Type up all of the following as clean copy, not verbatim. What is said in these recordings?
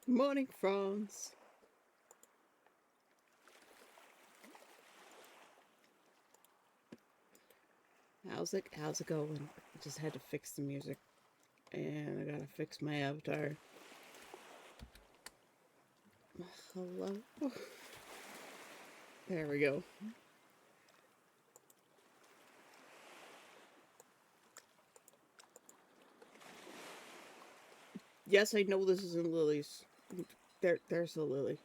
Morning, France. How's it going? I just had to fix the music, and I gotta fix my avatar. Hello. There we go. Yes, I know this isn't Lily's. There's a Lily.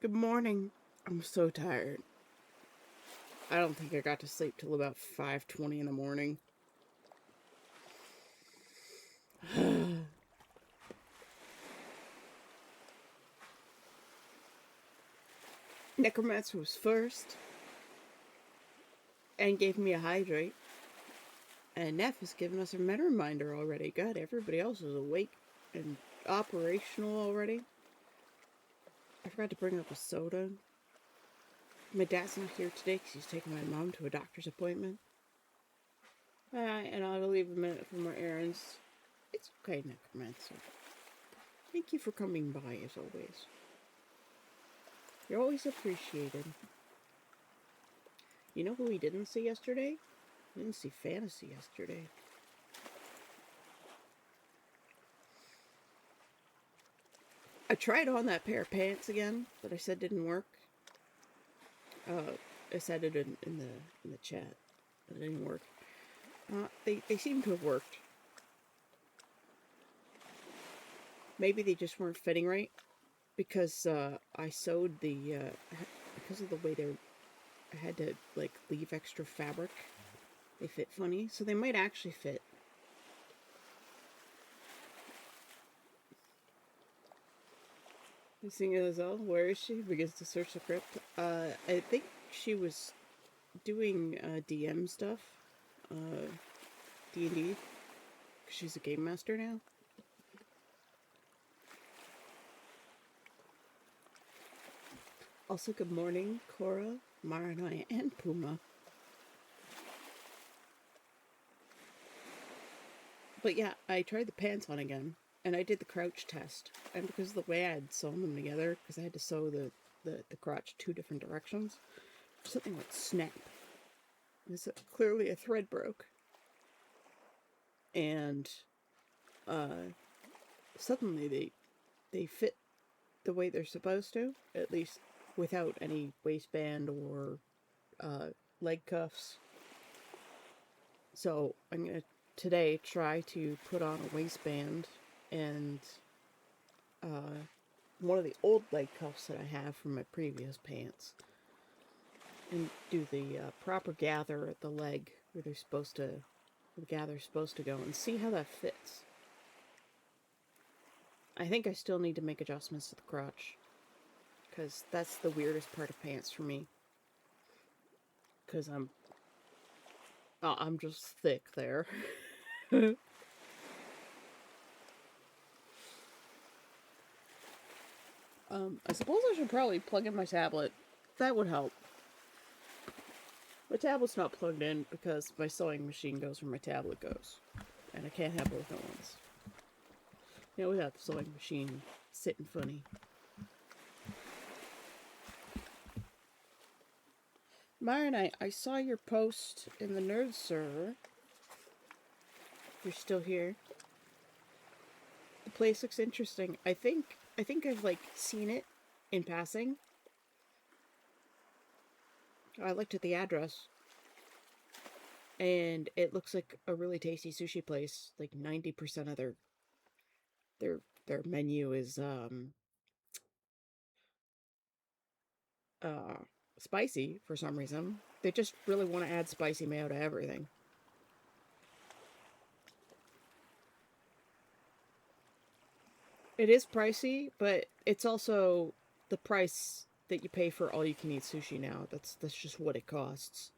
Good morning. I'm so tired. I don't think I got to sleep till about 5:20 in the morning. Necromancer was first and gave me a hydrate. And Neff has given us a meta reminder already. God, everybody else is awake and operational already. I forgot to bring up a soda. My dad's not here today because he's taking my mom to a doctor's appointment. And I'll leave a minute for more errands. It's okay, Necromancer. Thank you for coming by, as always. You're always appreciated. You know who we didn't see yesterday? We didn't see Fantasy yesterday. I tried on that pair of pants again that I said didn't work. I said it in the chat. It didn't work. They seem to have worked. Maybe they just weren't fitting right because I sewed because of the way I had to like leave extra fabric. They fit funny, so they might actually fit. Seeing as well, where is she? Begins to search the crypt. I think she was doing DM stuff, D&D. She's a game master now. Also, good morning, Cora, Maranai, and Puma. But yeah, I tried the pants on again, and I did the crouch test. And because of the way I had sewn them together, because I had to sew the crotch two different directions, something like snap. Clearly a thread broke. And suddenly they fit the way they're supposed to, at least without any waistband or leg cuffs. So I'm going to today try to put on a waistband and one of the old leg cuffs that I have from my previous pants and do the proper gather at the leg where the gather's supposed to go and see how that fits. I think I still need to make adjustments to the crotch because that's the weirdest part of pants for me. Because I'm just thick there. I suppose I should probably plug in my tablet. That would help. My tablet's not plugged in because my sewing machine goes where my tablet goes. And I can't have both at once. You know, without the sewing machine sitting funny. Myron, I saw your post in the nerd server. You're still here. The place looks interesting. I think I've like seen it in passing. I looked at the address. And it looks like a really tasty sushi place. Like 90% of their menu is uh spicy for some reason. They just really want to add spicy mayo to everything. It is pricey, but it's also the price that you pay for all you can eat sushi now. That's just what it costs.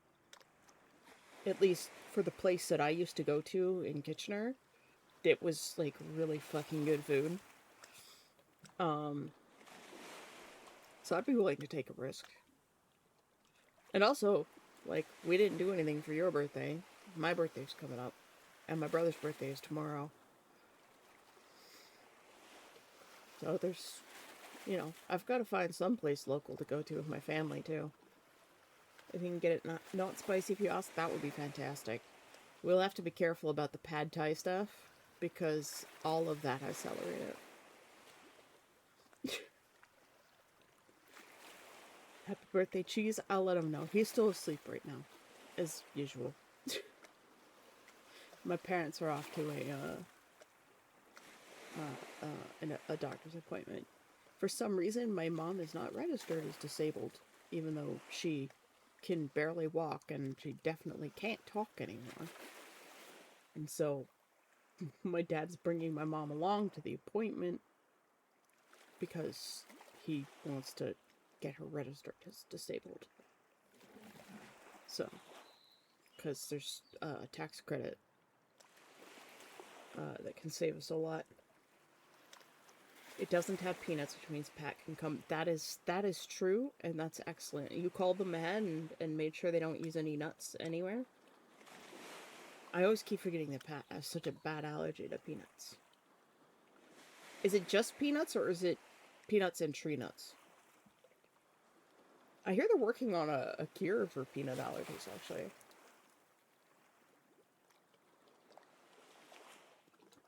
At least for the place that I used to go to in Kitchener, it was like really fucking good food. Um so I'd be willing to take a risk. And also, like, we didn't do anything for your birthday. My birthday's coming up. And my brother's birthday is tomorrow. So there's, I've got to find some place local to go to with my family, too. If you can get it not spicy if you ask, that would be fantastic. We'll have to be careful about the pad thai stuff, because all of that has celery in it. Happy birthday, Cheese. I'll let him know. He's still asleep right now, as usual. My parents are off to a doctor's appointment. For some reason, my mom is not registered as disabled, even though she can barely walk and she definitely can't talk anymore. And so my dad's bringing my mom along to the appointment because he wants to get her registered as disabled. So, because there's a tax credit that can save us a lot. It doesn't have peanuts, which means Pat can come. That is true, and that's excellent. You called them ahead and made sure they don't use any nuts anywhere. I always keep forgetting that Pat has such a bad allergy to peanuts. Is it just peanuts, or is it peanuts and tree nuts? I hear they're working on a cure for peanut allergies, actually.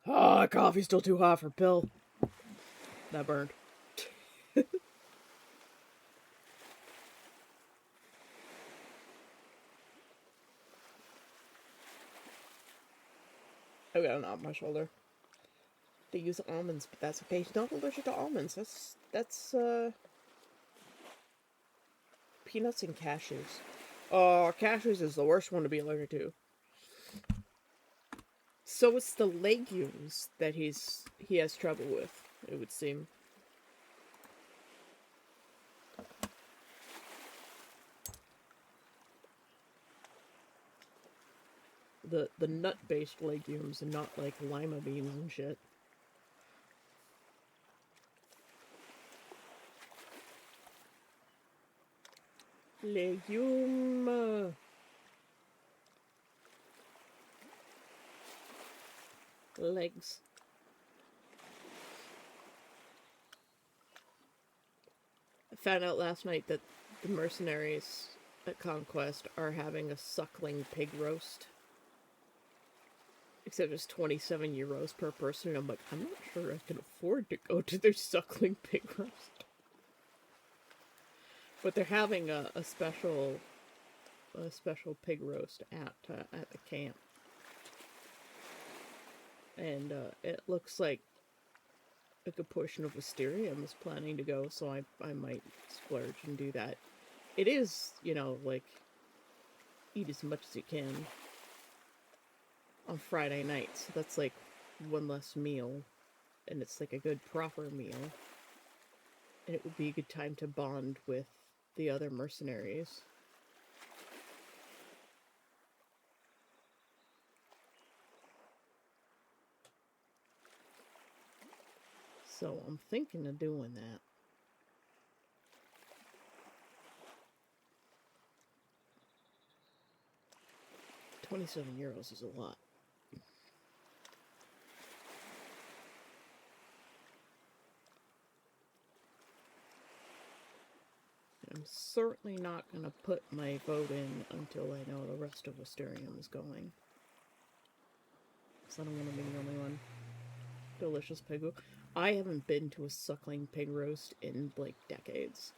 Oh, coffee's still too hot for pill. That burned. I got a knot on my shoulder. They use almonds, but that's okay. He's not allergic to almonds. That's peanuts and cashews. Oh, cashews is the worst one to be allergic to. So it's the legumes that he has trouble with, it would seem. The nut-based legumes and not like lima beans and shit. Legume. Legs. I found out last night that the mercenaries at Conquest are having a suckling pig roast. Except it's 27 euros per person, and I'm like, I'm not sure I can afford to go to their suckling pig roast. But they're having a special pig roast at the camp. And it looks like a good portion of Wisterium is planning to go, so I might splurge and do that. It is, like, eat as much as you can on Friday night, so that's like one less meal, and it's like a good proper meal, and it would be a good time to bond with the other mercenaries. So I'm thinking of doing that. €27 is a lot. I'm certainly not going to put my vote in until I know the rest of Wisterium is going. Because I don't want to be the only one. Delicious pig roast. I haven't been to a suckling pig roast in, like, decades.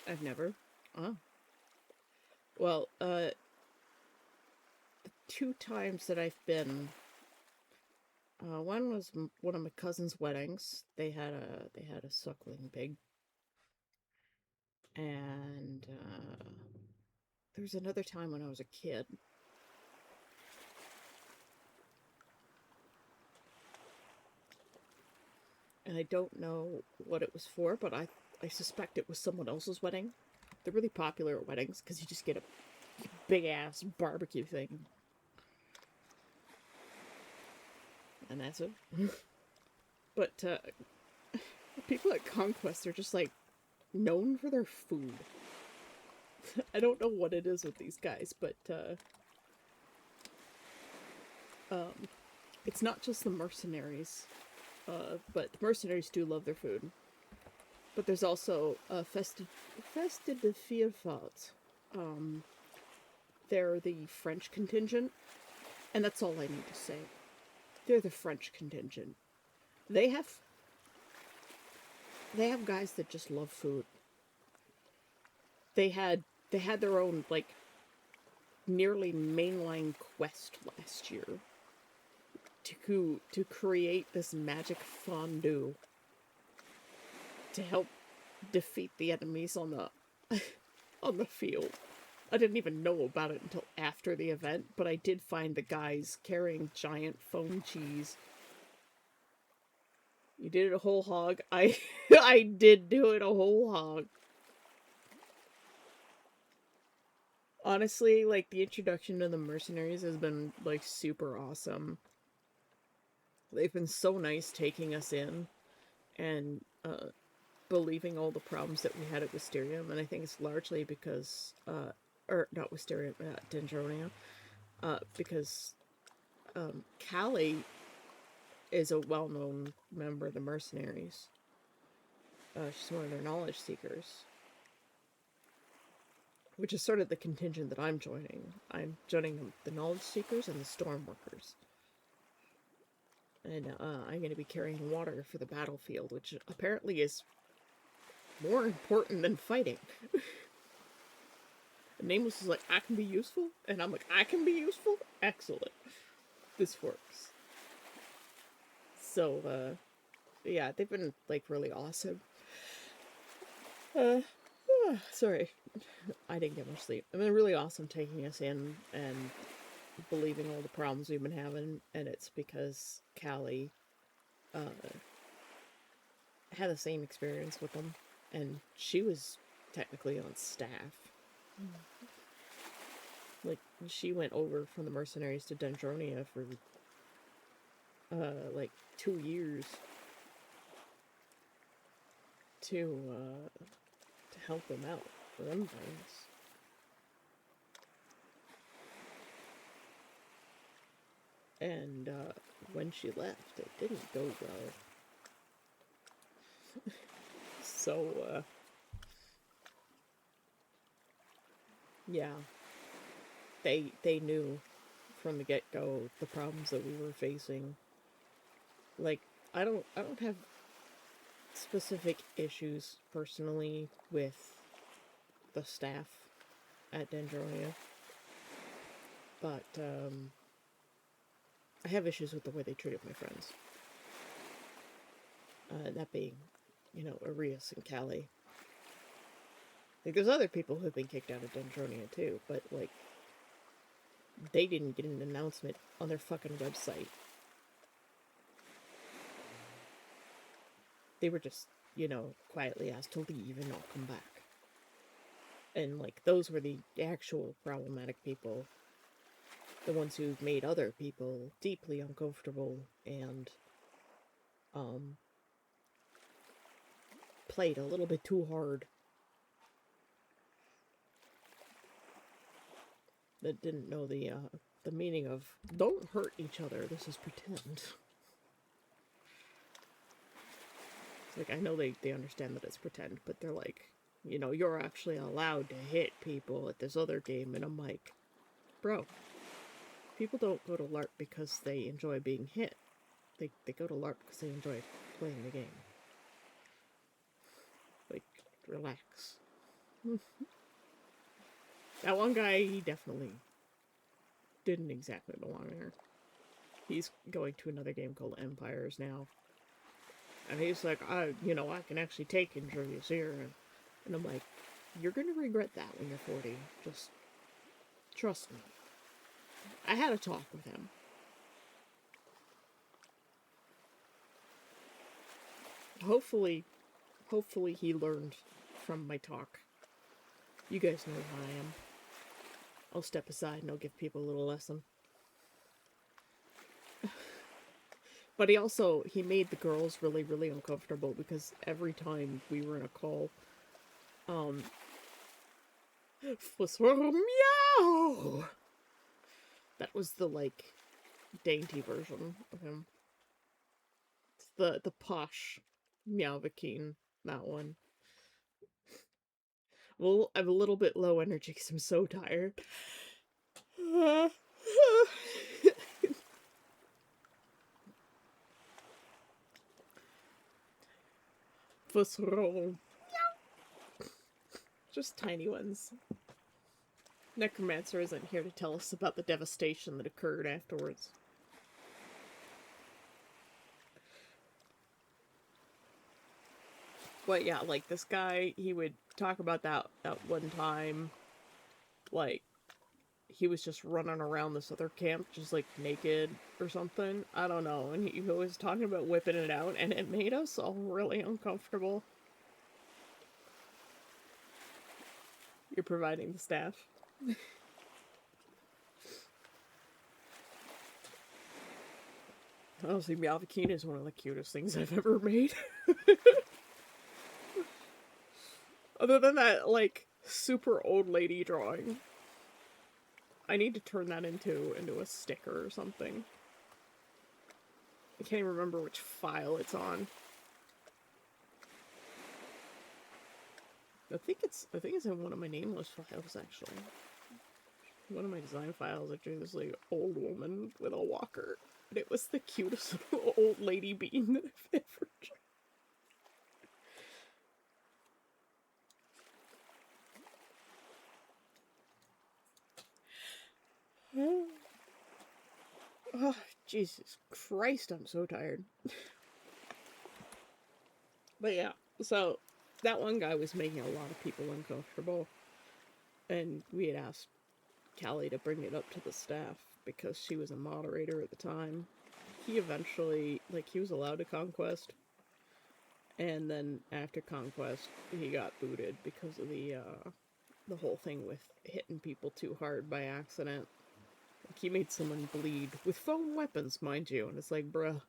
I've never. Oh. Well, the 2 times that I've been, One was one of my cousin's weddings. They had a suckling pig, and there was another time when I was a kid. And I don't know what it was for, but I suspect it was someone else's wedding. They're really popular at weddings because you just get a big ass barbecue thing, and that's it. But people at Conquest are just like known for their food. I don't know what it is with these guys, but it's not just the mercenaries. But the mercenaries do love their food. But there's also Feste de Vierfalt. They're the French contingent, and that's all I need to say. They're the French contingent. They have guys that just love food. They had their own like nearly mainline quest last year to create this magic fondue to help defeat the enemies on the on the field. I didn't even know about it until after the event, but I did find the guys carrying giant foam cheese. You did it a whole hog. I did do it a whole hog. Honestly, like, the introduction to the mercenaries has been, like, super awesome. They've been so nice taking us in and believing all the problems that we had at Wisterium, and I think it's largely because, or not Wisterium, Dendronia, because Callie is a well-known member of the mercenaries. She's one of their knowledge seekers, which is sort of the contingent that I'm joining. I'm joining the knowledge seekers and the storm workers. And I'm going to be carrying water for the battlefield, which apparently is more important than fighting. Nameless is like, I can be useful? And I'm like, I can be useful? Excellent. This works. So, yeah, they've been, like, really awesome. Sorry. I didn't get much sleep. They've been really awesome taking us in and believing all the problems we've been having, and it's because Callie had the same experience with them, and she was technically on staff. Like, she went over from the mercenaries to Dendronia for like 2 years to help them out for them things. And when she left, it didn't go well. So, yeah, they knew from the get-go the problems that we were facing. Like, I don't have specific issues personally with the staff at Dendronia, but I have issues with the way they treated my friends. That being, you know, Arias and Callie. Like, there's other people who've been kicked out of Dendronia too, but, like, they didn't get an announcement on their fucking website. They were just, you know, quietly asked to leave and not come back. And, like, those were the actual problematic people. The ones who made other people deeply uncomfortable and, played a little bit too hard. That didn't know the meaning of, don't hurt each other, this is pretend. Like, I know they understand that it's pretend, but they're like, you know, you're actually allowed to hit people at this other game, and I'm like, bro, people don't go to LARP because they enjoy being hit. They go to LARP because they enjoy playing the game. Like, relax. That one guy, he definitely didn't exactly belong there. He's going to another game called Empires now. And he's like, I can actually take interviews here. And I'm like, you're going to regret that when you're 40. Just trust me. I had a talk with him. Hopefully he learned from my talk. You guys know how I am. I'll step aside and I'll give people a little lesson. But he made the girls really, really uncomfortable because every time we were in a call, meow! That was the, like, dainty version of him. It's the posh Meowvakine, that one. Well, I'm a little bit low energy because I'm so tired. Just tiny ones. Necromancer isn't here to tell us about the devastation that occurred afterwards. But yeah, like, this guy, he would talk about that one time, like, he was just running around this other camp just, like, naked or something. I don't know. And he was talking about whipping it out, and it made us all really uncomfortable. You're providing the staff. Honestly, Meowvakine is one of the cutest things I've ever made. Other than that, like, super old lady drawing. I need to turn that into a sticker or something. I can't even remember which file it's on. I think it's in one of my nameless files, actually. One of my design files, I drew this, like, old woman with a walker. And it was the cutest old lady bean that I've ever drawn. Oh, Jesus Christ, I'm so tired. But yeah, so that one guy was making a lot of people uncomfortable. And we had asked Callie to bring it up to the staff because she was a moderator at the time. He eventually, like, he was allowed to Conquest. And then after Conquest, he got booted because of the whole thing with hitting people too hard by accident. Like, he made someone bleed with foam weapons, mind you. And it's like, bruh,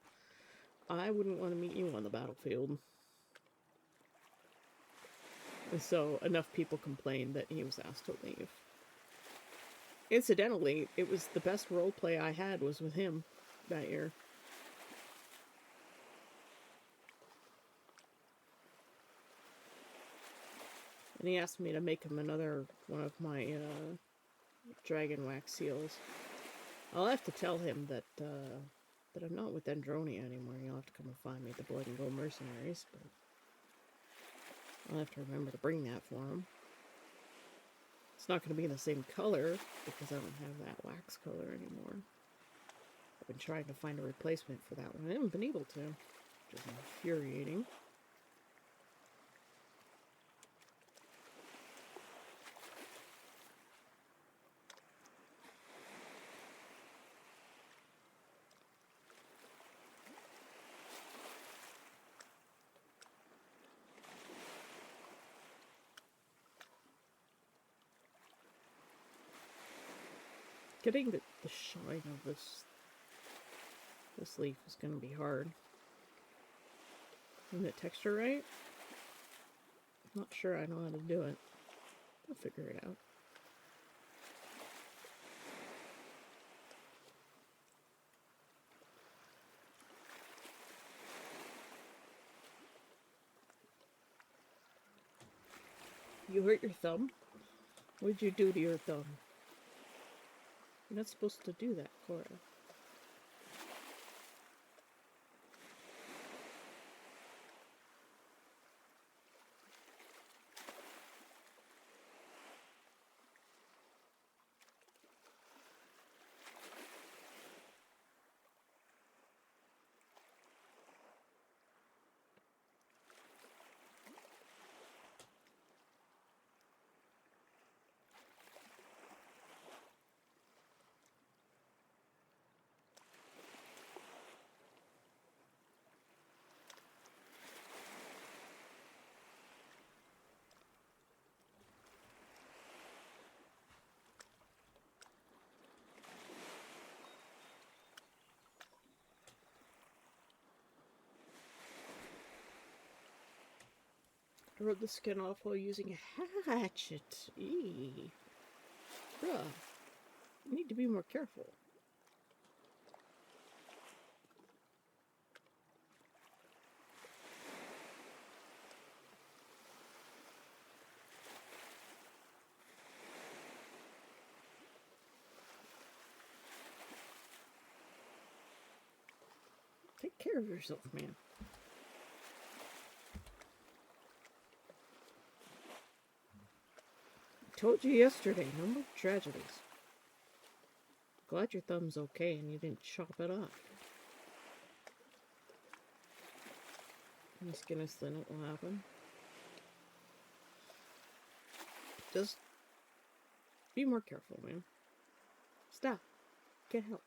I wouldn't want to meet you on the battlefield. And so enough people complained that he was asked to leave. Incidentally, it was the best roleplay I had was with him that year. And he asked me to make him another one of my dragon wax seals. I'll have to tell him that I'm not with Dendronia anymore. You'll have to come and find me at the Blood and Gold Mercenaries, but I'll have to remember to bring that for him. It's not going to be in the same color because I don't have that wax color anymore. I've been trying to find a replacement for that one. I haven't been able to, which is infuriating. Getting the shine of this leaf is going to be hard. Isn't it texture right? I'm not sure I know how to do it. I'll figure it out. You hurt your thumb? What'd you do to your thumb? You're not supposed to do that, Cora. Rub the skin off while using a hatchet. Eee. Bruh. You need to be more careful. Take care of yourself, man. I told you yesterday, no more tragedies. Glad your thumb's okay and you didn't chop it off. Any skin is thin, it will happen. Just be more careful, man. Stop. Get help.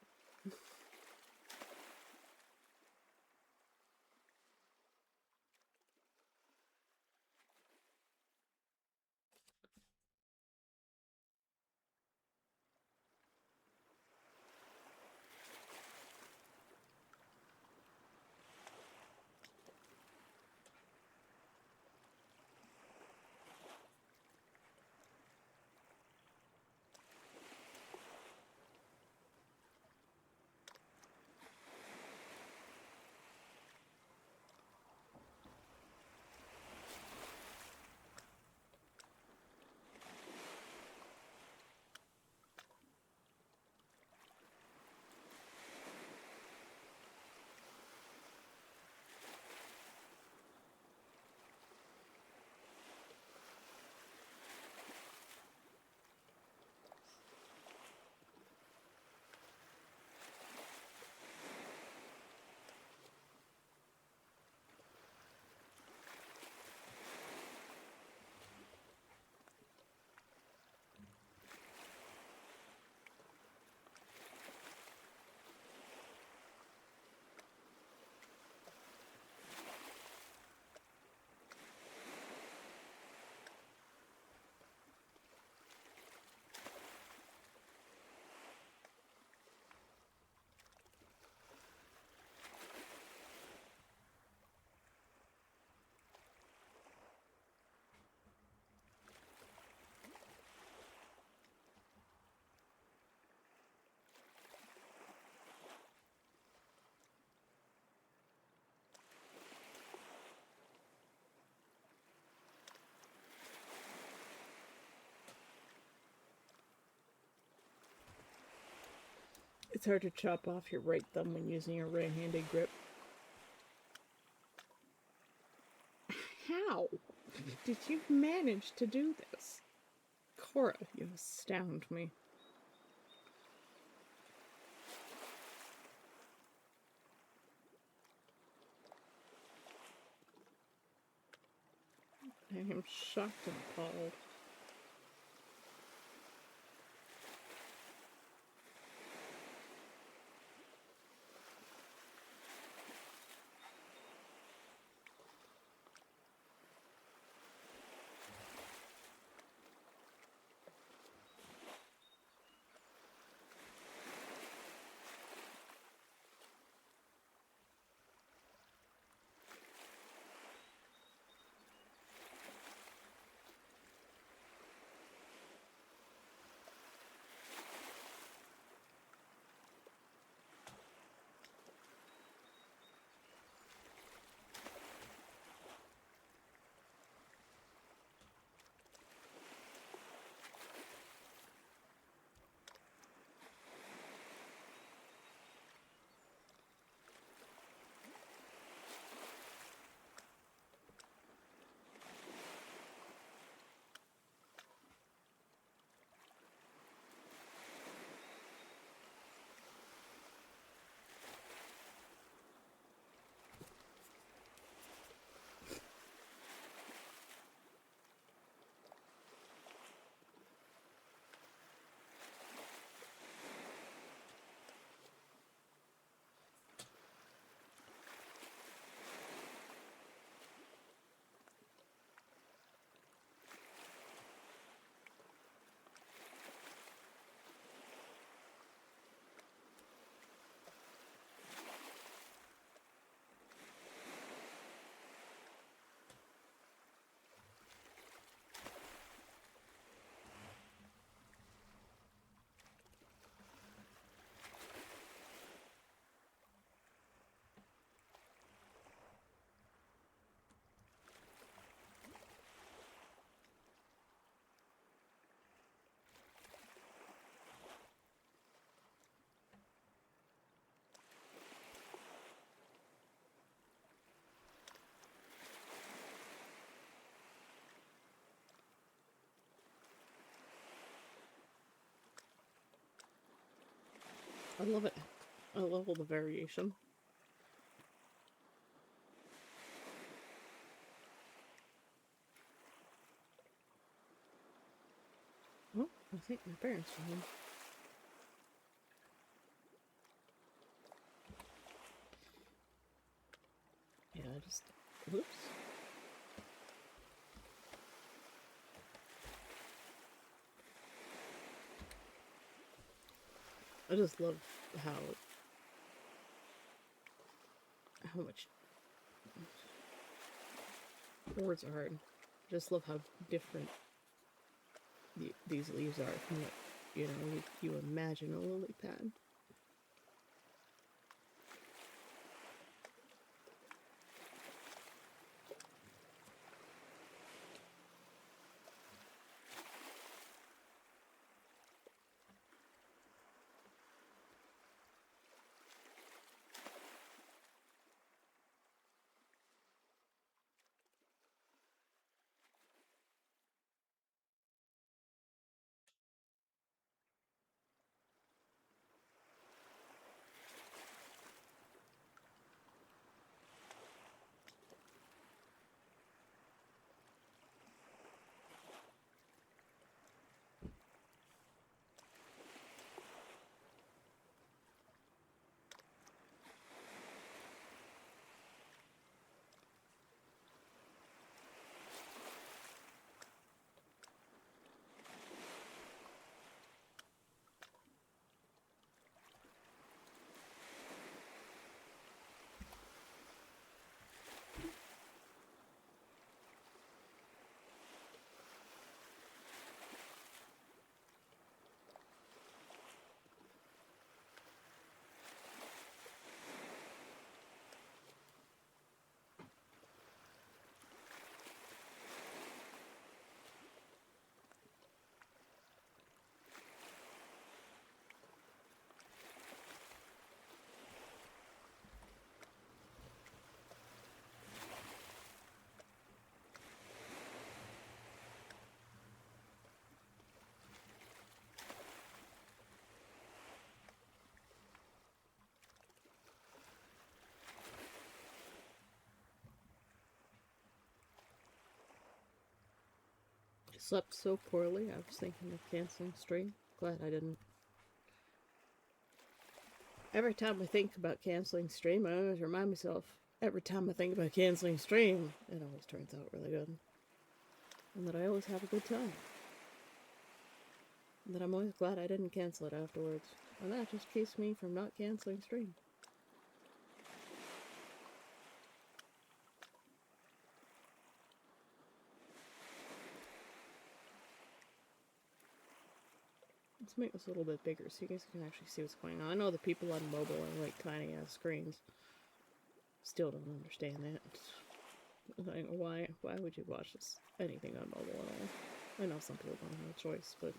It's hard to chop off your right thumb when using a right-handed grip. How did you manage to do this? Cora, you astound me. I am shocked and appalled. I love it. I love all the variation. Oh, I think my parents are home. Yeah, I just... Whoops. I just love how much words are hard. I just love how different these leaves are from what you imagine a lily pad. I slept so poorly, I was thinking of canceling stream. Glad I didn't. Every time I think about canceling stream, I always remind myself, every time I think about canceling stream, it always turns out really good. And that I always have a good time. And that I'm always glad I didn't cancel it afterwards. And that just keeps me from not canceling stream. Let's make this a little bit bigger so you guys can actually see what's going on. I know the people on mobile are like tiny ass screens. Still don't understand that. Like, why would you watch this anything on mobile at all? I know some people don't have a choice, but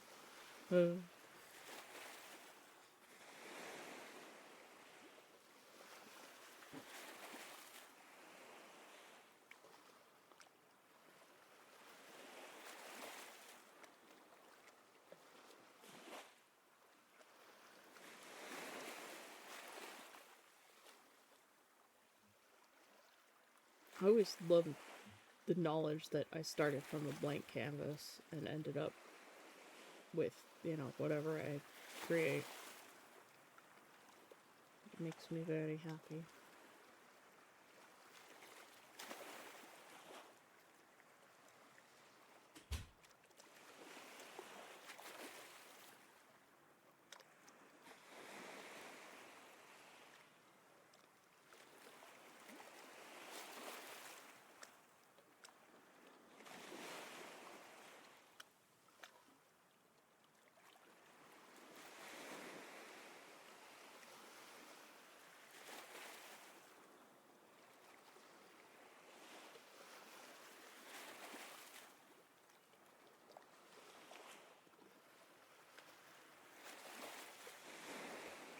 I always loved the knowledge that I started from a blank canvas and ended up with, whatever I create. It makes me very happy.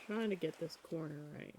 Trying to get this corner right,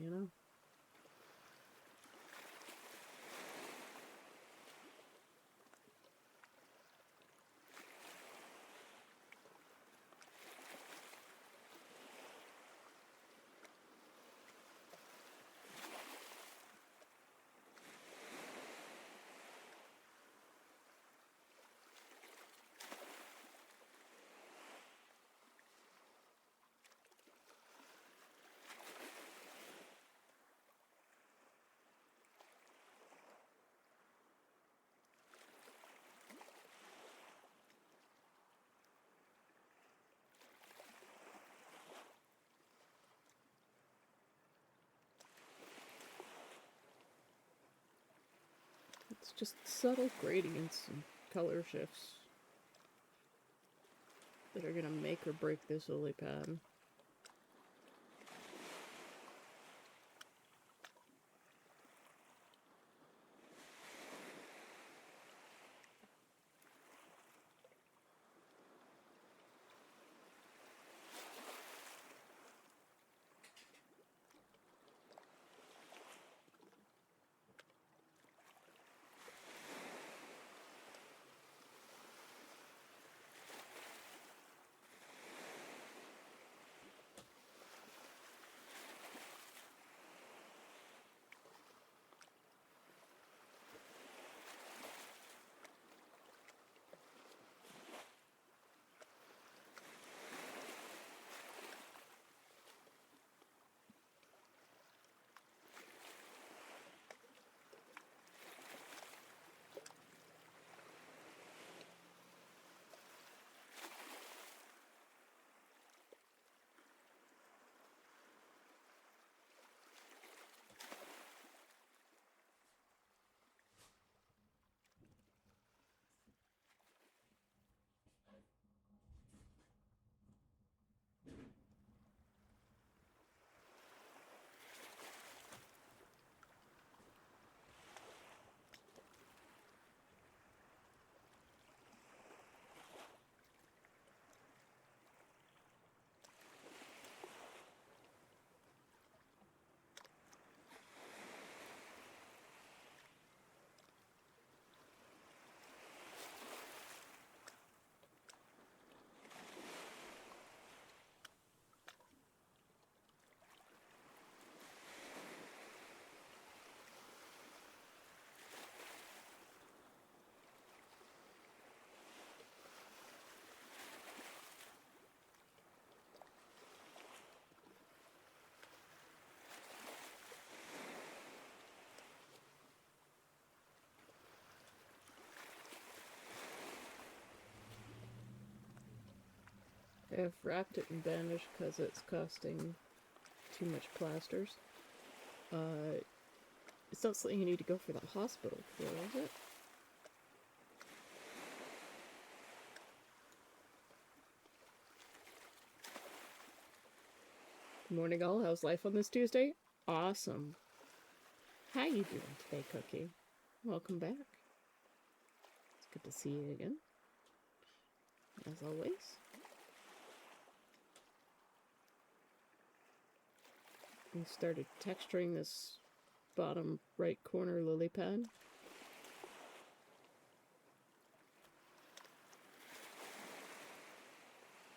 It's just subtle gradients and color shifts that are gonna make or break this lily pad. I've wrapped it in bandage because it's costing too much plasters. It's not something you need to go for the hospital for, is it? Morning all, how's life on this Tuesday? Awesome. How you doing today, Cookie? Welcome back. It's good to see you again. As always. We started texturing this bottom right corner lily pad.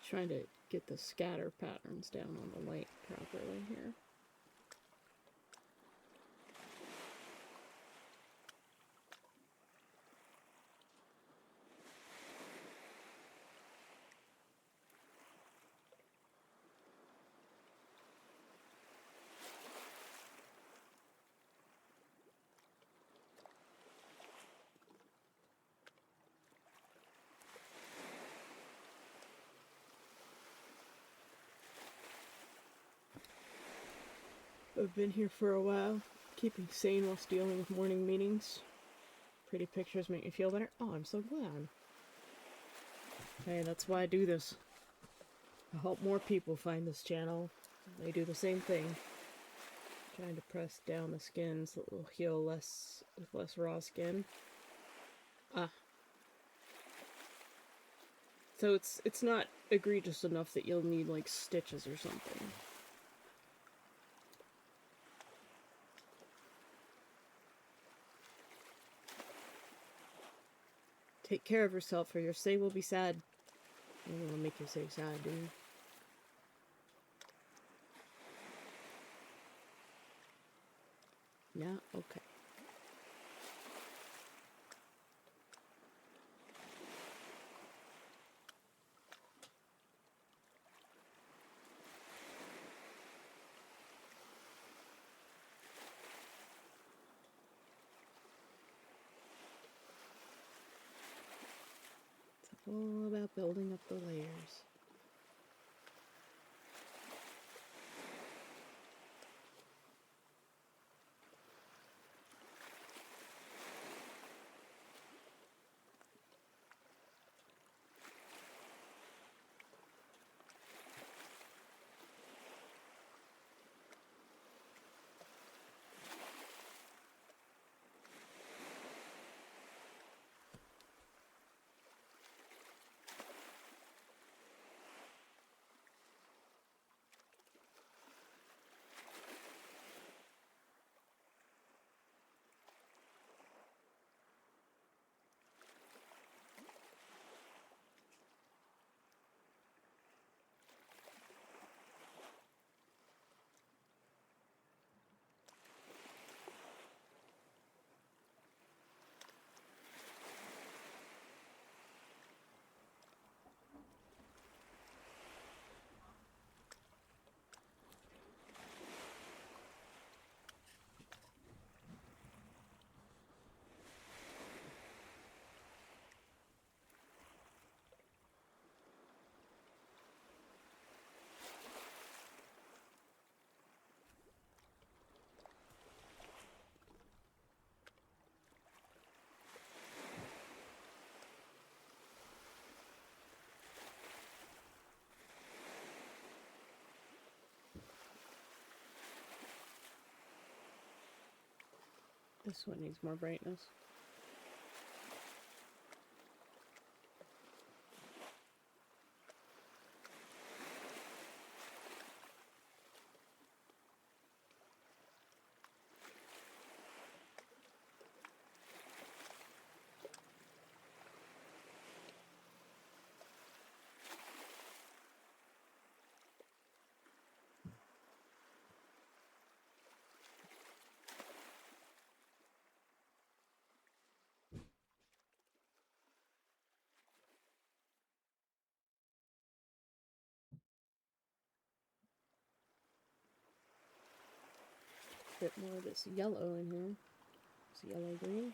Trying to get the scatter patterns down on the light properly here. I've been here for a while, keeping sane whilst dealing with morning meetings. Pretty pictures make me feel better. Oh, I'm so glad. Hey, that's why I do this. I help more people find this channel. They do the same thing. Trying to press down the skin so it will heal less with less raw skin. So it's not egregious enough that you'll need like stitches or something. Take care of yourself or your say will be sad. I'm gonna make you say sad, dude. Yeah, okay. It's all about building up the layers. This one needs more brightness. Bit more of this yellow in here. It's yellow green.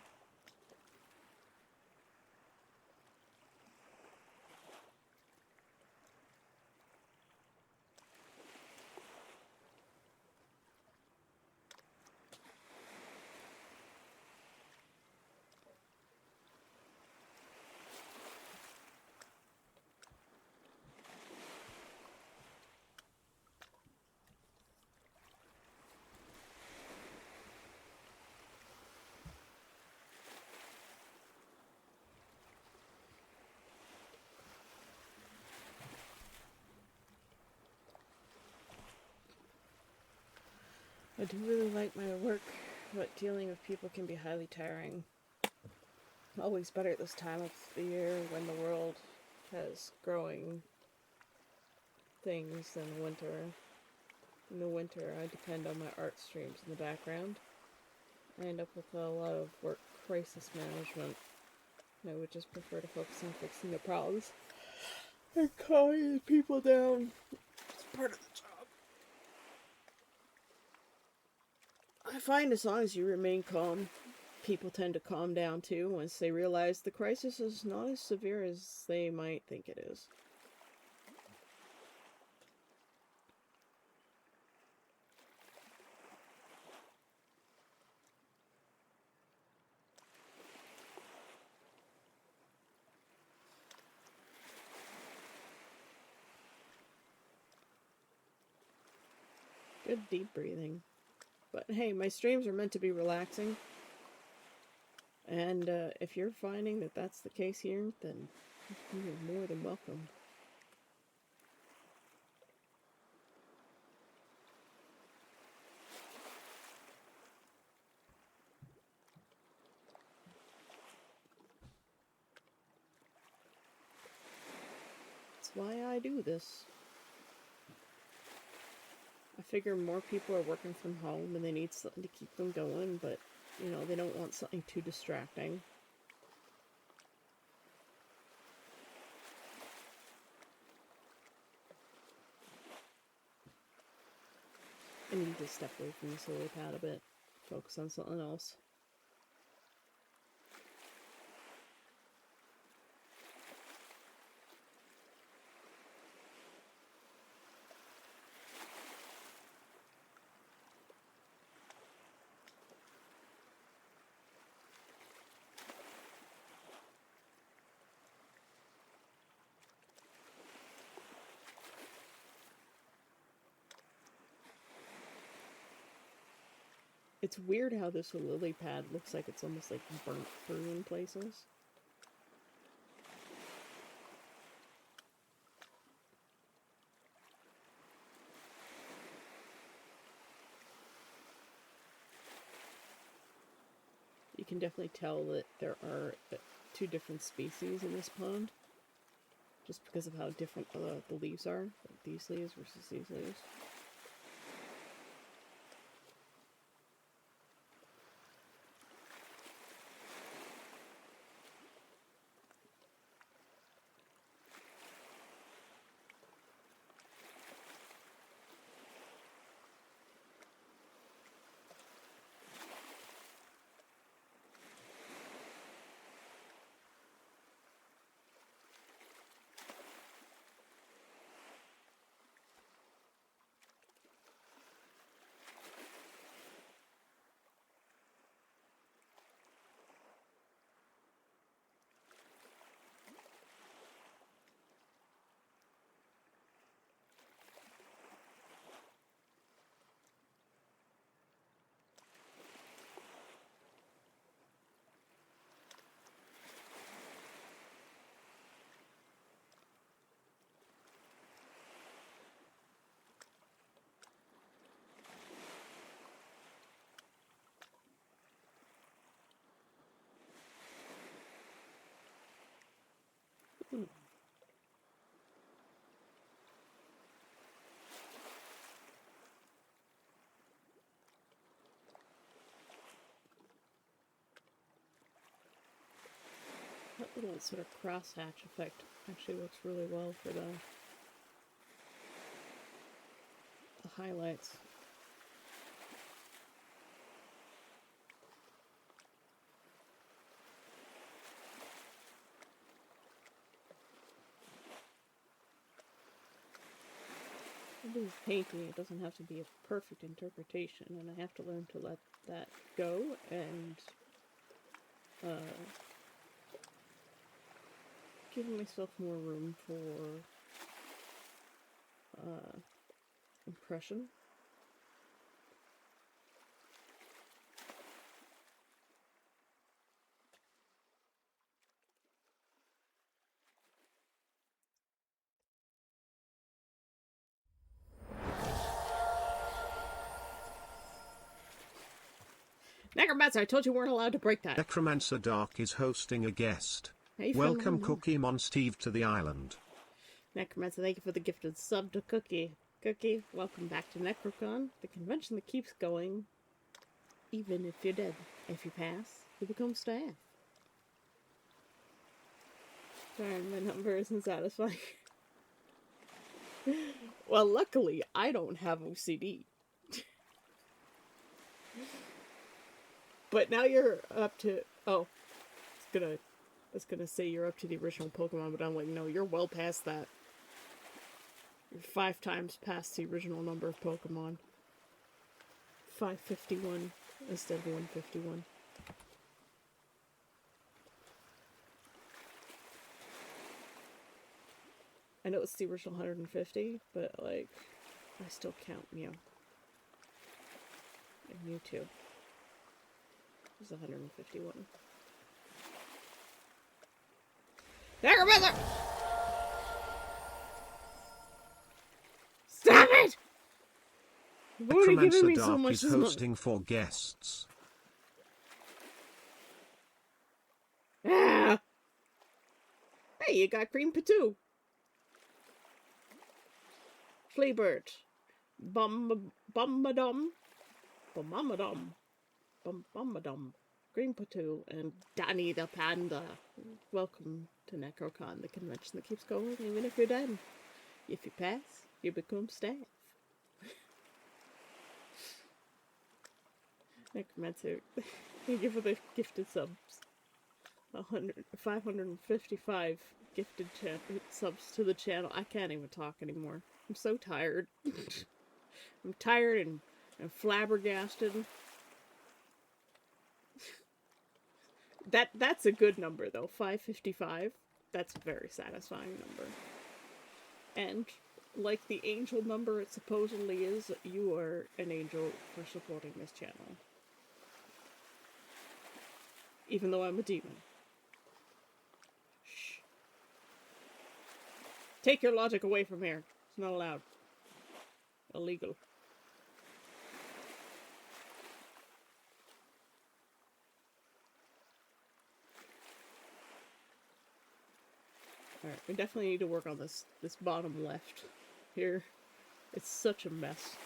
I do really like my work, but dealing with people can be highly tiring. Always better at this time of the year when the world has growing things than winter. In the winter, I depend on my art streams in the background. I end up with a lot of work crisis management. I would just prefer to focus on fixing the problems and calming people down. It's part of the job. I find as long as you remain calm, people tend to calm down too once they realize the crisis is not as severe as they might think it is. Good deep breathing. But hey, my streams are meant to be relaxing. And if you're finding that that's the case here, then you're more than welcome. That's why I do this. I figure more people are working from home and they need something to keep them going, but, you know, they don't want something too distracting. I need to step away from the solar pad a bit, focus on something else. It's weird how this lily pad looks like it's almost like burnt through in places. You can definitely tell that there are two different species in this pond, just because of how different the leaves are, like these leaves versus these leaves. little sort of crosshatch effect actually works really well for the highlights. With painting, it doesn't have to be a perfect interpretation, and I have to learn to let that go and giving myself more room for impression. Necromancer, I told you we weren't allowed to break that. Necromancer Dark is hosting a guest. Hey, welcome Cookie Mon Steve to the island. Necromancer, thank you for the gifted sub to Cookie. Cookie, welcome back to Necrocon, the convention that keeps going, even if you're dead. If you pass, you become staff. Sorry, my number isn't satisfying. Well, luckily, I don't have OCD. But now you're up to... Oh, it's gonna say you're up to the original Pokemon, but I'm like, no, you're well past that. You're 5 times past the original number of Pokemon. 551 instead of 151. I know it's the original 150, but, like, I still count Mew. And Mewtwo. It's 151. Necromancer! Stop it! You've already given me so much is hosting for guests. Ah! Hey, you got Green Patoo. Fleabird. Bumbadum. Bumbadum. Green Patoo and Danny the Panda. Welcome to Necrocon, the convention that keeps going even if you're dead. If you pass, you become staff. Necromancer, thank you for the gifted subs. 555 gifted subs to the channel. I can't even talk anymore. I'm so tired. I'm tired and flabbergasted. That's a good number though. 555. That's a very satisfying number. And like the angel number it supposedly is, you are an angel for supporting this channel. Even though I'm a demon. Shh. Take your logic away from here. It's not allowed. Illegal. Alright, we definitely need to work on this bottom left here. It's such a mess.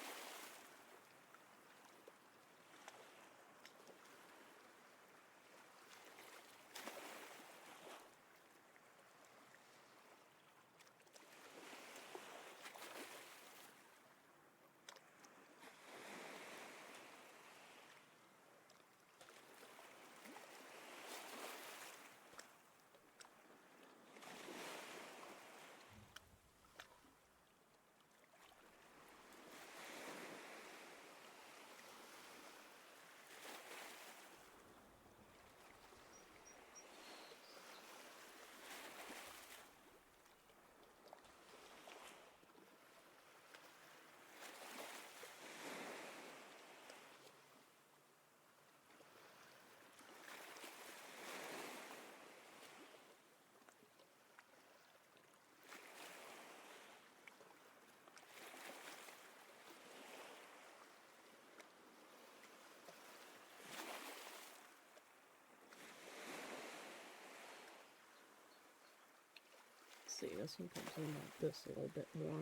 See, this one comes in like this a little bit more.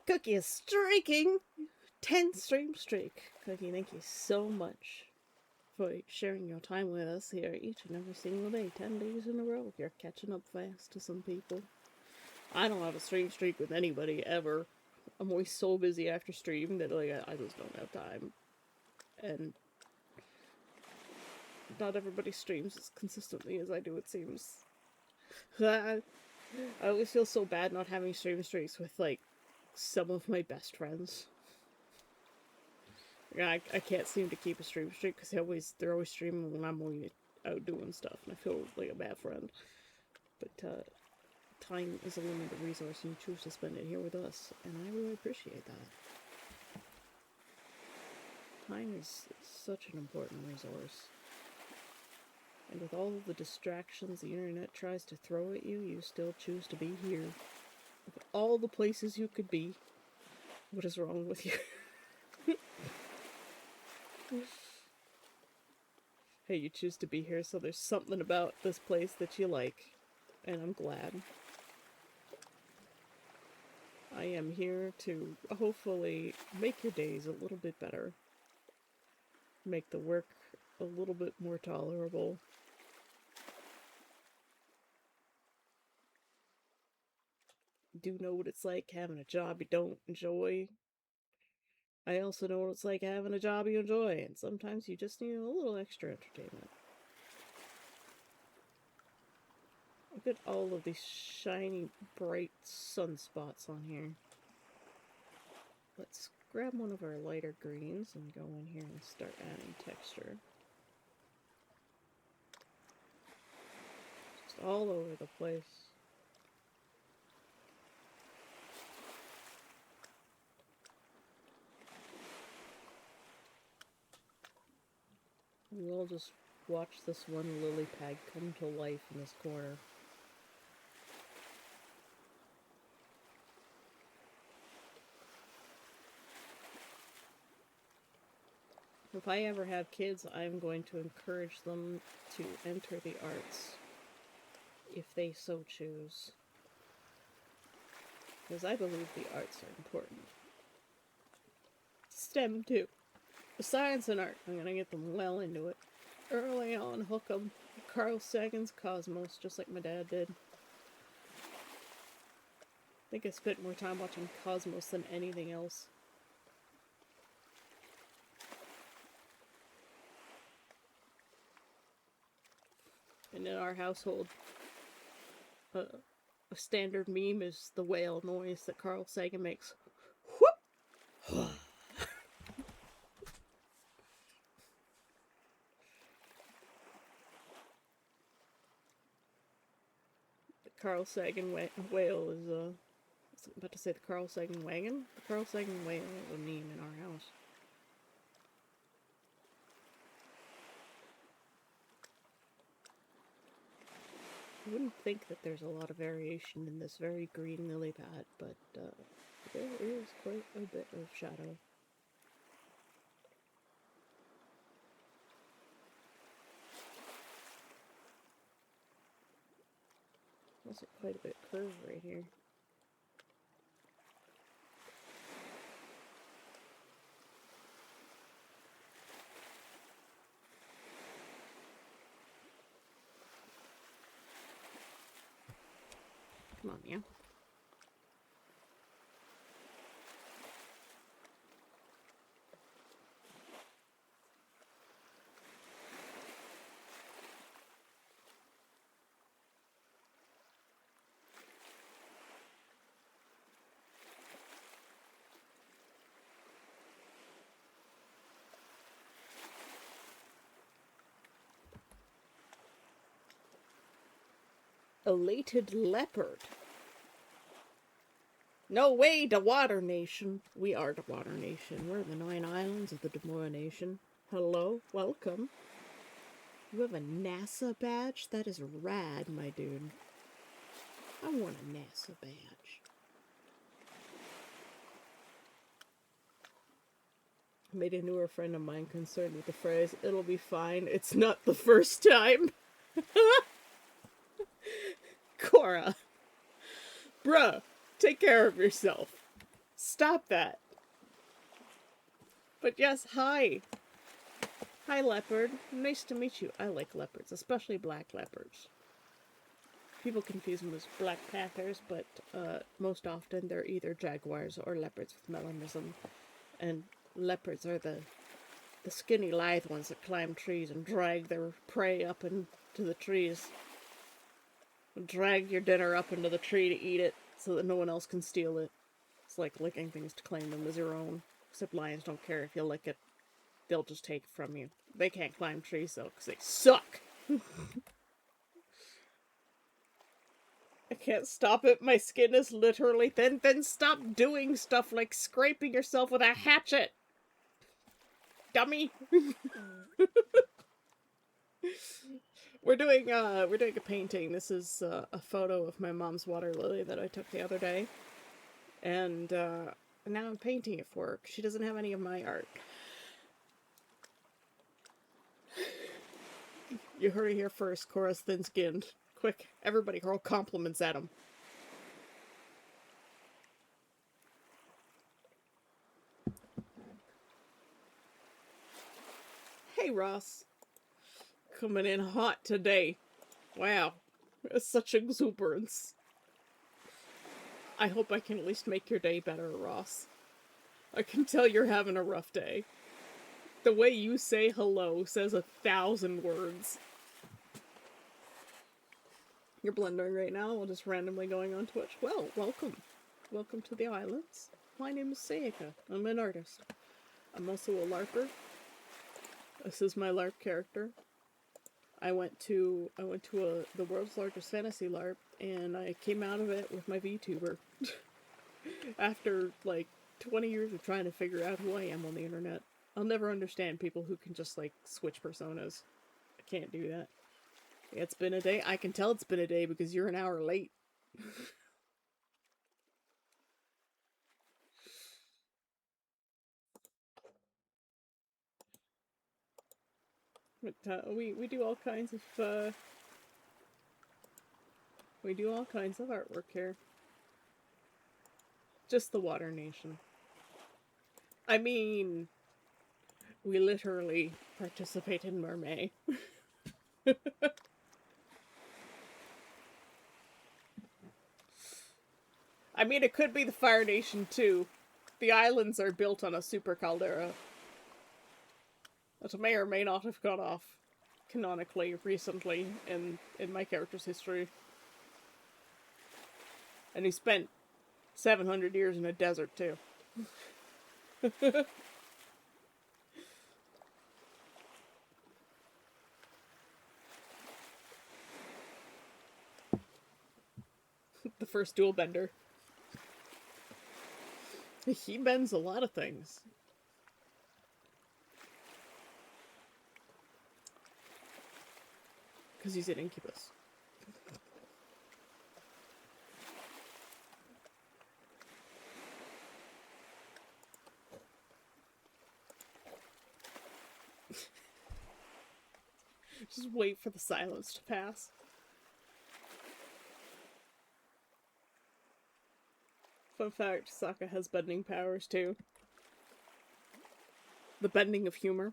Cookie is streaking. 10 stream streak. Cookie, thank you so much for sharing your time with us here each and every single day. 10 days in a row. You're catching up fast to some people. I don't have a stream streak with anybody ever. I'm always so busy after stream that like I just don't have time. And not everybody streams as consistently as I do, it seems. I always feel so bad not having stream streaks with like some of my best friends. I can't seem to keep a stream streak because they're always streaming when I'm always out doing stuff, and I feel like a bad friend. But time is a limited resource, and you choose to spend it here with us, and I really appreciate that. Time is such an important resource. And with all of the distractions the internet tries to throw at you, you still choose to be here. Of all the places you could be, what is wrong with you? Hey, you choose to be here, so there's something about this place that you like, and I'm glad. I am here to hopefully make your days a little bit better, make the work a little bit more tolerable. Do know what it's like having a job you don't enjoy. I also know what it's like having a job you enjoy, and sometimes you just need a little extra entertainment. Look at all of these shiny, bright sunspots on here. Let's grab one of our lighter greens and go in here and start adding texture. Just all over the place. We'll just watch this one lily pad come to life in this corner. If I ever have kids, I'm going to encourage them to enter the arts, if they so choose. Because I believe the arts are important. STEM too. Science and art. I'm gonna get them well into it. Early on, hook them. Carl Sagan's Cosmos, just like my dad did. I think I spent more time watching Cosmos than anything else. And in our household, a standard meme is the whale noise that Carl Sagan makes. Whoop! The Carl Sagan whale is, I was about to say the Carl Sagan wagon? The Carl Sagan whale is a meme in our house. I wouldn't think that there's a lot of variation in this very green lily pad, but there is quite a bit of shadow. Also quite a bit curved right here. Come on, yeah. Elated leopard. No way, the Water Nation. We are the Water Nation. We're the 9 islands of the Demora Nation. Hello, welcome. You have a NASA badge? That is rad, my dude. I want a NASA badge. I made a newer friend of mine concerned with the phrase, "It'll be fine, it's not the first time." Cora. Bruh, take care of yourself. Stop that. But yes, hi. Hi, leopard. Nice to meet you. I like leopards, especially black leopards. People confuse them with black panthers, but most often they're either jaguars or leopards with melanism. And leopards are the skinny, lithe ones that climb trees and drag their prey up into the trees. Drag your dinner up into the tree to eat it so that no one else can steal it. It's like licking things to claim them as your own. Except lions don't care if you lick it. They'll just take it from you. They can't climb trees though, because they suck. I can't stop it. My skin is literally thin. Then stop doing stuff like scraping yourself with a hatchet. Dummy. We're doing a painting. This is a photo of my mom's water lily that I took the other day. And now I'm painting it for her. She doesn't have any of my art. You heard it here first. Cora's thin-skinned. Quick, everybody hurl compliments at him. Hey, Ross. Coming in hot today. Wow. Such exuberance. I hope I can at least make your day better, Ross. I can tell you're having a rough day. The way you say hello says 1,000 words. You're blending right now while just randomly going on Twitch. Well, welcome. Welcome to the islands. My name is Seika. I'm an artist. I'm also a LARPer. This is my LARP character. I went to the world's largest fantasy LARP, and I came out of it with my VTuber. After, like, 20 years of trying to figure out who I am on the internet. I'll never understand people who can just, like, switch personas. I can't do that. It's been a day. I can tell it's been a day because you're an hour late. But we do all kinds of artwork here. Just the Water Nation. I mean, we literally participate in Mermaid. I mean, it could be the Fire Nation too. The islands are built on a super caldera that may or may not have gone off canonically recently in my character's history. And he spent 700 years in a desert too. The first dual bender. He bends a lot of things. Because he's an incubus. Just wait for the silence to pass. Fun fact, Sokka has bending powers too. The bending of humor.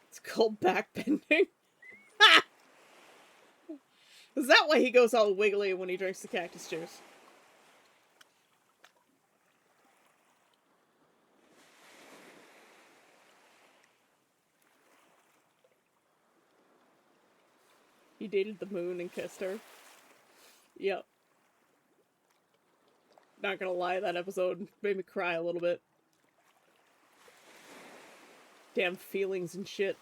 It's called backbending. Is that why he goes all wiggly when he drinks the cactus juice? He dated the moon and kissed her. Yep. Not gonna lie, that episode made me cry a little bit. Damn feelings and shit.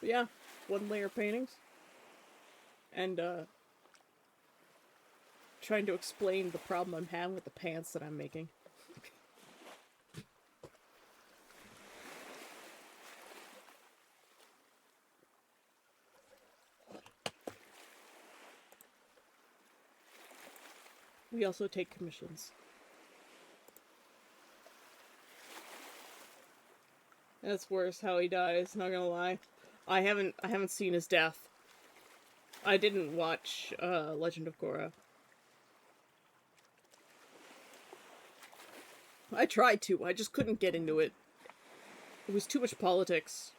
But yeah, one layer paintings. And, trying to explain the problem I'm having with the pants that I'm making. We also take commissions. That's worse how he dies, not gonna lie. I haven't seen his death. I didn't watch Legend of Korra. I tried to, I just couldn't get into it. It was too much politics.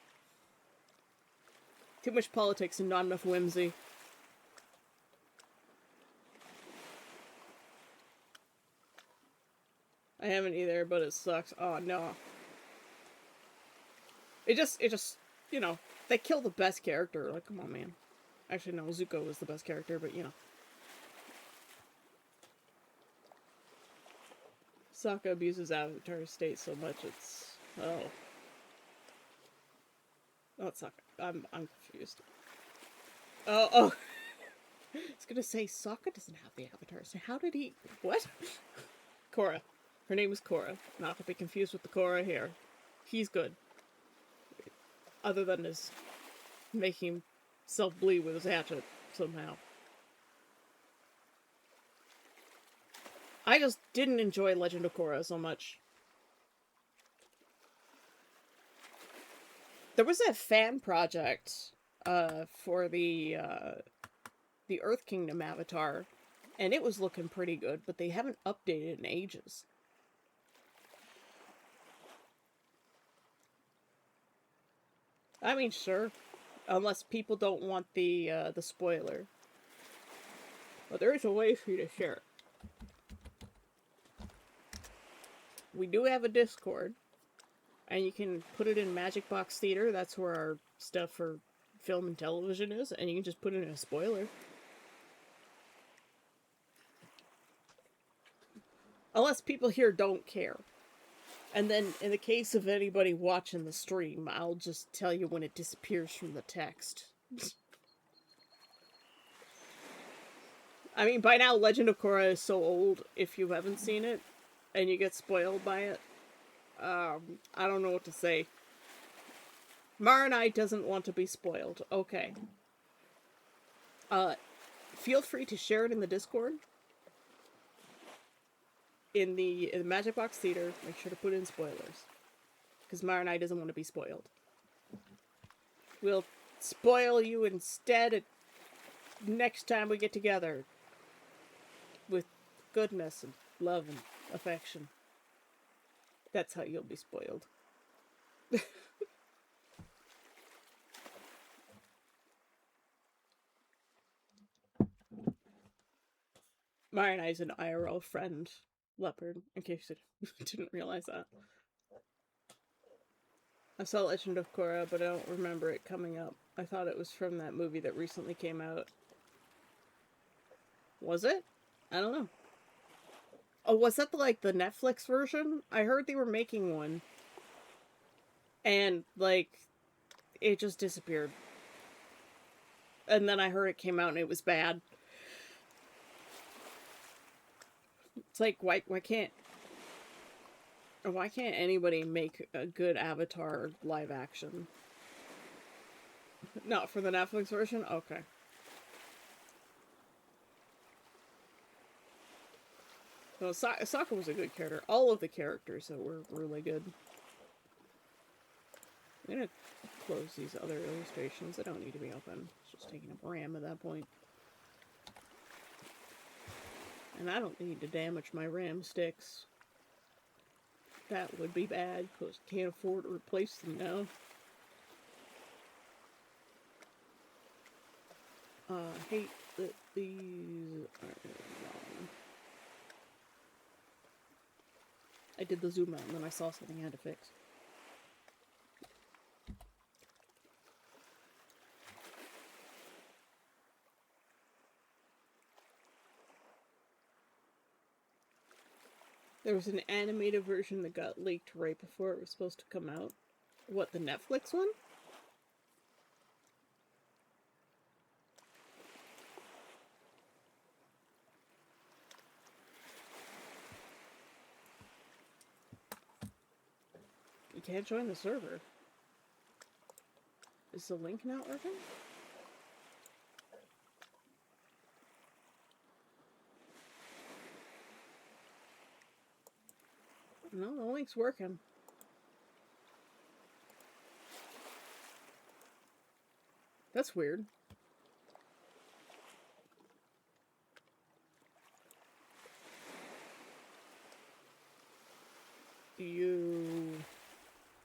Too much politics and not enough whimsy. I haven't either, but it sucks. Oh no. It just, you know, they kill the best character. Like, come on, man. Actually, no, Zuko was the best character, but you know. Sokka abuses Avatar's state so much, it's... Oh. Not Sokka. I'm confused. Oh. I was gonna say, Sokka doesn't have the Avatar, so how did he... What? Korra. Her name is Korra. Not to be confused with the Korra here. He's good. Other than his making himself bleed with his hatchet somehow. I just didn't enjoy Legend of Korra so much. There was a fan project for the Earth Kingdom Avatar, and it was looking pretty good, but they haven't updated in ages. I mean, sure, unless people don't want the spoiler. But there is a way for you to share it. We do have a Discord, and you can put it in Magic Box Theater. That's where our stuff for film and television is, and you can just put it in a spoiler. Unless people here don't care. And then, in the case of anybody watching the stream, I'll just tell you when it disappears from the text. I mean, by now, Legend of Korra is so old, if you haven't seen it, and you get spoiled by it. I don't know what to say. Marinai doesn't want to be spoiled. Okay. Feel free to share it in the Discord. In the Magic Box Theater, make sure to put in spoilers. Because Marinai doesn't want to be spoiled. We'll spoil you instead next time we get together. With goodness and love and affection. That's how you'll be spoiled. Marinai is an IRL friend. Leopard, in case you didn't realize that. I saw Legend of Korra, but I don't remember it coming up. I thought it was from that movie that recently came out. Was it? I don't know. Oh, was that like the Netflix version? I heard they were making one. And, like, it just disappeared. And then I heard it came out and it was bad. It's like, why can't anybody make a good Avatar live action? Not for the Netflix version? Okay. No, Sokka was a good character. All of the characters that were really good. I'm gonna close these other illustrations. They don't need to be open. It's just taking up RAM at that point. And I don't need to damage my RAM sticks. That would be bad, because I can't afford to replace them now. I hate that these are wrong. I did the zoom out and then I saw something I had to fix. There was an animated version that got leaked right before it was supposed to come out. What, the Netflix one? You can't join the server. Is the link not working? No, the link's working. That's weird.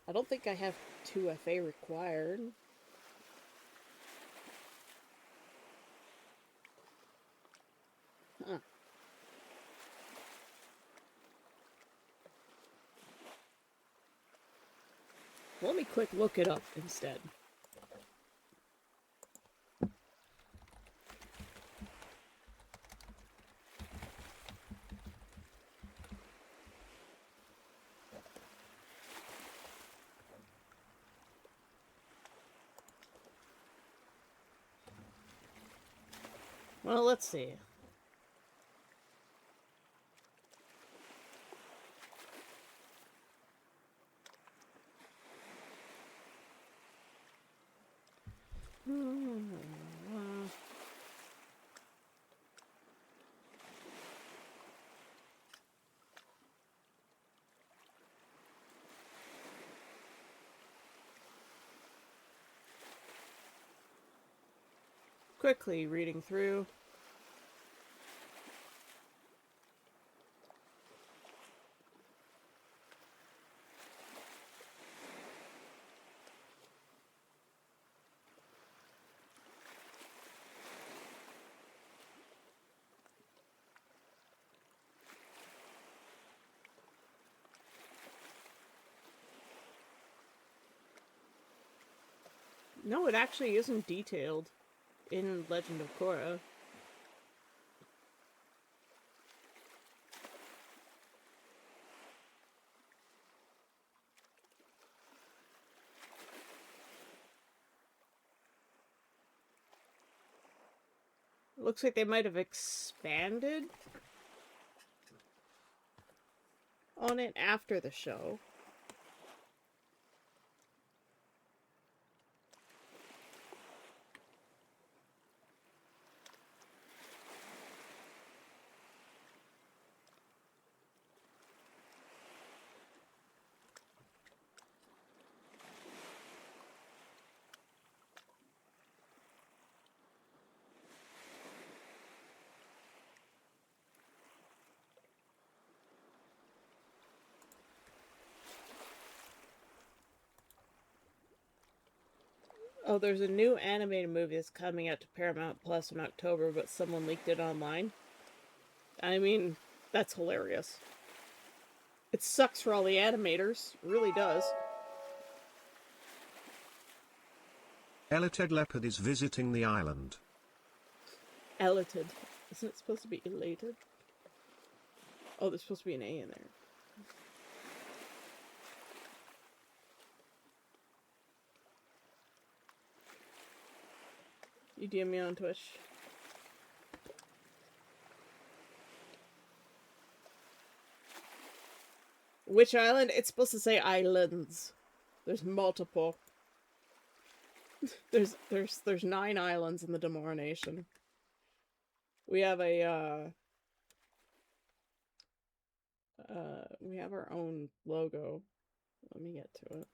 I don't think I have 2FA required. Huh. Let me quick look it up instead. Well, let's see. Quickly reading through. No, it actually isn't detailed in Legend of Korra. It looks like they might have expanded on it after the show. Oh, there's a new animated movie that's coming out to Paramount Plus in October, but someone leaked it online. I mean, that's hilarious. It sucks for all the animators. It really does. Elated leopard is visiting the island. Elated. Isn't it supposed to be elated? Oh, there's supposed to be an A in there. You DM me on Twitch. Which island? It's supposed to say islands. There's multiple. There's 9 islands in the Damora Nation. We have we have our own logo. Let me get to it.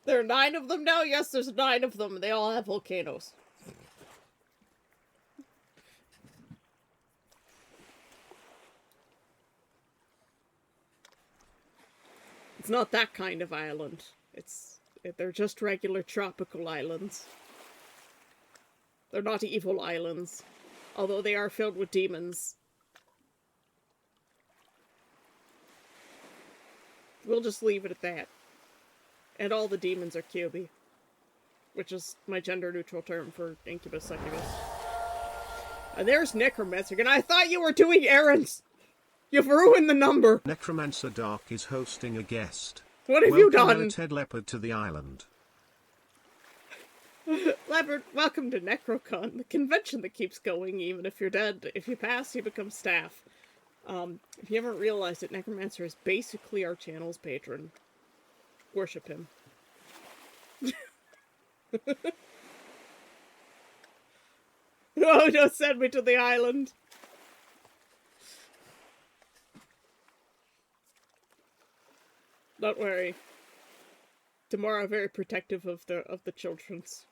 There are 9 of them now? Yes, there's 9 of them. They all have volcanoes. It's not that kind of island. They're just regular tropical islands. They're not evil islands. Although they are filled with demons. We'll just leave it at that. And all the demons are QB. Which is my gender-neutral term for incubus succubus. And there's Necromancer. And I thought you were doing errands! You've ruined the number! Necromancer Dark is hosting a guest. What have you done? Welcome Elated leopard to the island. Leopard, welcome to Necrocon, the convention that keeps going even if you're dead. If you pass, you become staff. If you haven't realized it, Necromancer is basically our channel's patron. Worship him. No, don't send me to the island. Don't worry. Tomorrow I'm very protective of the children's.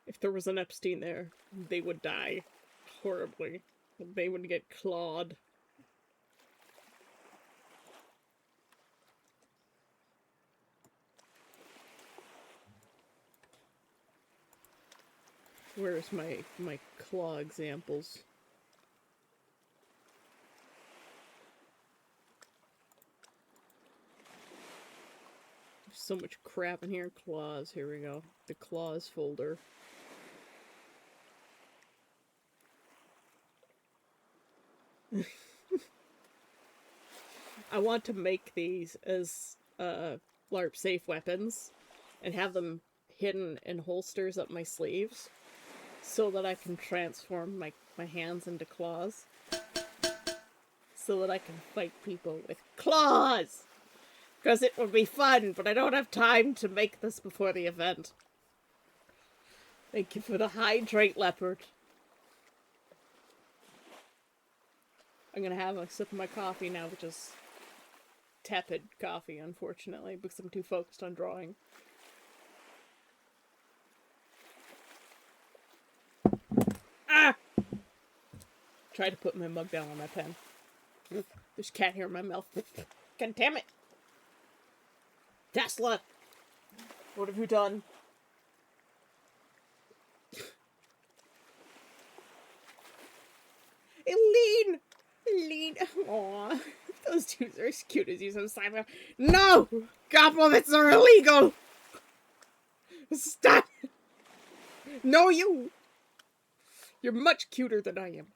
If there was an Epstein there, they would die horribly. They would get clawed. Where's my claw examples? There's so much crap in here. Claws. Here we go. The claws folder. I want to make these as LARP safe weapons and have them hidden in holsters up my sleeves so that I can transform my hands into claws so that I can fight people with claws, because it would be fun, but I don't have time to make this before the event. Thank you for the hydrate, leopard. I'm gonna have a sip of my coffee now, which is tepid coffee, unfortunately, because I'm too focused on drawing. Ah! Tried to put my mug down on my pen. There's cat hair in my mouth. God damn it! Tesla! What have you done? Eileen! Eileen! Aww. Those dudes are as cute as you sometimes. No! Compliments are illegal! Stop! No, you! You're much cuter than I am.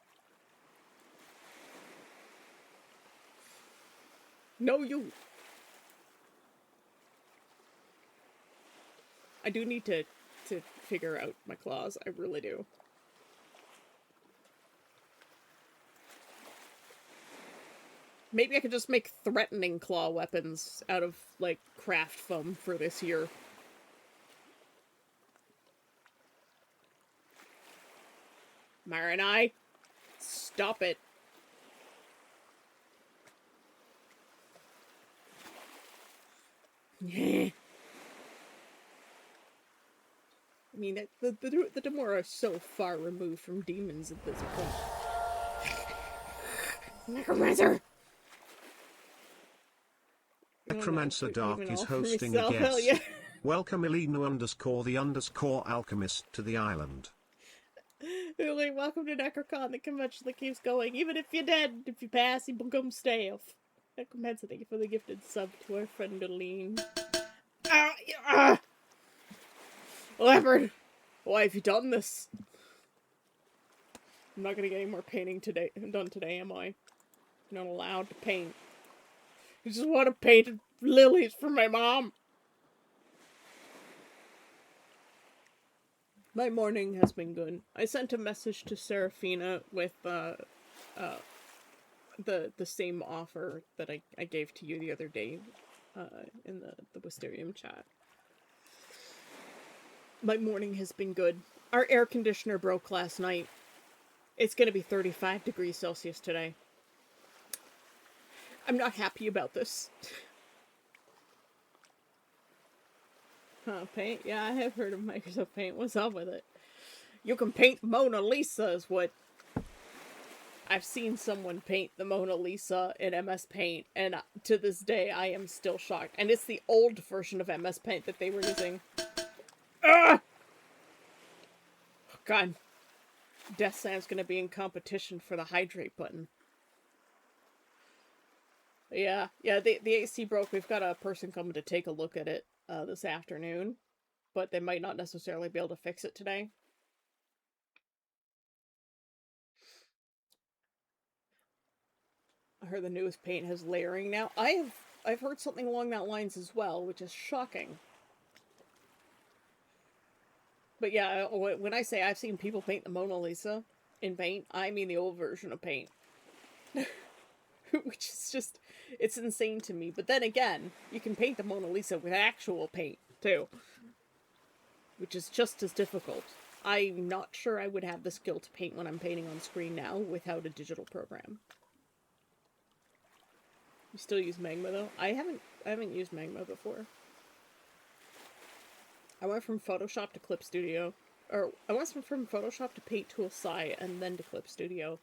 No, you. I do need to figure out my claws. I really do. Maybe I could just make threatening claw weapons out of, like, craft foam for this year. Marinai, stop it. I mean, the Demora are so far removed from demons at this point. Necromancer! Necromancer Dark is hosting a guest. Yeah. Welcome Elena_the_alchemist to the island. Really, welcome to Necrocon, the convention that keeps going. Even if you're dead, if you pass, you become staff. Necromancer, thank you for the gifted sub to our friend Aline. Leopard! Why have you done this? I'm not gonna get any more painting done today, am I? I'm not allowed to paint. I just want to paint lilies for my mom. My morning has been good. I sent a message to Serafina with the same offer that I gave to you the other day in the Wisterium chat. My morning has been good. Our air conditioner broke last night. It's going to be 35 degrees Celsius today. I'm not happy about this. Huh, paint? Yeah, I have heard of Microsoft Paint. What's up with it? You can paint Mona Lisa is what... I've seen someone paint the Mona Lisa in MS Paint, and to this day I am still shocked. And it's the old version of MS Paint that they were using. Ah! Oh, God. Death Slam's gonna be in competition for the hydrate button. Yeah, the AC broke. We've got a person coming to take a look at it this afternoon, but they might not necessarily be able to fix it today. I heard the newest paint has layering now. I've heard something along that lines as well, which is shocking. But yeah, when I say I've seen people paint the Mona Lisa in paint, I mean the old version of paint. Which is just, it's insane to me. But then again, you can paint the Mona Lisa with actual paint, too. Which is just as difficult. I'm not sure I would have the skill to paint when I'm painting on screen now without a digital program. You still use Magma though? I haven't used Magma before. I went from Photoshop to Clip Studio. Or I went from Photoshop to Paint Tool Sci and then to Clip Studio.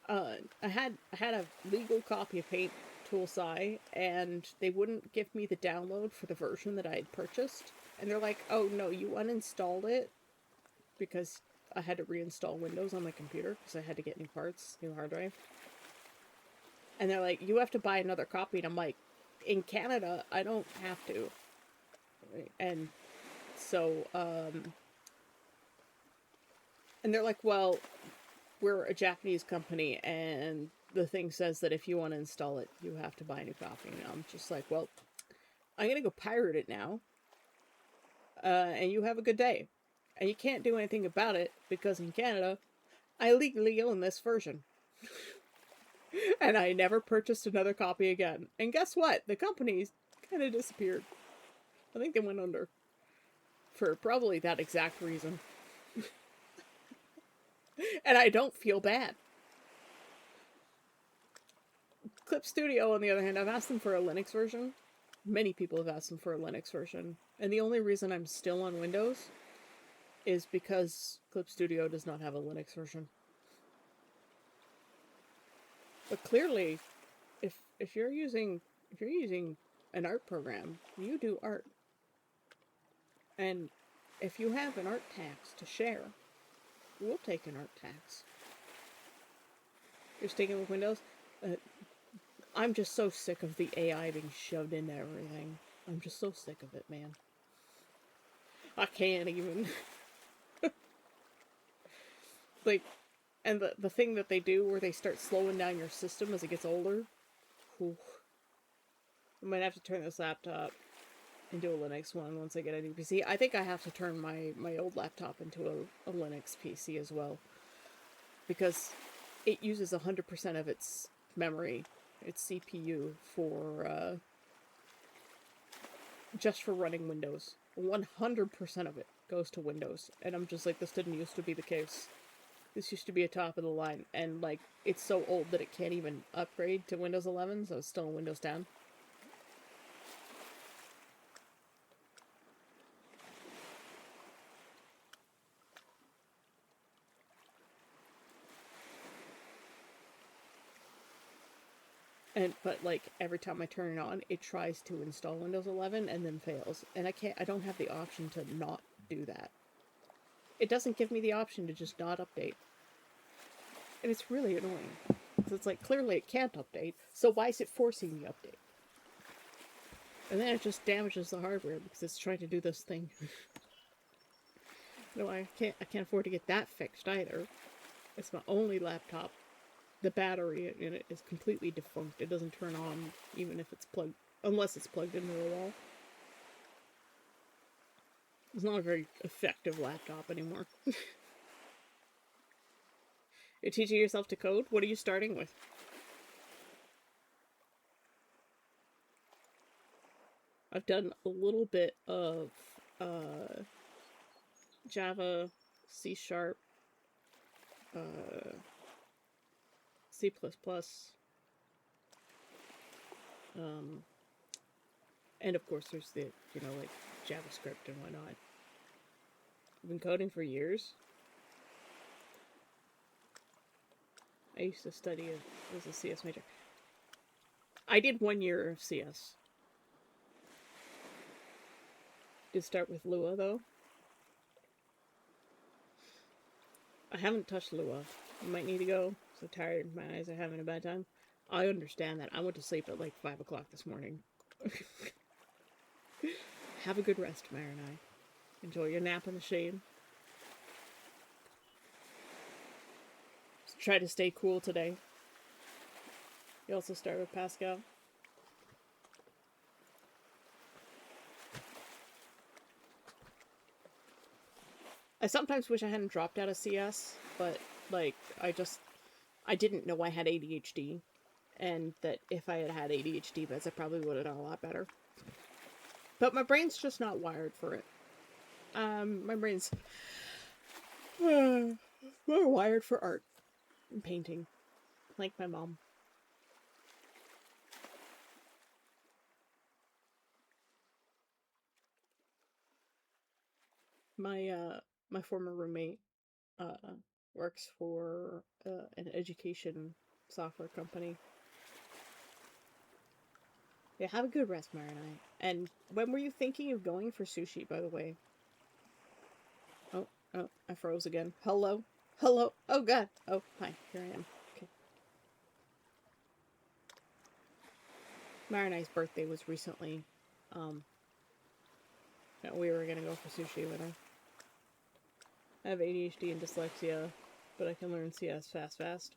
I had a legal copy of Paint Tool Sci, and they wouldn't give me the download for the version that I had purchased. And they're like, oh no, you uninstalled it because I had to reinstall Windows on my computer because I had to get new parts, new hard drive. And they're like, you have to buy another copy. And I'm like, in Canada, I don't have to. And so, and they're like, well, we're a Japanese company, and the thing says that if you want to install it, you have to buy a new copy. And I'm just like, well, I'm going to go pirate it now. And you have a good day. And you can't do anything about it because in Canada, I legally own this version. And I never purchased another copy again. And guess what? The company kind of disappeared. I think they went under. For probably that exact reason. And I don't feel bad. Clip Studio, on the other hand, I've asked them for a Linux version. Many people have asked them for a Linux version. And the only reason I'm still on Windows is because Clip Studio does not have a Linux version. But clearly, if you're using an art program, you do art. And if you have an art tax to share, we'll take an art tax. You're sticking with Windows? I'm just so sick of the AI being shoved into everything. I'm just so sick of it, man. I can't even. Like, and the thing that they do where they start slowing down your system as it gets older. Whew. I might have to turn this laptop into a Linux one once I get a new PC. I think I have to turn my old laptop into a Linux PC as well. Because it uses 100% of its memory, its CPU, for just for running Windows. 100% of it goes to Windows. And I'm just like, this didn't used to be the case. This used to be a top of the line, and like, it's so old that it can't even upgrade to Windows 11, so it's still in Windows 10. But like, every time I turn it on, it tries to install Windows 11 and then fails. And I don't have the option to not do that. It doesn't give me the option to just not update. And it's really annoying. So it's like, clearly it can't update, so why is it forcing the update? And then it just damages the hardware because it's trying to do this thing. No, I can't afford to get that fixed either. It's my only laptop. The battery in it is completely defunct. It doesn't turn on even if it's plugged, unless it's plugged into the wall. It's not a very effective laptop anymore. You're teaching yourself to code? What are you starting with? I've done a little bit of Java, C#, C++, and of course there's the, like JavaScript and whatnot. I've been coding for years. I used to study as a CS major. I did 1 year of CS. Did start with Lua though. I haven't touched Lua. I might need to go. So tired, my eyes are having a bad time. I understand that. I went to sleep at like 5 o'clock this morning. Have a good rest, Marinai. Enjoy your nap in the shade. Just try to stay cool today. You also start with Pascal. I sometimes wish I hadn't dropped out of CS, but like, I didn't know I had ADHD, and that if I had ADHD meds, I probably would have done a lot better. But my brain's just not wired for it. My brain's we're wired for art and painting, like my mom. My former roommate works for an education software company. Yeah, have a good rest, Marinite. And when were you thinking of going for sushi, by the way? Oh, I froze again. Hello? Hello? Oh, God. Oh, hi. Here I am. Okay. Marinite's birthday was recently. We were gonna go for sushi with her. I have ADHD and dyslexia, but I can learn CS fast.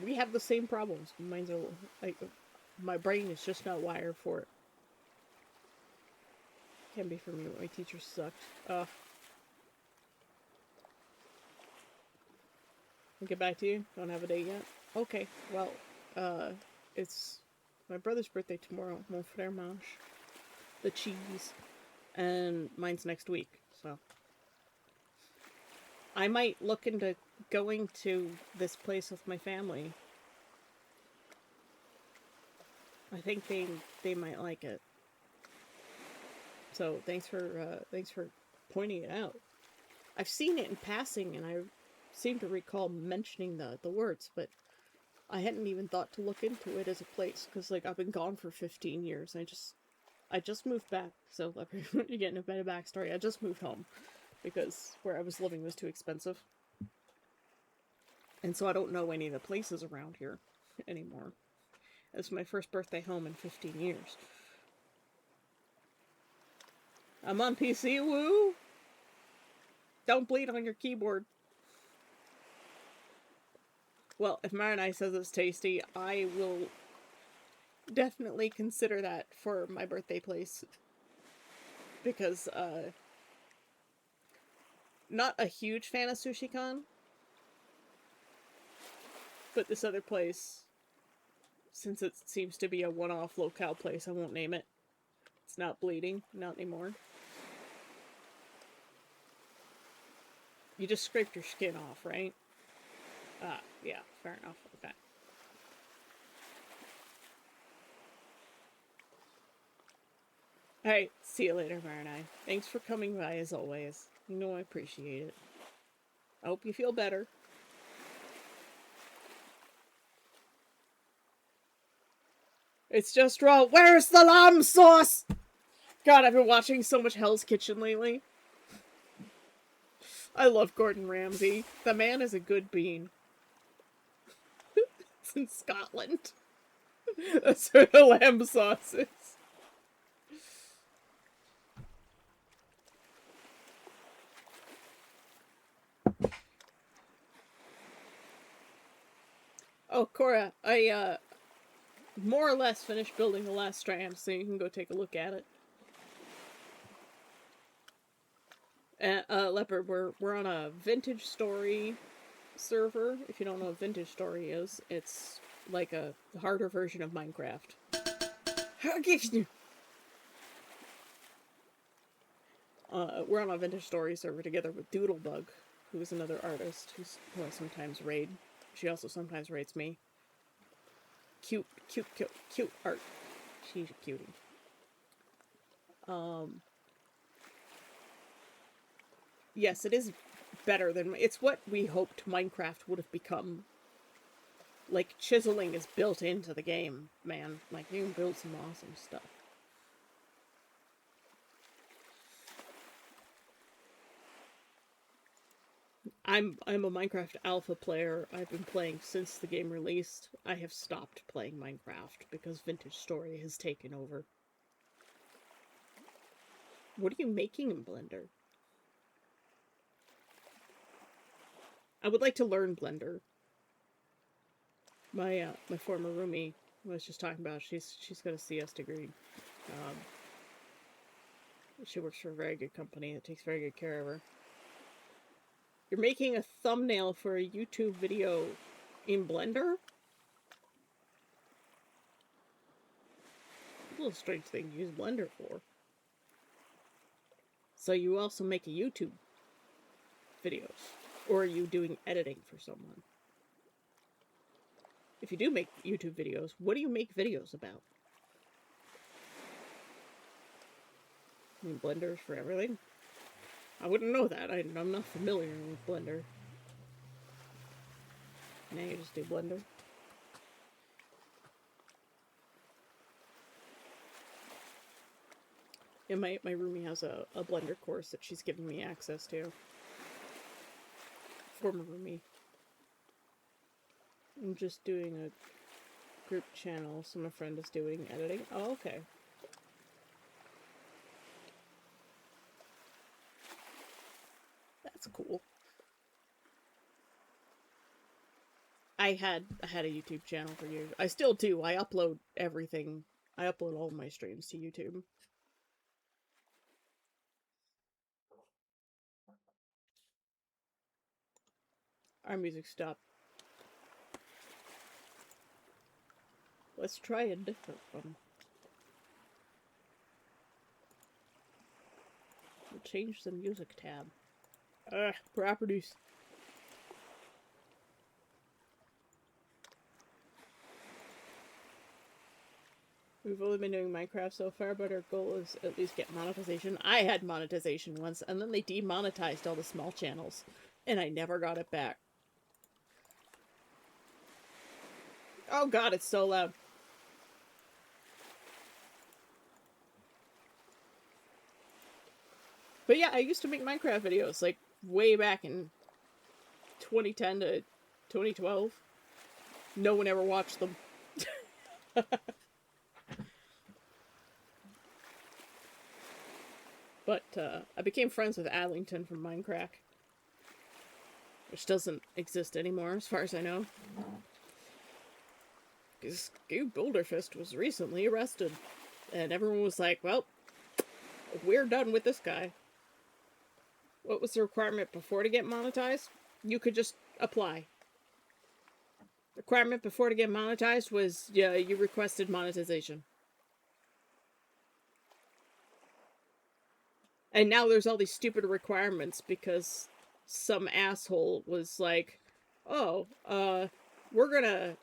We have the same problems. Mine's a, like, my brain is just not wired for it. Can be for me, but my teacher sucked. I'll get back to you. Don't have a date yet. Okay, well, it's my brother's birthday tomorrow. Mon frère mange the cheese, and mine's next week. So I might look into going to this place with my family. I think they might like it. So thanks for pointing it out. I've seen it in passing, and I seem to recall mentioning the words, but I hadn't even thought to look into it as a place, because, like, I've been gone for 15 years. I just moved back, so you're getting a bit of backstory. I just moved home, because where I was living was too expensive. And so I don't know any of the places around here anymore. It's my first birthday home in 15 years. I'm on PC, woo! Don't bleed on your keyboard. Well, if Marinai says it's tasty, I will definitely consider that for my birthday place. Because, not a huge fan of SushiCon, but this other place, since it seems to be a one-off locale place, I won't name it. It's not bleeding, not anymore. You just scraped your skin off, right? Yeah, fair enough, okay. Alright, see you later, Marinai. Thanks for coming by as always. You know I appreciate it. I hope you feel better. It's just raw. Where's the lamb sauce? God, I've been watching so much Hell's Kitchen lately. I love Gordon Ramsay. The man is a good bean. It's in Scotland. That's where the lamb sauce is. Oh, Cora, I, more or less finished building the last strand, so you can go take a look at it. Leopard, we're on a Vintage Story server. If you don't know what Vintage Story is, it's like a harder version of Minecraft. We're on a Vintage Story server together with Doodlebug, who is another artist who I sometimes raid. She also sometimes raids me. Cute art. She's a cutie. Yes, it is better than... It's what we hoped Minecraft would have become. Like, chiseling is built into the game, man. Like, you can build some awesome stuff. I'm a Minecraft alpha player. I've been playing since the game released. I have stopped playing Minecraft because Vintage Story has taken over. What are you making in Blender? I would like to learn Blender. My former roomie was just talking about. She's got a CS degree. She works for a very good company that takes very good care of her. You're making a thumbnail for a YouTube video in Blender? A little strange thing to use Blender for. So you also make a YouTube videos, or are you doing editing for someone? If you do make YouTube videos, what do you make videos about? I mean, Blender's for everything? I wouldn't know that. I'm not familiar with Blender. Now you just do Blender. Yeah, my roomie has a Blender course that she's giving me access to. Former roomie. I'm just doing a group channel, so my friend is doing editing. Oh, okay. That's cool. I had a YouTube channel for years. I still do. I upload everything. I upload all my streams to YouTube. Our music stopped. Let's try a different one. We'll change the music tab. Properties. We've only been doing Minecraft so far, but our goal is at least get monetization. I had monetization once, and then they demonetized all the small channels, and I never got it back. Oh god, it's so loud. But yeah, I used to make Minecraft videos, like, way back in 2010 to 2012. No one ever watched them. But, I became friends with Adlington from Minecraft. Which doesn't exist anymore, as far as I know. Because Gabe Boulderfist was recently arrested. And everyone was like, well, we're done with this guy. What was the requirement before to get monetized? You could just apply. The requirement before to get monetized was, yeah, you requested monetization. And now there's all these stupid requirements because some asshole was like, oh, we're gonna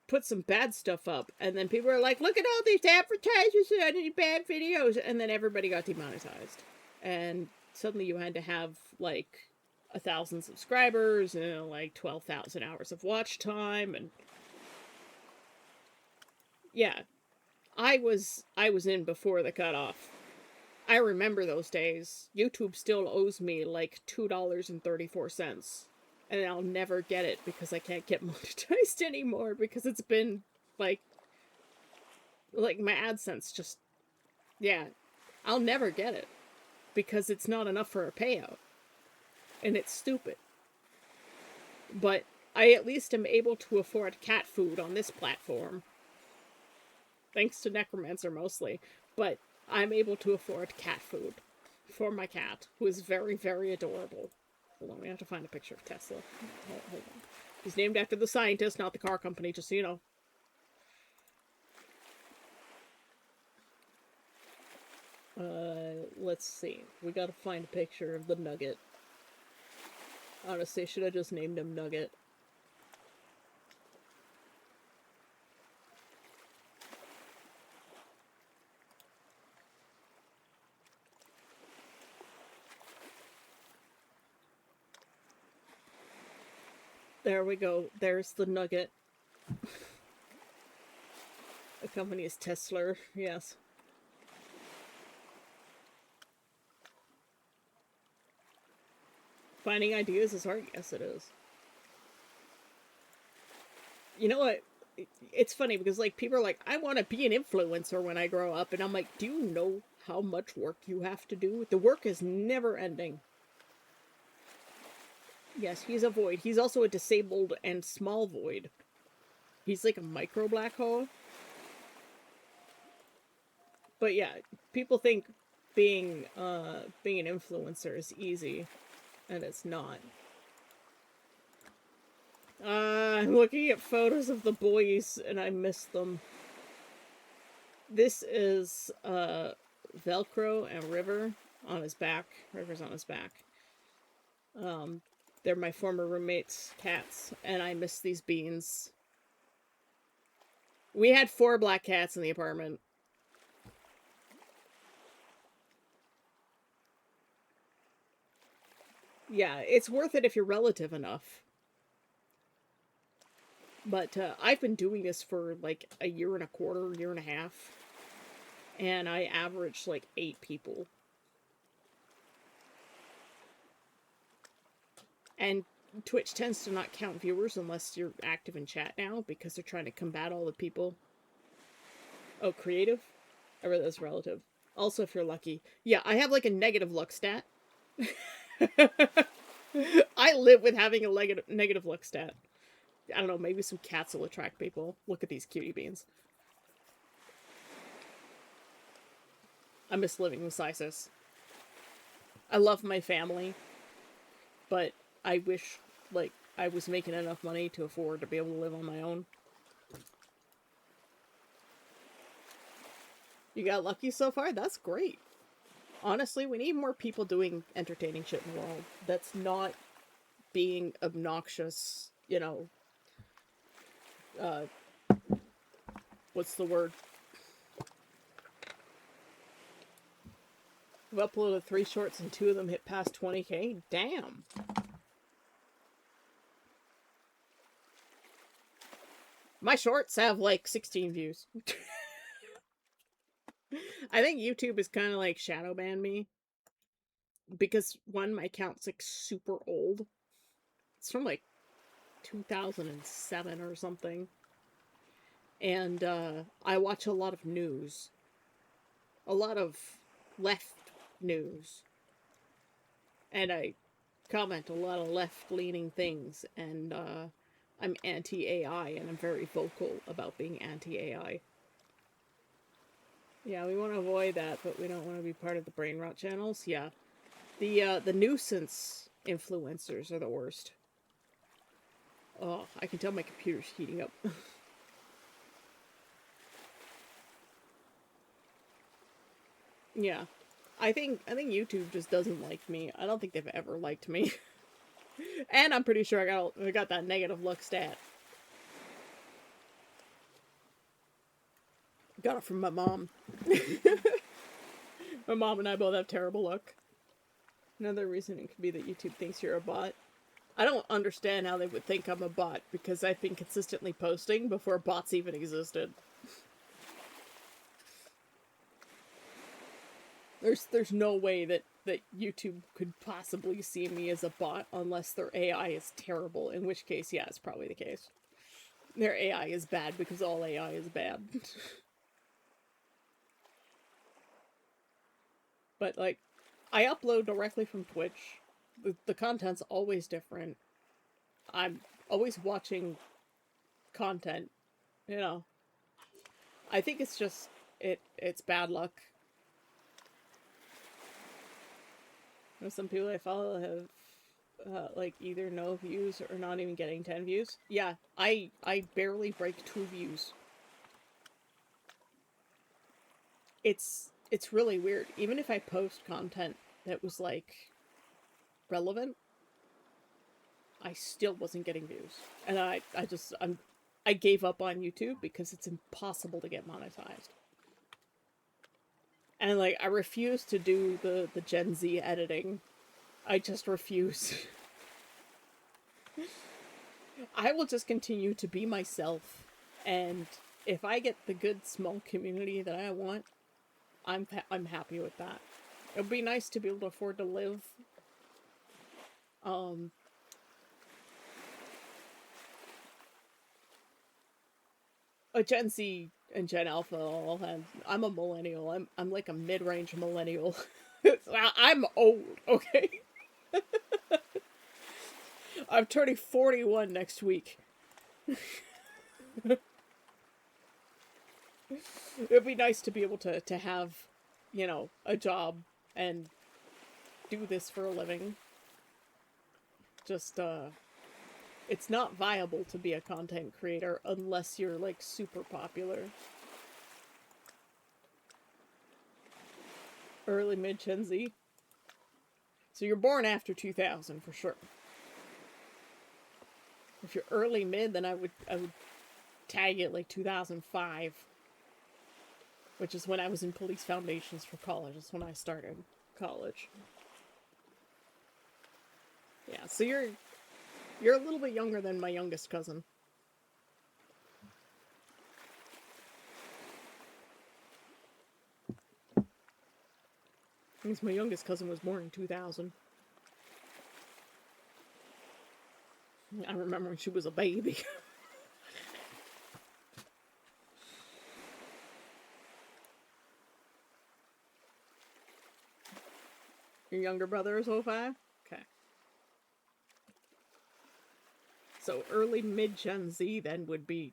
put some bad stuff up. And then people are like, look at all these advertisers and bad videos. And then everybody got demonetized. And suddenly you had to have, like, 1,000 subscribers and, like, 12,000 hours of watch time. And yeah, I was in before the cutoff. I remember those days. YouTube still owes me, like, $2.34. And I'll never get it because I can't get monetized anymore because it's been, like my AdSense just, yeah, I'll never get it because it's not enough for a payout. And it's stupid. But I at least am able to afford cat food on this platform. Thanks to Necromancer mostly. But I'm able to afford cat food for my cat, who is very, very adorable. Hold on, we have to find a picture of Tesla. Hold on. He's named after the scientist, not the car company, just so you know. Let's see. We gotta find a picture of the Nugget. Honestly, should have just named him Nugget. There we go. There's the Nugget. The company is Tesla, yes. Finding ideas is hard? Yes, it is. You know what? It's funny because, like, people are like, I want to be an influencer when I grow up. And I'm like, do you know how much work you have to do? The work is never ending. Yes, he's a void. He's also a disabled and small void. He's like a micro black hole. But yeah, people think being an influencer is easy, and it's not. I'm looking at photos of the boys, and I miss them. This is Velcro and River on his back. River's on his back. They're my former roommate's cats, and I miss these beans. We had 4 black cats in the apartment. Yeah, it's worth it if you're relative enough. But I've been doing this for like a year and a quarter, year and a half. And I averaged like 8 people. And Twitch tends to not count viewers unless you're active in chat now, because they're trying to combat all the people. Oh, creative? I read that's relative. Also, if you're lucky. Yeah, I have like a negative luck stat. I live with having a negative luck stat. I don't know, maybe some cats will attract people. Look at these cutie beans. I miss living with Sysis. I love my family, but I wish, like, I was making enough money to afford to be able to live on my own. You got lucky so far? That's great. Honestly, we need more people doing entertaining shit in the world that's not being obnoxious, you know, what's the word? I've uploaded 3 shorts and 2 of them hit past 20k. Damn. My shorts have like 16 views. I think YouTube is kind of like shadow banned me. Because one, my account's like super old. It's from like 2007 or something. And I watch a lot of news. A lot of left news. And I comment a lot of left-leaning things. And I'm anti-AI, and I'm very vocal about being anti-AI. Yeah, we want to avoid that, but we don't want to be part of the brain rot channels. Yeah. The nuisance influencers are the worst. Oh, I can tell my computer's heating up. Yeah. I think YouTube just doesn't like me. I don't think they've ever liked me. And I'm pretty sure I got that negative luck stat. Got it from my mom. My mom and I both have terrible luck. Another reason it could be that YouTube thinks you're a bot. I don't understand how they would think I'm a bot, because I've been consistently posting before bots even existed. There's no way that YouTube could possibly see me as a bot unless their AI is terrible, in which case, yeah, it's probably the case. Their AI is bad because all AI is bad. But, like, I upload directly from Twitch. The content's always different. I'm always watching content, you know. I think it's just, it's bad luck. You know, some people I follow have, like, either no views or not even getting 10 views. Yeah, I barely break 2 views. It's really weird. Even if I post content that was, like, relevant, I still wasn't getting views. And I gave up on YouTube because it's impossible to get monetized. And, like, I refuse to do the Gen Z editing. I just refuse. I will just continue to be myself, and if I get the good small community that I want, I'm happy with that. It would be nice to be able to afford to live. A Gen Z and Gen Alpha all have. I'm a millennial. I'm like a mid-range millennial. I'm old, okay? I'm turning 41 next week. It'd be nice to be able to have, you know, a job and do this for a living. Just, it's not viable to be a content creator unless you're, like, super popular. Early mid Gen Z. So you're born after 2000 for sure. If you're early mid, then I would tag it like 2005, which is when I was in police foundations for college. That's when I started college. Yeah, so you're a little bit younger than my youngest cousin. Because my youngest cousin was born in 2000. I remember when she was a baby. Your younger brother is 05? Okay. So early mid Gen Z then would be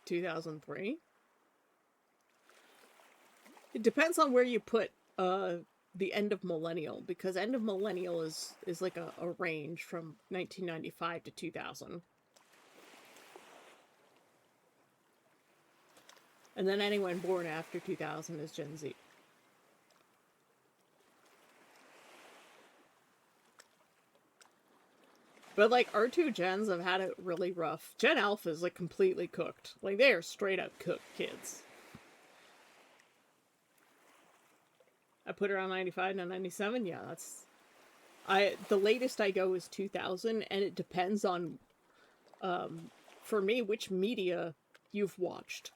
2003. It depends on where you put the end of millennial, because end of millennial is like a range from 1995 to 2000. And then anyone born after 2000 is Gen Z. But like our two gens have had it really rough. Gen Alpha is like completely cooked. Like they are straight up cooked kids. I put her on 95 and 97. Yeah, that's the latest I go is 2000, and it depends on for me which media you've watched.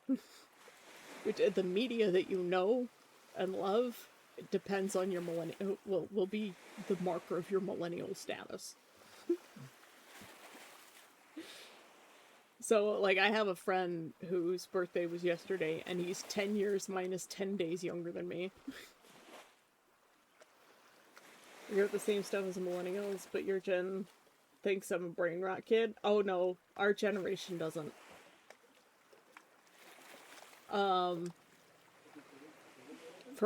The media that you know and love, it depends on your millennial. Will be the marker of your millennial status. So, like, I have a friend whose birthday was yesterday, and he's 10 years minus 10 days younger than me. You're the same stuff as millennials, but your gen thinks I'm a brain rot kid. Oh no, our generation doesn't. For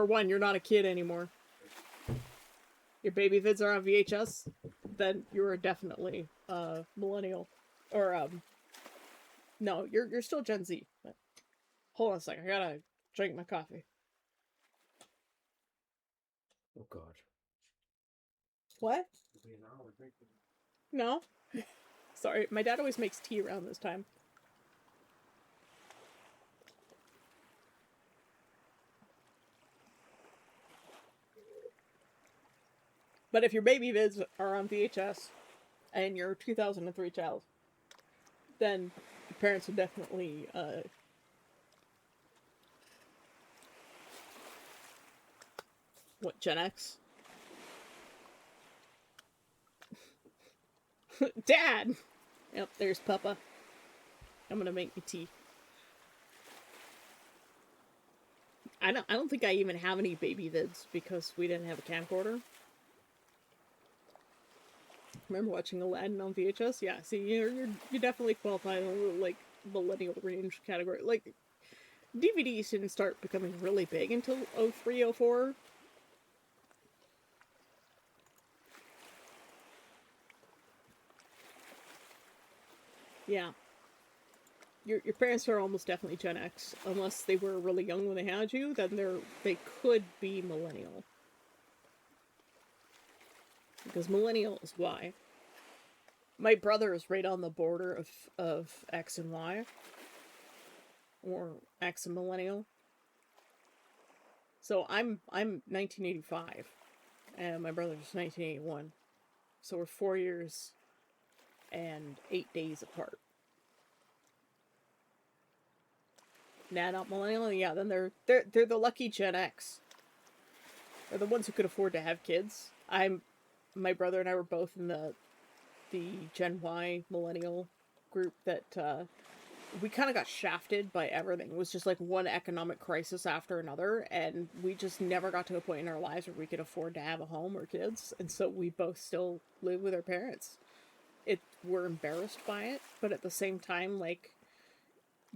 one, you're not a kid anymore. Your baby vids are on VHS, then you're definitely millennial. Or no, you're still Gen Z. But hold on a second, I gotta drink my coffee. Oh God. What? No. Sorry, my dad always makes tea around this time. But if your baby vids are on VHS and you're a 2003 child, then your parents would definitely what, Gen X? Dad! Yep, there's Papa. I'm gonna make me tea. I don't think I even have any baby vids because we didn't have a camcorder. Remember watching Aladdin on VHS? Yeah, see, you definitely qualify in the like millennial range category. Like DVDs didn't start becoming really big until 03, 04. Yeah. Your parents are almost definitely Gen X, unless they were really young when they had you. Then they could be millennial, because millennial is Y. My brother is right on the border of X and Y, or X and millennial. So I'm 1985, and my brother's 1981. So we're 4 years and 8 days apart. Nah, not millennial. Yeah, then they're the lucky Gen X. They're the ones who could afford to have kids. My brother and I were both in the Gen Y millennial group that we kind of got shafted by everything. It was just like one economic crisis after another, and we just never got to a point in our lives where we could afford to have a home or kids, and so we both still live with our parents. We're embarrassed by it, but at the same time, like,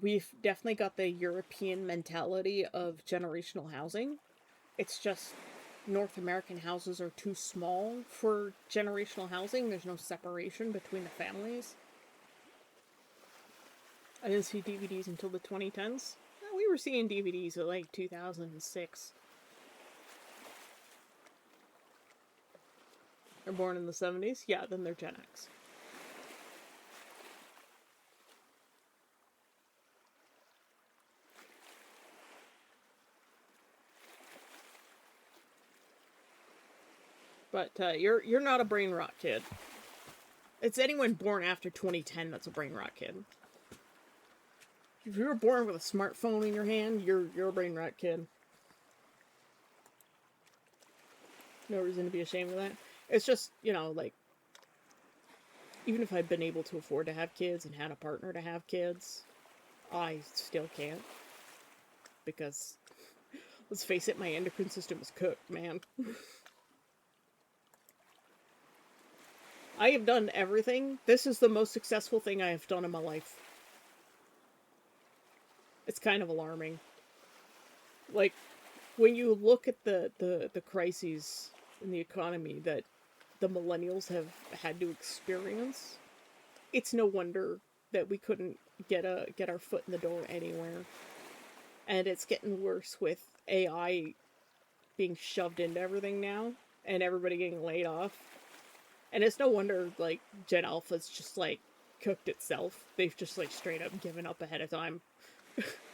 we've definitely got the European mentality of generational housing. It's just North American houses are too small for generational housing. There's no separation between the families. I didn't see DVDs until the 2010s. We were seeing DVDs at like 2006. are born in the 70s, yeah, then they're Gen X. But you're not a brain rot kid. It's anyone born after 2010 that's a brain rot kid. If you were born with a smartphone in your hand, you're a brain rot kid. No reason to be ashamed of that. It's just, you know, like, even if I'd been able to afford to have kids and had a partner to have kids, I still can't. Because, let's face it, my endocrine system is cooked, man. I have done everything. This is the most successful thing I have done in my life. It's kind of alarming. Like, when you look at the crises in the economy that the millennials have had to experience, it's no wonder that we couldn't get our foot in the door anywhere. And it's getting worse with AI being shoved into everything now, and everybody getting laid off. And it's no wonder, like, Gen Alpha's just, like, cooked itself. They've just, like, straight up given up ahead of time.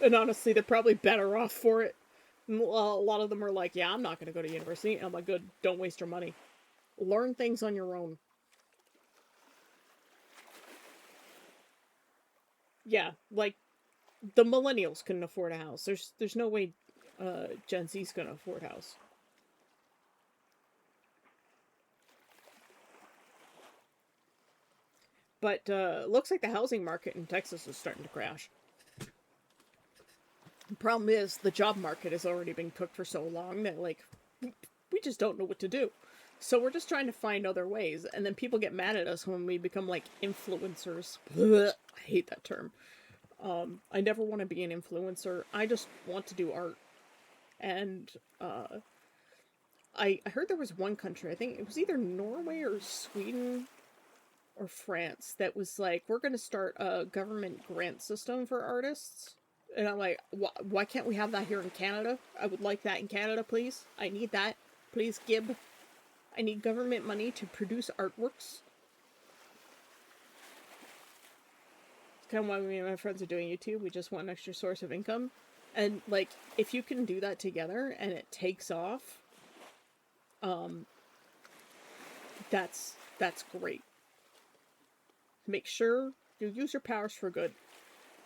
And honestly, they're probably better off for it. A lot of them are like, yeah, I'm not going to go to university. And I'm like, good, don't waste your money. Learn things on your own. Yeah, like, the millennials couldn't afford a house. There's no way Gen Z's going to afford a house. But looks like the housing market in Texas is starting to crash. The problem is the job market has already been cooked for so long that, like, we just don't know what to do. So we're just trying to find other ways, and then people get mad at us when we become, like, influencers. Blech, I hate that term. I never want to be an influencer. I just want to do art. And I heard there was one country, I think it was either Norway or Sweden or France, that was like, we're going to start a government grant system for artists. And I'm like, why can't we have that here in Canada? I would like that in Canada, please. I need that. Please, Gib. I need government money to produce artworks. It's kind of why me and my friends are doing YouTube. We just want an extra source of income. And, like, if you can do that together and it takes off, that's great. Make sure you use your powers for good.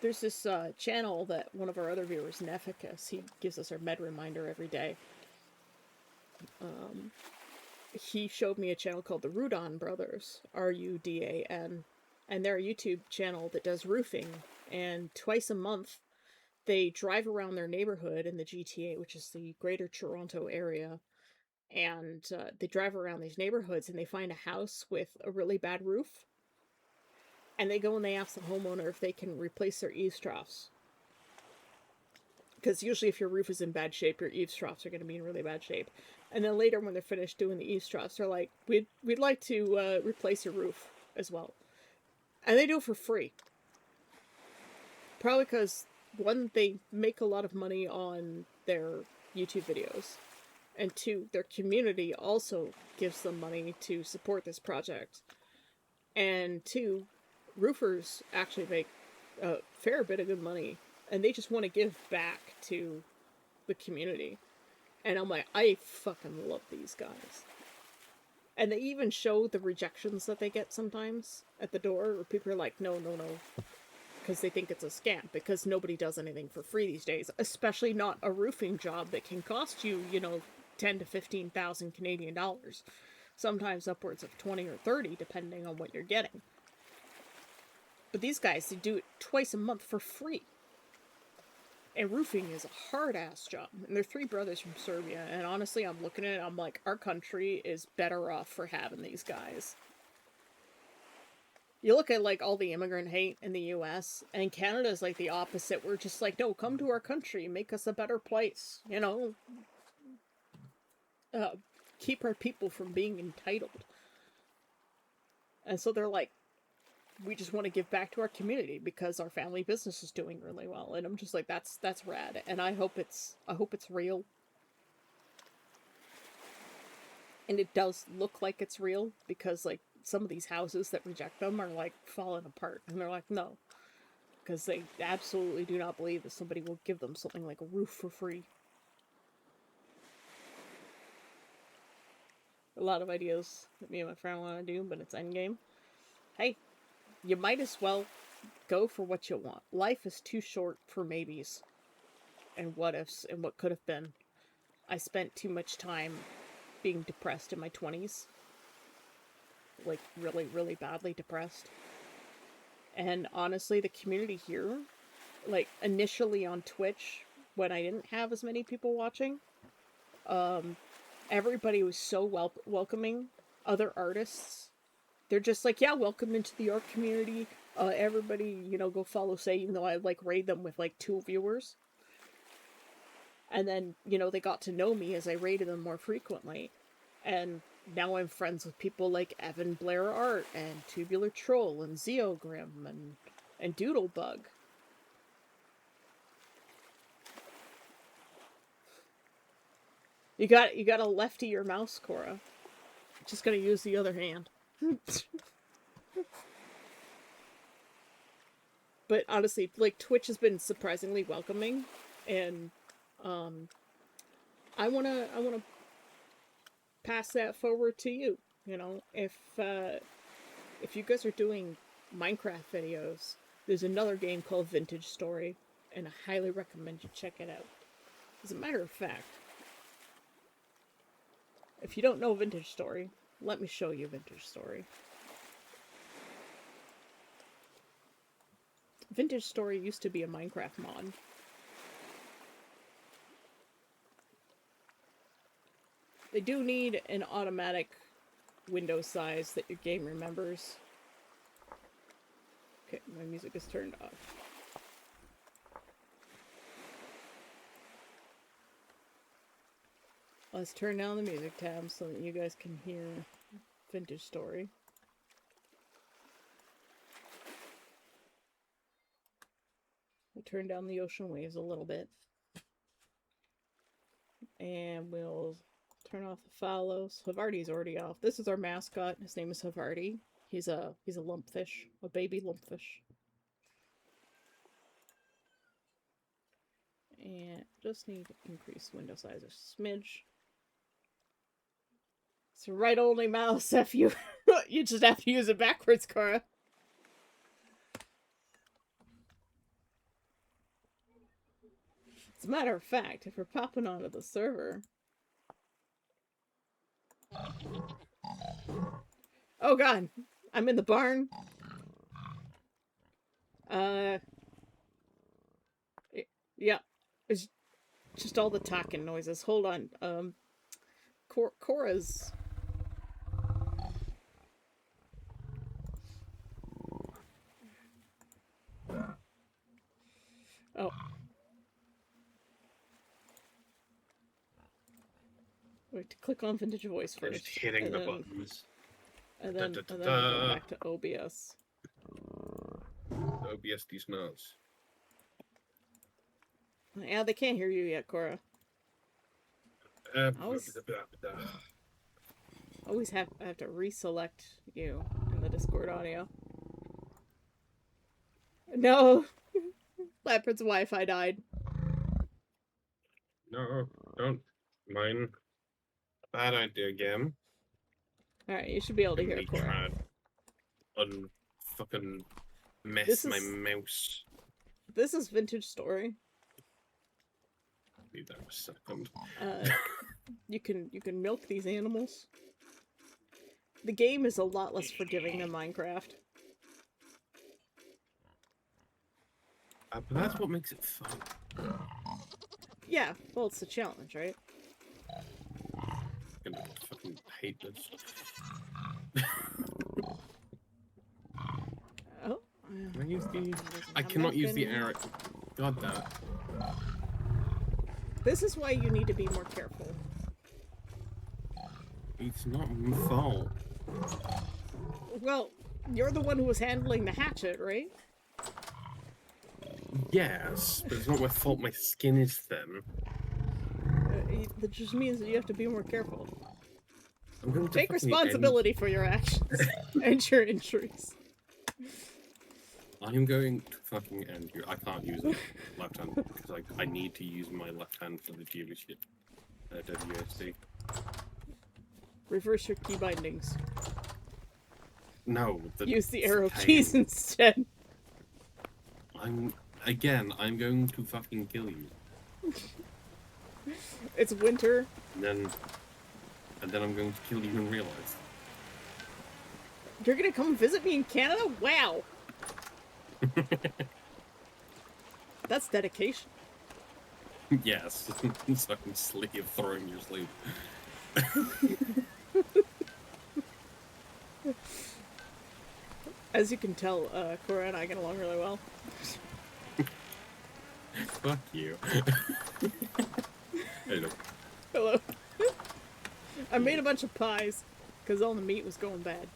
There's this channel that one of our other viewers, Nefficus, he gives us our med reminder every day. He showed me a channel called the Rudon Brothers, Rudan, and they're a YouTube channel that does roofing. And twice a month, they drive around their neighborhood in the GTA, which is the Greater Toronto area, and they drive around these neighborhoods and they find a house with a really bad roof. And they go and they ask the homeowner if they can replace their eaves troughs. Because usually if your roof is in bad shape, your eaves troughs are going to be in really bad shape. And then later when they're finished doing the eaves troughs, they're like, we'd like to replace your roof as well. And they do it for free. Probably because, one, they make a lot of money on their YouTube videos. And two, their community also gives them money to support this project. And two, roofers actually make a fair bit of good money, and they just want to give back to the community. And I'm like, I fucking love these guys. And they even show the rejections that they get sometimes at the door, where people are like, no, because they think it's a scam, because nobody does anything for free these days, especially not a roofing job that can cost you, 10 to 15,000 Canadian dollars, sometimes upwards of 20 or 30, depending on what you're getting. But these guys, they do it twice a month for free. And roofing is a hard-ass job. And they're three brothers from Serbia. And honestly, I'm looking at it, I'm like, our country is better off for having these guys. You look at, like, all the immigrant hate in the U.S., and Canada's, like, the opposite. We're just like, no, come to our country, make us a better place, keep our people from being entitled. And so they're like, we just want to give back to our community because our family business is doing really well. And I'm just like, that's rad. And I hope it's real. And it does look like it's real, because, like, some of these houses that reject them are, like, falling apart. And they're like, no. Because they absolutely do not believe that somebody will give them something like a roof for free. A lot of ideas that me and my friend want to do, but it's endgame. Hey, you might as well go for what you want. Life is too short for maybes and what ifs and what could have been. I spent too much time being depressed in my 20s. Like, really, really badly depressed. And honestly, the community here, like, initially on Twitch, when I didn't have as many people watching, everybody was so welcoming. Other artists, they're just like, yeah, welcome into the art community. Everybody, go follow Say, even though I, like, raid them with, like, 2 viewers. And then, they got to know me as I raided them more frequently. And now I'm friends with people like Evan Blair Art and Tubular Troll and Zeogrim and Doodlebug. You got a lefty your mouse, Cora. Just gotta use the other hand. But honestly, like, Twitch has been surprisingly welcoming, and I wanna pass that forward to you. If you guys are doing Minecraft videos, there's another game called Vintage Story, and I highly recommend you check it out. As a matter of fact, if you don't know Vintage Story, let me show you Vintage Story. Vintage Story used to be a Minecraft mod. They do need an automatic window size that your game remembers. Okay, my music is turned off. Let's turn down the music tab so that you guys can hear Vintage Story. We'll turn down the ocean waves a little bit. And we'll turn off the follows. Havarti's already off. This is our mascot. His name is Havarti. He's a lumpfish, a baby lumpfish. And just need to increase window size a smidge. It's a right only mouse. If you you just have to use it backwards, Cora. As a matter of fact, if we're popping onto the server. Oh god, I'm in the barn. Yeah, it's just all the talking noises. Hold on. Cora's. Oh. Wait, to click on Vintage Voice first. Just hitting the buttons. And then go back to OBS. OBS these nuts. Yeah, they can't hear you yet, Cora. Always have to reselect you in the Discord audio. No! Leopard's Wi-Fi died. No, don't mind. Bad idea again. Alright, you should be able to hear Cora. Unfucking mess my mouse. This is Vintage Story. Need that a second. You can milk these animals. The game is a lot less forgiving than Minecraft. But that's what makes it fun. Yeah, well, it's a challenge, right? I'm gonna fucking hate this. Oh. Can I use the... I cannot use the arrow. God damn it. This is why you need to be more careful. It's not my fault. Well, you're the one who was handling the hatchet, right? Yes, but it's not my fault my skin is thin. That just means that you have to be more careful. I'm going to take responsibility for your actions and your injuries. I'm going to fucking end you. I can't use a left hand because I need to use my left hand for the WSD. Reverse your key bindings. No. Use the arrow keys instead. I'm going to fucking kill you. It's winter. And then I'm going to kill you in real life. You're gonna come visit me in Canada? Wow. That's dedication. Yes. Fucking sleeve throwing your sleeve. As you can tell, Cora and I get along really well. Fuck you. Hello. Hello. I made a bunch of pies, because all the meat was going bad.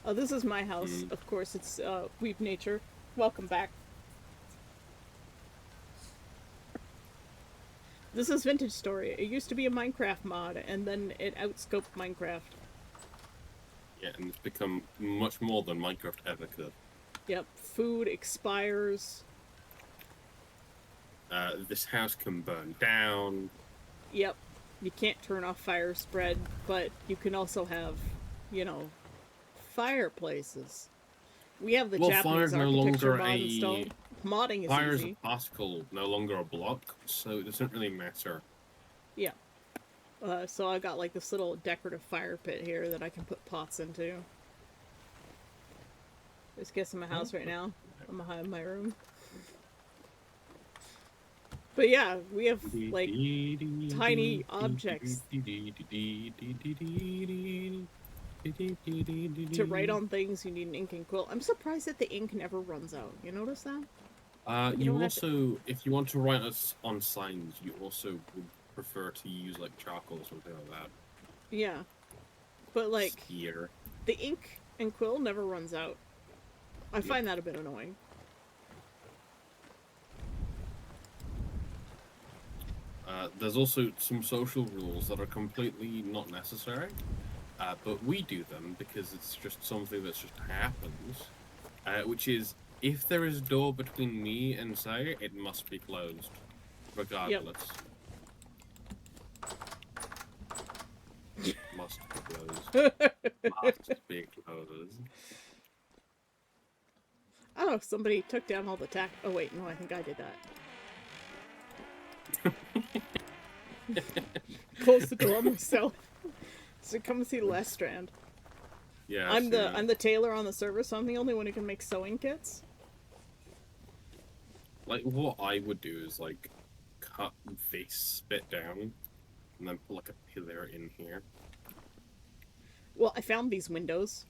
Oh, this is my house. Of course, it's Weeb Nature. Welcome back. This is Vintage Story. It used to be a Minecraft mod, and then it outscoped Minecraft. Yeah, and it's become much more than Minecraft ever could. Yep. Food expires. This house can burn down. Yep. You can't turn off fire spread, but you can also have, you know, fireplaces. We have the Japanese architecture mod installed. Modding is fire easy. Is a particle, no longer a block, so it doesn't really matter. Yeah. So I got like this little decorative fire pit here that I can put pots into. Just guess in my house right now. I'm behind my room. But yeah, we have like tiny objects to write on things. You need an ink and quill. I'm surprised that the ink never runs out. You notice that? You also, if you want to write us on signs, you also would prefer to use like charcoal or something like that. Yeah, but like here, the ink and quill never runs out. I find that a bit annoying. There's also some social rules that are completely not necessary, but we do them because it's just something that just happens, which is, if there is a door between me and Say, it must be closed, regardless. Yep. Must be closed. Must be closed. Oh, somebody took down all the tack. Oh wait, no, I think I did that. Close the door myself. So come see Lestrand. Yeah, I'm the tailor on the server, so I'm the only one who can make sewing kits. Like, what I would do is like cut this bit down and then put like a pillar in here. Well, I found these windows.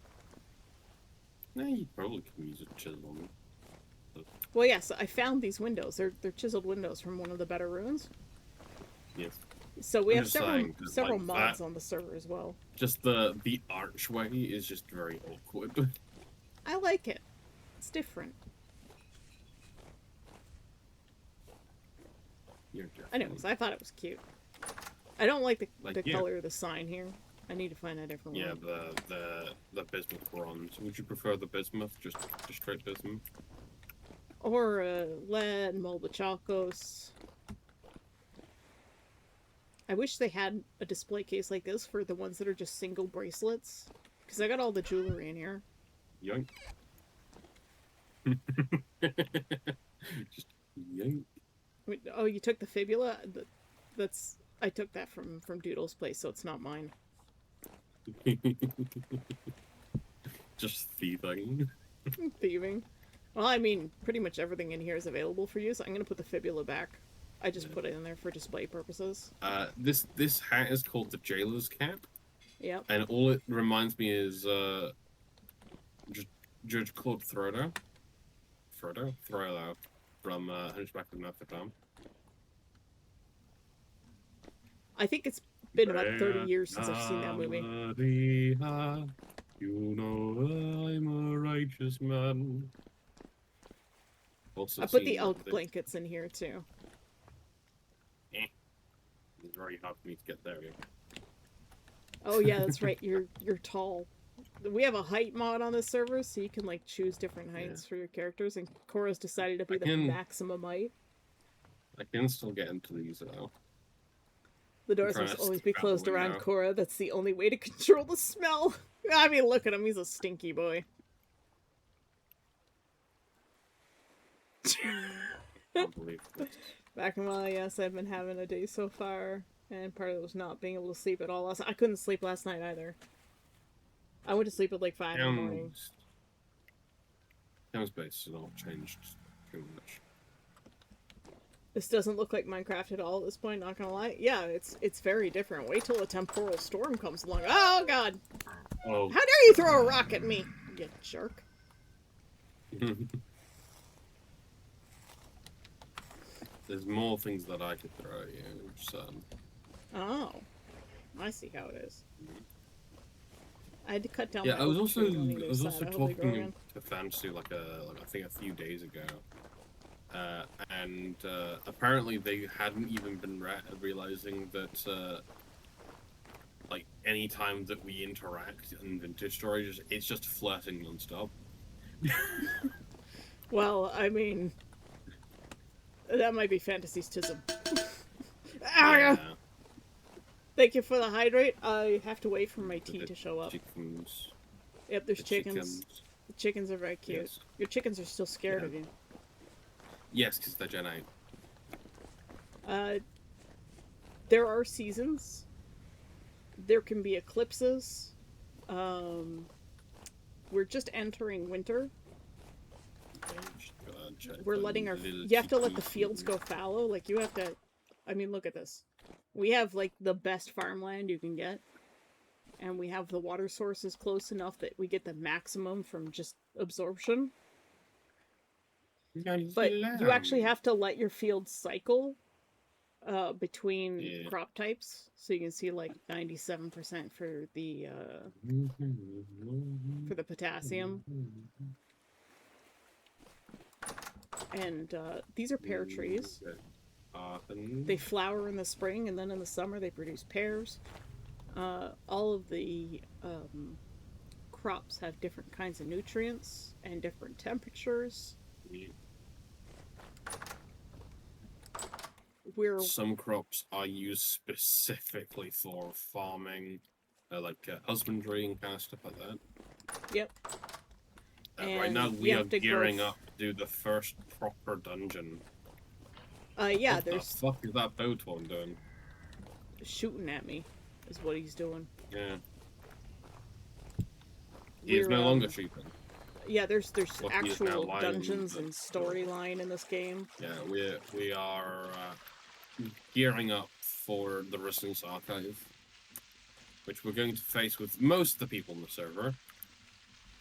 No, you probably can use a chisel. But... Well, yes, I found these windows. They're chiseled windows from one of the better ruins. Yes. So we have several like mods on the server as well. Just the archway is just very awkward. I like it. It's different. Anyways, I thought it was cute. I don't like the color of the sign here. I need to find a different one. Yeah, the bismuth bronze. Would you prefer the bismuth, just straight bismuth? Or lead, Molbachakos. I wish they had a display case like this for the ones that are just single bracelets. Because I got all the jewelry in here. Yoink. Just yoink. Wait, oh, you took the fibula? I took that from Doodle's place, so it's not mine. Just thieving. Thieving. Well, I mean, pretty much everything in here is available for use. I'm going to put the fibula back. I just put it in there for display purposes. This hat is called the Jailer's Cap. Yep. And all it reminds me is Judge Claude Frodo from Hunchback of Notre Dame. I think it's been about 30 years since I've seen that movie. You know I'm a righteous man. Also I put the elk blankets in here too. It's very hard for me to get there. Oh yeah, that's right. You're tall. We have a height mod on this server, so you can like choose different heights for your characters. And Cora's decided to be the maximum height. I can still get into these though. The doors must always be closed around Cora. That's the only way to control the smell. I mean, look at him. He's a stinky boy. Unbelievable. Back in while, yes, I've been having a day so far, and part of it was not being able to sleep at all. I couldn't sleep last night either. I went to sleep at like 5 in the morning. Game's base has not changed too much. This doesn't look like Minecraft at all at this point, not gonna lie. Yeah, it's very different. Wait till a temporal storm comes along. Oh god! Oh. How dare you throw a rock at me, you jerk. There's more things that I could throw at you, son. Oh. I see how it is. I had to cut down. Yeah, my I was also talking to Fantasy like I think a few days ago, and apparently they hadn't even been realizing that like any time that we interact in vintage storage, it's just flirting nonstop. Well, I mean, that might be Fantasy's tism. Yeah. Thank you for the hydrate. I have to wait for my tea to show up. Chickens. Yep, there's chickens. The chickens are very cute. Yes. Your chickens are still scared of you. Yes, because they're Gen 8. There are seasons. There can be eclipses. We're just entering winter. We're letting our... You have to let the fields go fallow. Like, you have to... I mean, look at this. We have, like, the best farmland you can get. And we have the water sources close enough that we get the maximum from just absorption. But you actually have to let your fields cycle between crop types. So you can see, like, 97% for the potassium. And these are pear trees. They flower in the spring, and then in the summer they produce pears. All of the crops have different kinds of nutrients and different temperatures. Some crops are used specifically for farming, like husbandry and kind of stuff like that. Yep. Right now we are gearing up to do the first proper dungeon. Yeah, what the fuck is that boat one doing? Shooting at me is what he's doing. Yeah. He is no longer shooting. Yeah, there's actual dungeons and storyline in this game. Yeah, we are gearing up for the Resistance Archive, which we're going to face with most of the people in the server.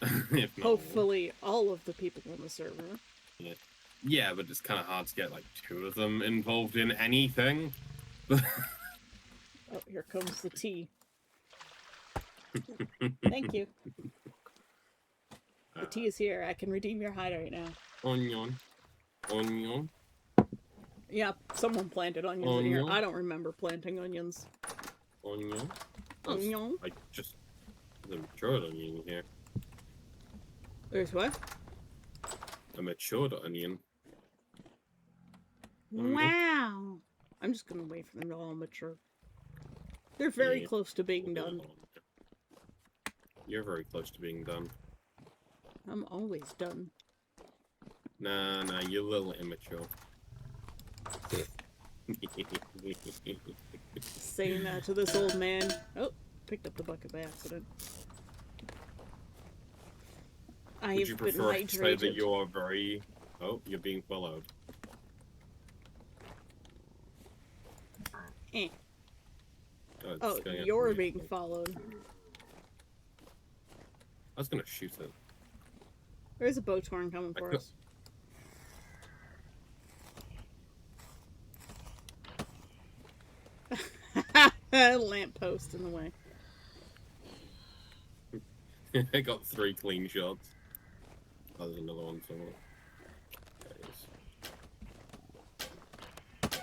If not hopefully all of the people in the server. Yeah. Yeah, but it's kind of hard to get, like, 2 of them involved in anything. Oh, here comes the tea. Thank you. The tea is here. I can redeem your hide right now. Onion. Onion. Yeah, someone planted onions in here. I don't remember planting onions. Onion. Onion. I just... There's a matured onion here. There's what? A matured onion. Wow. I'm just gonna wait for them to all mature. They're very close to being done. You're very close to being done. I'm always done. Nah, you're a little immature. Saying that to this old man. Oh, picked up the bucket by accident. Would you prefer to say that you are very... Oh, you're being followed. Oh, you're being followed. I was gonna shoot it. There's a boat torn coming for us. Lamppost in the way. I got 3 clean shots. Oh, there's another one somewhere. There it is.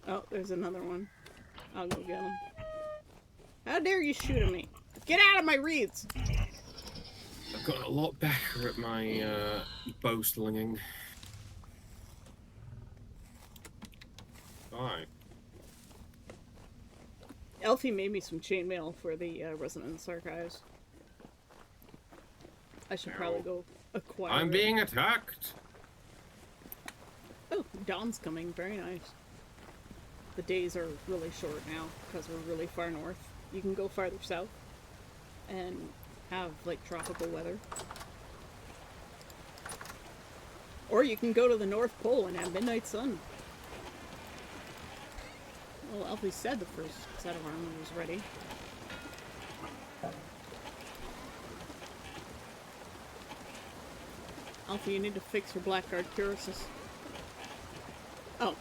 Oh, there's another one. I'll go get him. How dare you shoot at me? Get out of my reeds! I've gotten a lot better at my bow slinging. Alright. Elfie made me some chainmail for the Resonance Archives. I should probably go acquire I'm it. being attacked! Oh, dawn's coming. Very nice. The days are really short now because we're really far north. You can go farther south and have, like, tropical weather. Or you can go to the North Pole and have midnight sun. Well, Elfie said the first set of armor was ready. Alfie, you need to fix your Blackguard cuirasses. Oh,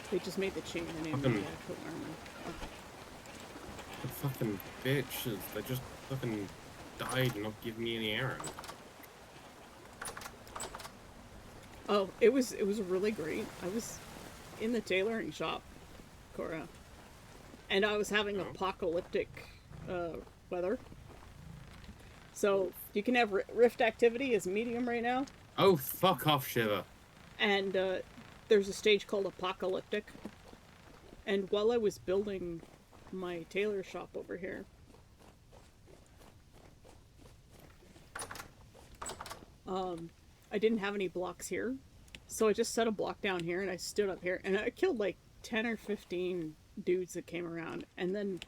they just made the chain and didn't make the actual armor. Okay. The fucking bitches. They just fucking died and not giving me any arrow. Oh, it was really great. I was in the tailoring shop, Cora, and I was having apocalyptic weather. So you can have rift activity as medium right now. Oh, fuck off, Shiva. And there's a stage called Apocalyptic. And while I was building my tailor shop over here, I didn't have any blocks here. So I just set a block down here and I stood up here and I killed like 10 or 15 dudes that came around. And then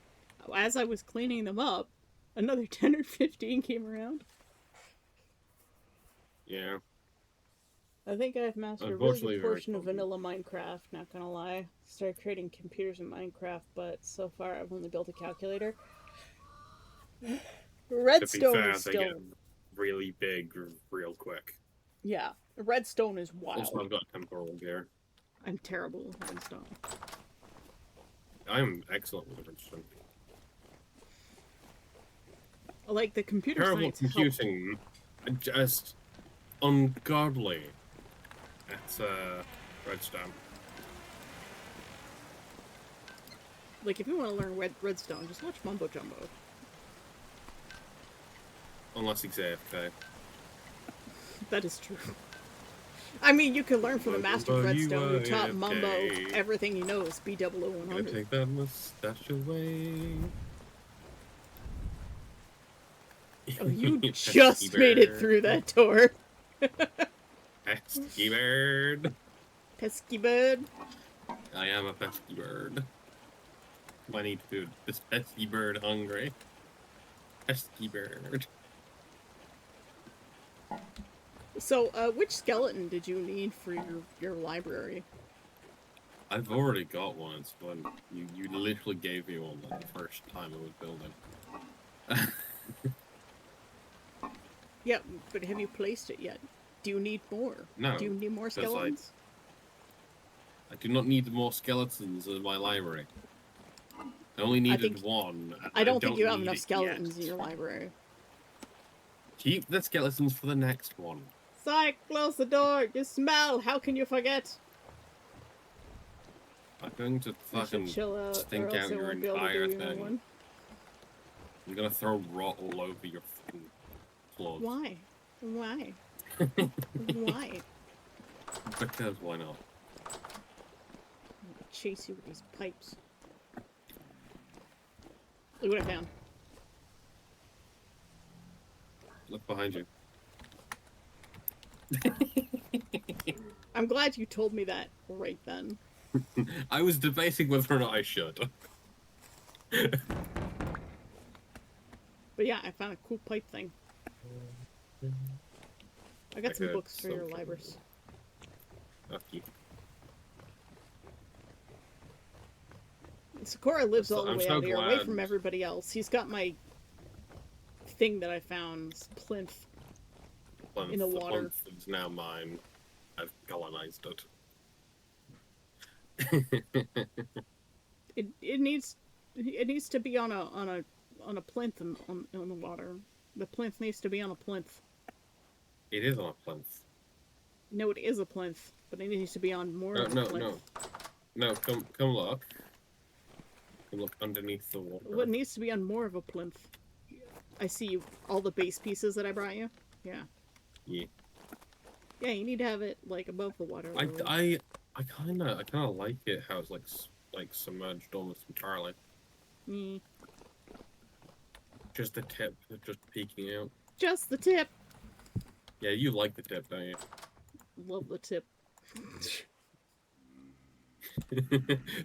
as I was cleaning them up, another 10 or 15 came around. Yeah. I think I've mastered a really good portion of vanilla Minecraft, not gonna lie. Started creating computers in Minecraft, but so far I've only built a calculator. Redstone is still... they get really big real quick. Yeah, redstone is wild. Also, I've got temporal gear. I'm terrible with redstone. I'm excellent with redstone. Like, the computer terrible science computing, just ungodly at redstone. Like, if you want to learn redstone, just watch Mumbo Jumbo. Unless he's AFK. That is true. I mean, you can learn from the master of redstone who taught Mumbo everything he knows, B00-100. Gonna take that mustache away. Oh, you just made it through that door. Pesky bird. Pesky bird. I am a pesky bird. I need food. This pesky bird hungry. Pesky bird. So, which skeleton did you need for your library? I've already got one. It's one. You literally gave me one the first time I was building. Yeah, but have you placed it yet? Do you need more? No. Do you need more skeletons? I do not need more skeletons in my library. I only needed one. I don't think you have enough skeletons in your library. Keep the skeletons for the next one. Psych, close the door. You smell. How can you forget? I'm going to fucking stink out your entire thing. I'm gonna throw rot all over your fucking clothes. Why? Why? Why? Because why not? I'll chase you with these pipes. Look what I found. Look behind you. I'm glad you told me that right then. I was debating whether or not I should. But yeah, I found a cool pipe thing. I got some books for your library. Okay. Sakura lives all the way out here, away from everybody else. He's got my thing that I found, plinth, in the water. Plinth is now mine. I've colonized it. It needs to be on a plinth on the water. The plinth needs to be on a plinth. It is on a plinth. No, it is a plinth, but it needs to be on more than a plinth. No, come look. can look underneath the water. What needs to be on more of a plinth? I see all the base pieces that I brought you. Yeah. Yeah. Yeah, you need to have it like above the water. I kind of like it how it's like submerged almost entirely. Mm. Just the tip, just peeking out. Just the tip. Yeah, you like the tip, don't you? Love the tip.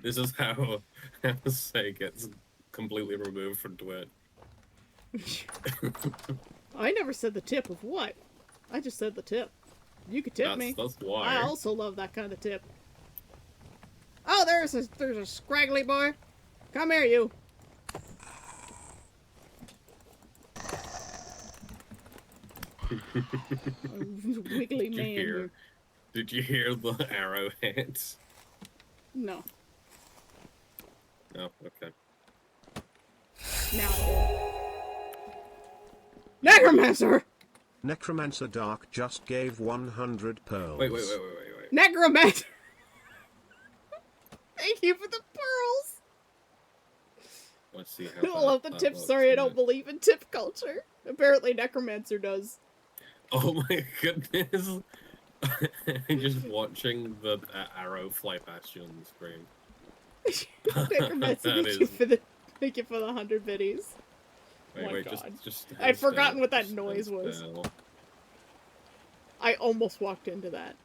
This is how Say gets completely removed from Twitch. I never said the tip of what. I just said the tip. You could tip me. That's why. I also love that kind of tip. Oh, there's a scraggly boy. Come here, you. Wiggly Did man. you hear? Did you hear the arrow hits? No. No. Okay. Now. Necromancer! Necromancer Dark just gave 100 pearls. Wait. Necromancer! Thank you for the pearls! Let's see how I love the tip. Sorry, I don't believe in tip culture. Apparently Necromancer does. Oh my goodness. I'm just watching the arrow fly past you on the screen. Necromancer, thank you for the 100 biddies. Wait, God. just I'd forgotten what that noise was. Still. I almost walked into that.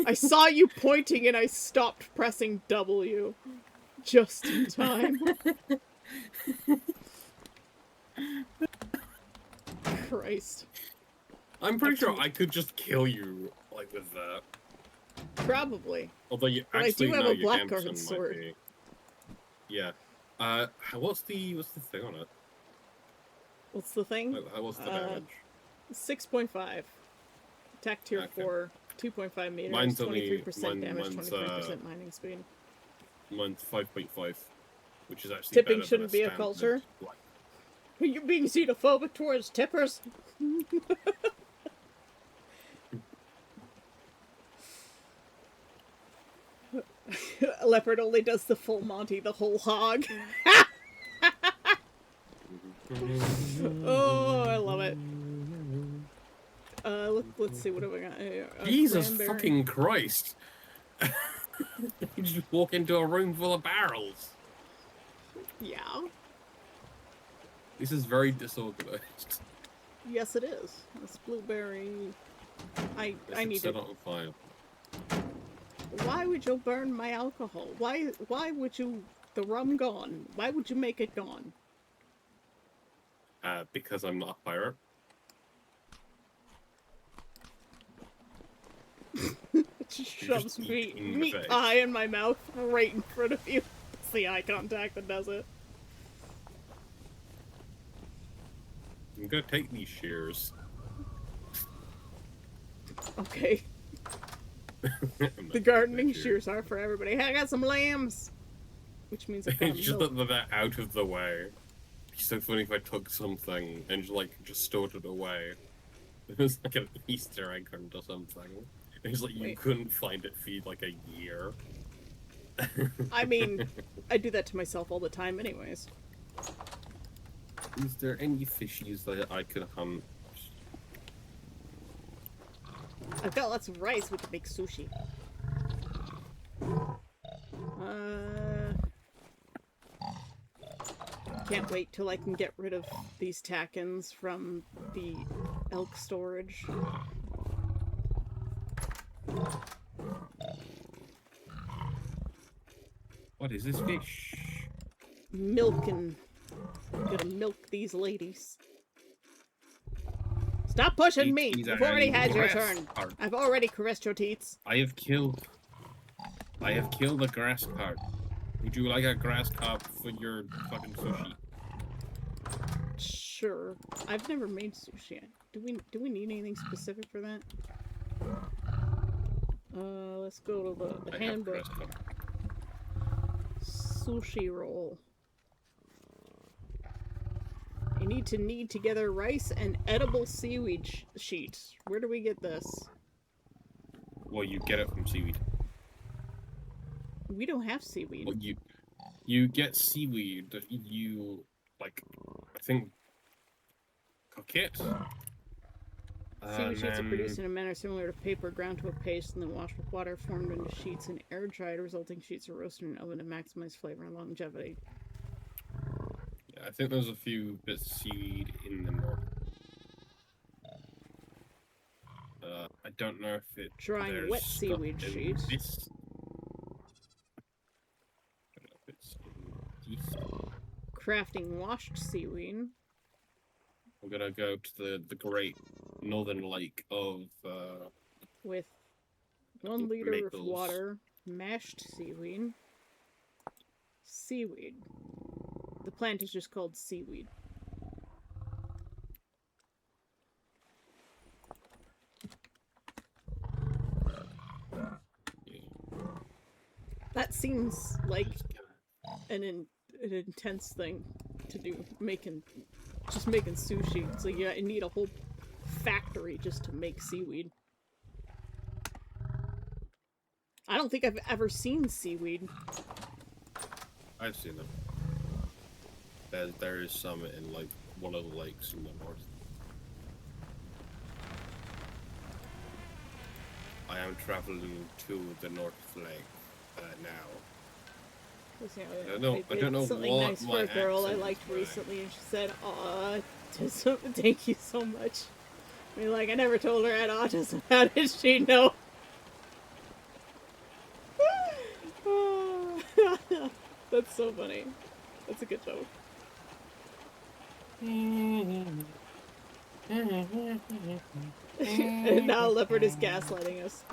I saw you pointing and I stopped pressing W. Just in time. Christ. I'm pretty sure I could just kill you, like, with that. Probably. Although you But actually I do have know a your blackguard Gamson sword. might be. Yeah. What's the thing on it? What's the thing? What's the damage? 6.5. Attack tier 4, 2.5 meters, Mine's 23% damage, mine's, 25% mining speed. Mine's 5.5, which is actually Tipping better shouldn't than be a culture. Like, Are you being xenophobic towards tippers? Leopard only does the full Monty, the whole hog. Oh, I love it. Let's see, what have I got? Jesus cranberry. fucking Christ! You just walk into a room full of barrels. Yeah. This is very disorganized. Yes, it is. This blueberry. I need set to. on fire. Why would you burn my alcohol? Why would you? The rum gone. Why would you make it gone? Because I'm not a pirate. It just shoves meat pie in my mouth right in front of you. It's the eye contact that does it. I'm gonna take these shears. Okay. The gardening shears are for everybody. Hey, I got some lambs! Which means I got Just milk. that they're out of the way. It's so funny if I took something and just stored it away. It was like an Easter egg hunt or something. It's like you couldn't find it for like a year. I mean, I do that to myself all the time anyways. Is there any fishies that I could hunt? I've got lots of rice. We could make sushi. Can't wait till I can get rid of these tackins from the elk storage. What is this fish? Milking. Gonna milk these ladies. Stop pushing me! You've already had your turn. I've already caressed your teats. I have killed a grass carp. Would you like a grass carp for your fucking sushi? Sure. I've never made sushi. Do we need anything specific for that? Let's go to the handbook. Sushi roll. You need to knead together rice and edible seaweed sheets. Where do we get this? Well, you get it from seaweed. We don't have seaweed. Well, you get seaweed that you like. I think cook it. Seaweed sheets are produced Then in a manner similar to paper, ground to a paste, and then washed with water, formed into sheets and air dried. Resulting sheets are roasted in an oven to maximize flavor and longevity. yeah, I think there's a few bits of seaweed in the north. I don't know if Drying there's wet stuff seaweed in sheet. this. I don't know if it's in this. Crafting washed seaweed. I'm gonna go to the great northern lake of With 1 liter of Maples. water, mashed seaweed. Seaweed. The plant is just called seaweed. That seems like an intense thing to do, just making sushi. It's like you need a whole factory just to make seaweed. I don't think I've ever seen seaweed. I've seen them. There is some in like one of the lakes in the north. I am traveling to the North Lake now. I don't know something what nice my for a girl I accent liked is recently, and she said, "Autism, thank you so much." I mean, like, I never told her I had autism. How did she know? That's so funny. That's a good joke. And now Leopard is gaslighting us.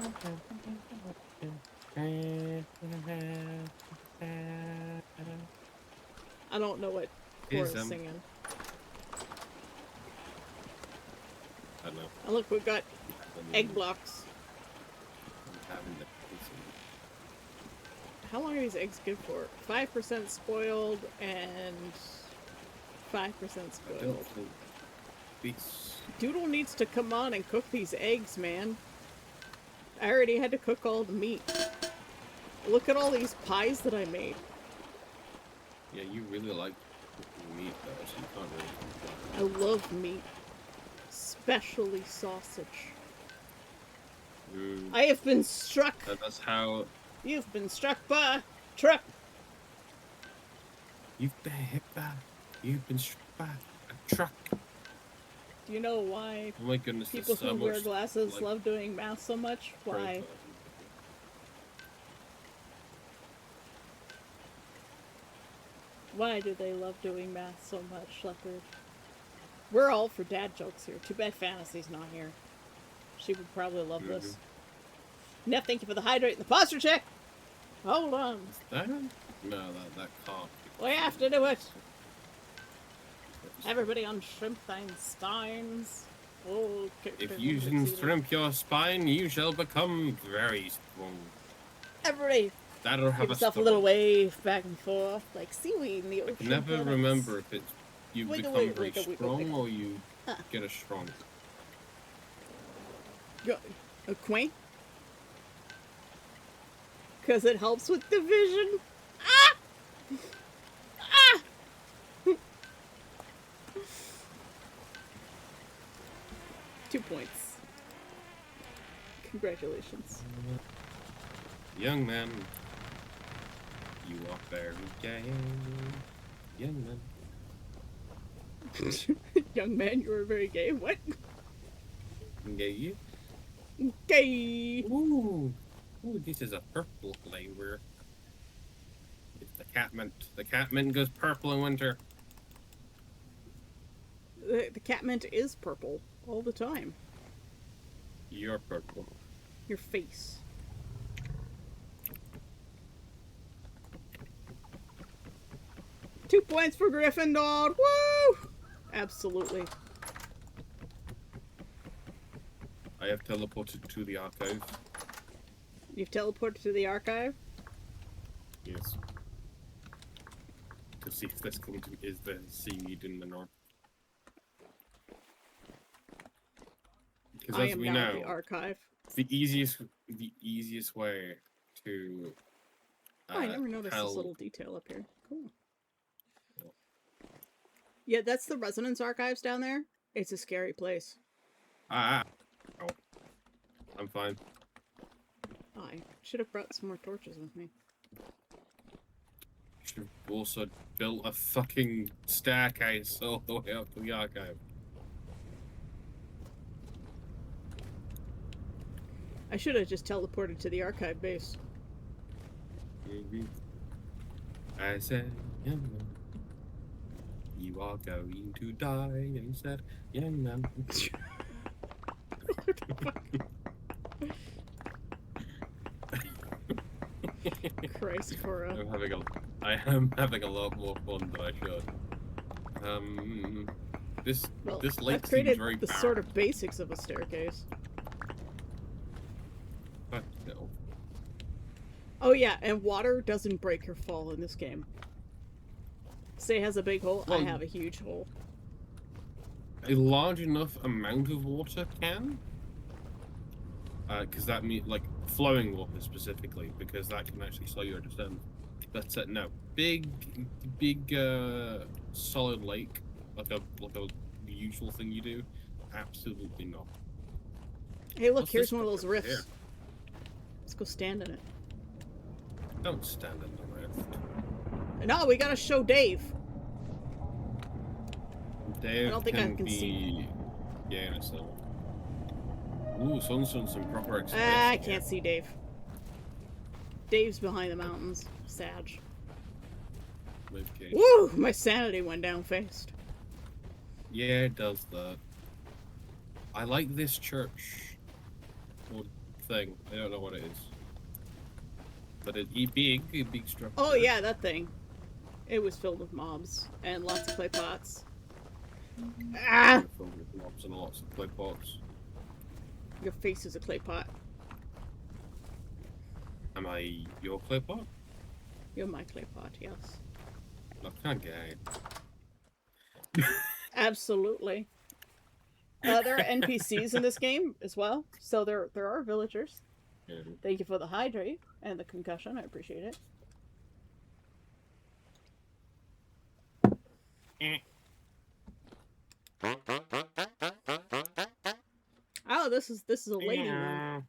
I don't know what Cora's singing. I don't know. Oh, look, we've got egg blocks. How long are these eggs good for? 5% spoiled and 5% spoiled. Doodle needs to come on and cook these eggs, man. I already had to cook all the meat. Look at all these pies that I made. Yeah, you really like meat though, so you can't really complain. I love meat. Especially sausage. I have been struck. That's how... You've been struck by a truck. You've been hit by... You've been struck by a truck. Do you know why oh my goodness, people so who wear glasses like, love doing math so much? Why? Why do they love doing math so much, Leopard? We're all for dad jokes here. Too bad Fantasy's not here. She would probably love this. Neff, thank you for the hydrate and the posture check. Hold on. Is that? No, that can't. We have to do it. Everybody on Shrimp Spines. Oh, if you can shrimp your spine, you shall become very strong. Everybody, that'll have give yourself a little wave back and forth, like seaweed in the ocean. I can never remember if it's you become very strong or you get a strong. A quaint? Because it helps with division. Ah! Ah! 2 points. Congratulations. Young man, you are very gay. Young man. Young man, you are very gay. What? Gay. Gay. Ooh. Ooh, this is a purple flavor. It's the catmint. The catmint goes purple in winter. The catmint is purple all the time. You're purple. Your face. Two points for Gryffindor. Woo! Absolutely. I have teleported to the archive. You've teleported to the archive? Yes. To see if this is the seaweed in the north. Because as we know, the archive. The easiest way to Oh, I never noticed how... this little detail up here. Cool. Yeah, that's the Resonance Archives down there. It's a scary place. Oh, I'm fine. Oh, I should have brought some more torches with me. Should have also built a fucking staircase all the way up to the archive. I should have just teleported to the archive base. I said, you are going to die. And he said, yeah, man. What the fuck? Christ, Cora. I am having a lot more fun than I should. This lake seems very the barren. sort of basics of a staircase. But no. Oh yeah, and water doesn't break or fall in this game. Say it has a big hole, Well, I have a huge hole. A large enough amount of water can, because that means like flowing water specifically, because that can actually slow your descent. But no, big solid lake, like a usual thing you do, absolutely not. Hey, look, What's here's this one of those over rifts. here? Let's go stand in it. Don't stand in the rift. No, we gotta show Dave. Dave I don't think I can be see. Yeah, so. Ooh, someone's done some proper experience. I can't see Dave. Dave's behind the mountains. Sag. Woo! My sanity went down fast. Yeah, it does that. I like this church or thing. I don't know what it is. But it big structure. Oh yeah, that thing. It was filled with mobs and lots of clay pots. Ah! Filled with mobs and lots of clay pots. Your face is a clay pot. Am I your clay pot? You're my clay pot, yes. I can't get. Absolutely. There are NPCs in this game as well, so there are villagers. Yeah. Thank you for the hydrate and the concussion. I appreciate it. Oh, this is a lady one.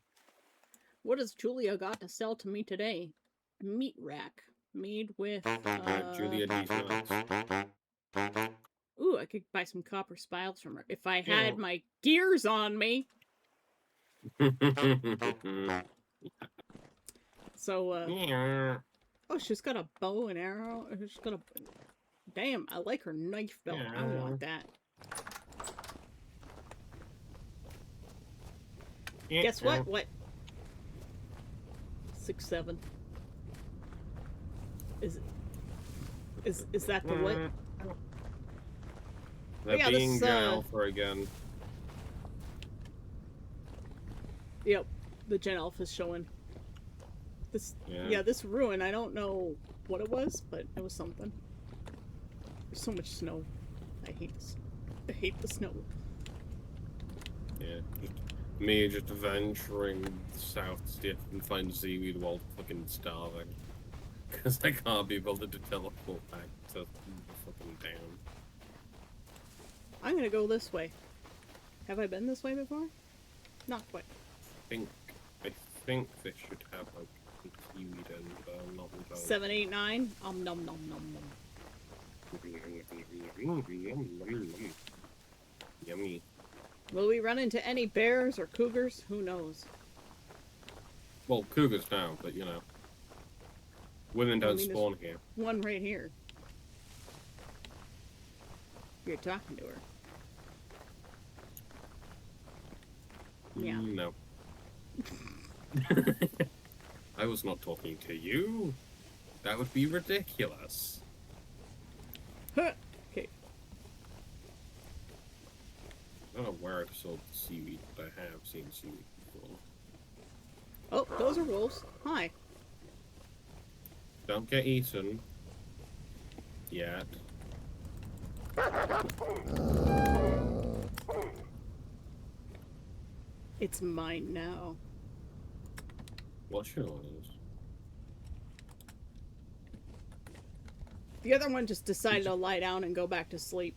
What has Julia got to sell to me today? Meat rack made with. Julia D's nuts. Ooh, I could buy some copper spiles from her if I had my gears on me. So, oh, she's got a bow and arrow. She's got a. Damn, I like her knife belt. I want that. Guess what? What? 6'7". Is that the what? They're being Alpha again. Yep, the Gen Alpha's showing. This this ruin, I don't know what it was, but it was something. There's so much snow. I hate the snow. Yeah, me just venturing south to see if I can find seaweed while fucking starving. Because I can't be able to teleport back to the fucking town. I'm gonna go this way. Have I been this way before? Not quite. I think this should have like seaweed and not 7, 8, 9. Nom nom nom nom. Yummy. Will we run into any bears or cougars? Who knows? Well, cougars now, but you know. Women don't spawn here. One right here. You're talking to her. Yeah. No. I was not talking to you. That would be ridiculous. Huh. Okay. I don't know where I've sold seaweed, but I have seen seaweed before. Oh, those are wolves. Hi. Don't get eaten. Yet. It's mine now. What's yours? The other one just decided to lie down and go back to sleep.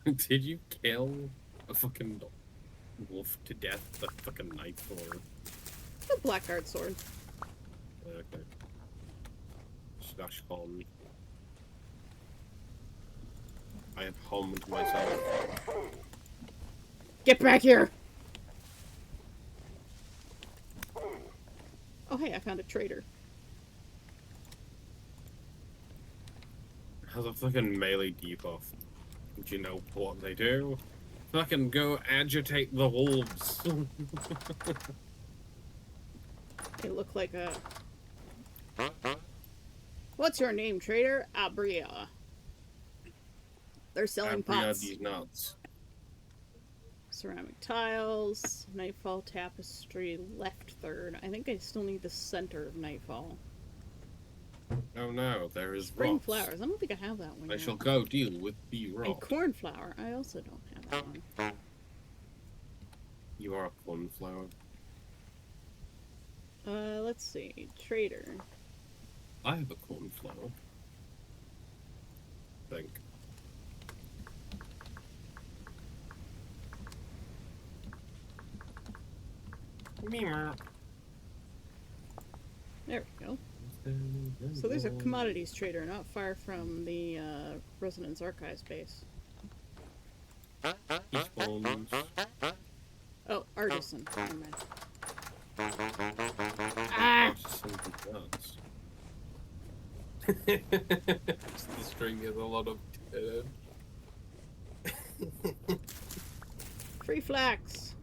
Did you kill a fucking wolf to death with a fucking knife or a blackguard sword? Okay. Slash home. I have homed myself. Get back here! Oh hey, I found a traitor. Has a fucking melee debuff. Do you know what they do? Fucking go agitate the wolves. They look like a... What's your name, trader? Abria. They're selling pots. These nuts. Ceramic tiles, Nightfall tapestry, left third. I think I still need the center of Nightfall. Oh no, there is Spring rocks. flowers. I don't think I have that one I yet. shall go deal with the rock. And cornflower. I also don't have that one. You are a cornflower. Let's see. Trader. I have a cornflower. I think. There we go. So there's a commodities trader not far from the Resonance Archives base. Oh, artisan. Never mind. Ah! The string is a lot of Free flax.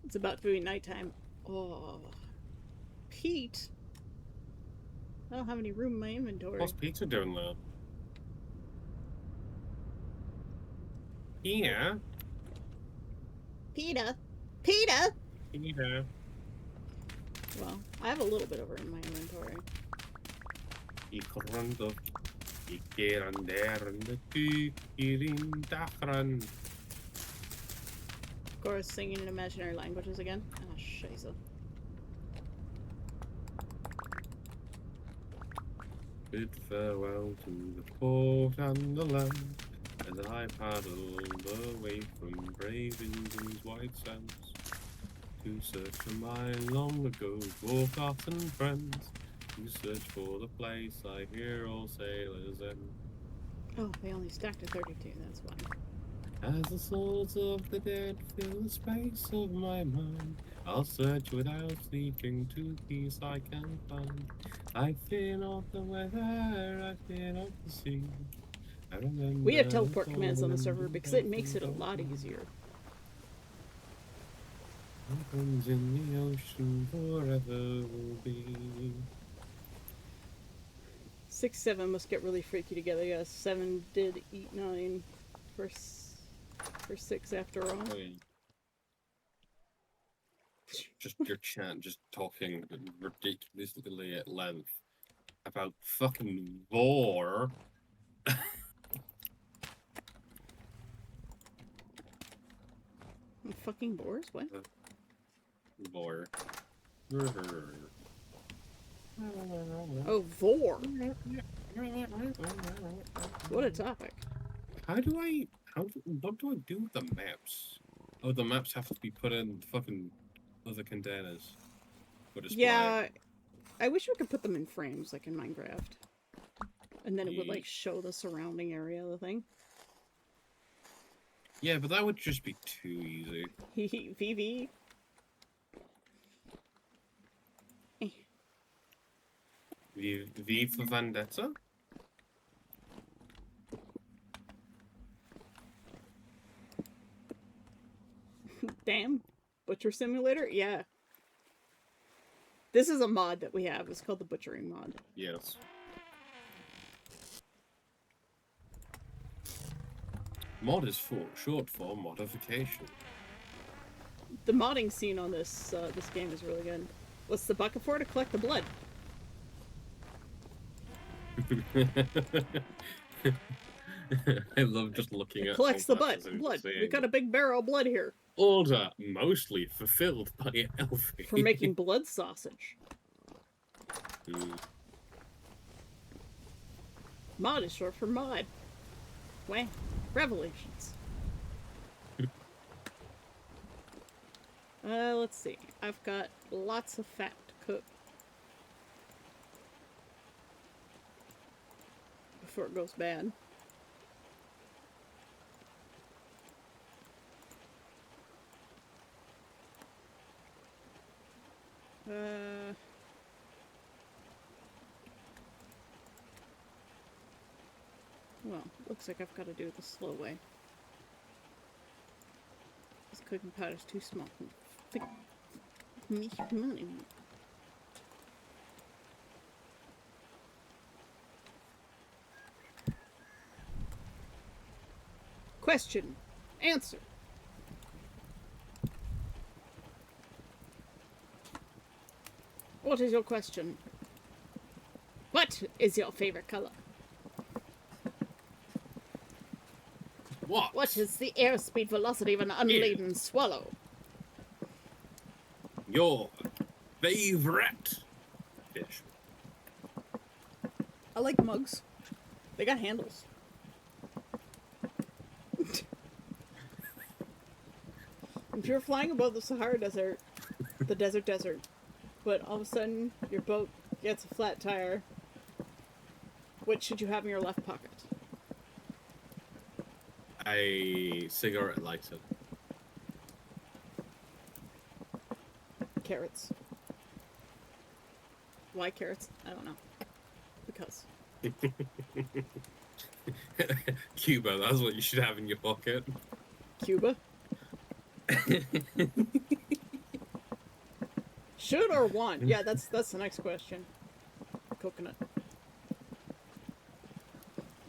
It's about to be nighttime. Oh, Pete. I don't have any room in my inventory. What's Peter doing there? Yeah. Peter. Peter. Peter. Well, I have a little bit over in my inventory. Of course, singing in imaginary languages again. Oh, scheiße. Bid farewell to the port and the land, as I paddled away from brave England's white sands, to search for my long ago forgotten friends, to search for the place I hear all sailors end. Oh, they only stacked a 32, that's why. As the souls of the dead fill the space of my mind, I'll search without sleeping to peace I can find. I fear not the weather, I fear not the sea. I remember we have teleport commands on the server because it makes it a lot easier. What in the ocean forever will be. 6, 7 must get really freaky together. Yeah, 7 did eat 9 for 6 after all. Just your chat, just talking ridiculously at length about fucking war. Fucking boars? What? Vor. Oh, vor. What a topic. What do I do with the maps? Oh, the maps have to be put in fucking other containers. Yeah, I wish we could put them in frames like in Minecraft. And then it would like show the surrounding area of the thing. Yeah, but that would just be too easy. VV. V for Vendetta? Damn. Butcher Simulator? Yeah. This is a mod that we have. It's called the Butchering mod. Yes. Mod is short for modification. The modding scene on this this game is really good. What's the bucket for? To collect the blood. I love just looking at collects the sunglasses and blood. seeing We got a big barrel of blood here. order mostly fulfilled by Elfie. For making blood sausage. Mod is short for mod. Wow. Revelations. Let's see. I've got lots of fat to cook before it goes bad. Well, looks like I've got to do it the slow way. This cooking pot is too small. Question. Answer. What is your question? What is your favorite color? What? What is the airspeed velocity of an unladen swallow? Your favorite fish? I like mugs. They got handles. If you're flying above the Sahara Desert, the desert, but all of a sudden your boat gets a flat tire, what should you have in your left pocket? A cigarette lighter. Carrots. Why carrots? I don't know. Because. Cuba, that's what you should have in your pocket. Cuba? Should or want? Yeah, that's the next question. Coconut.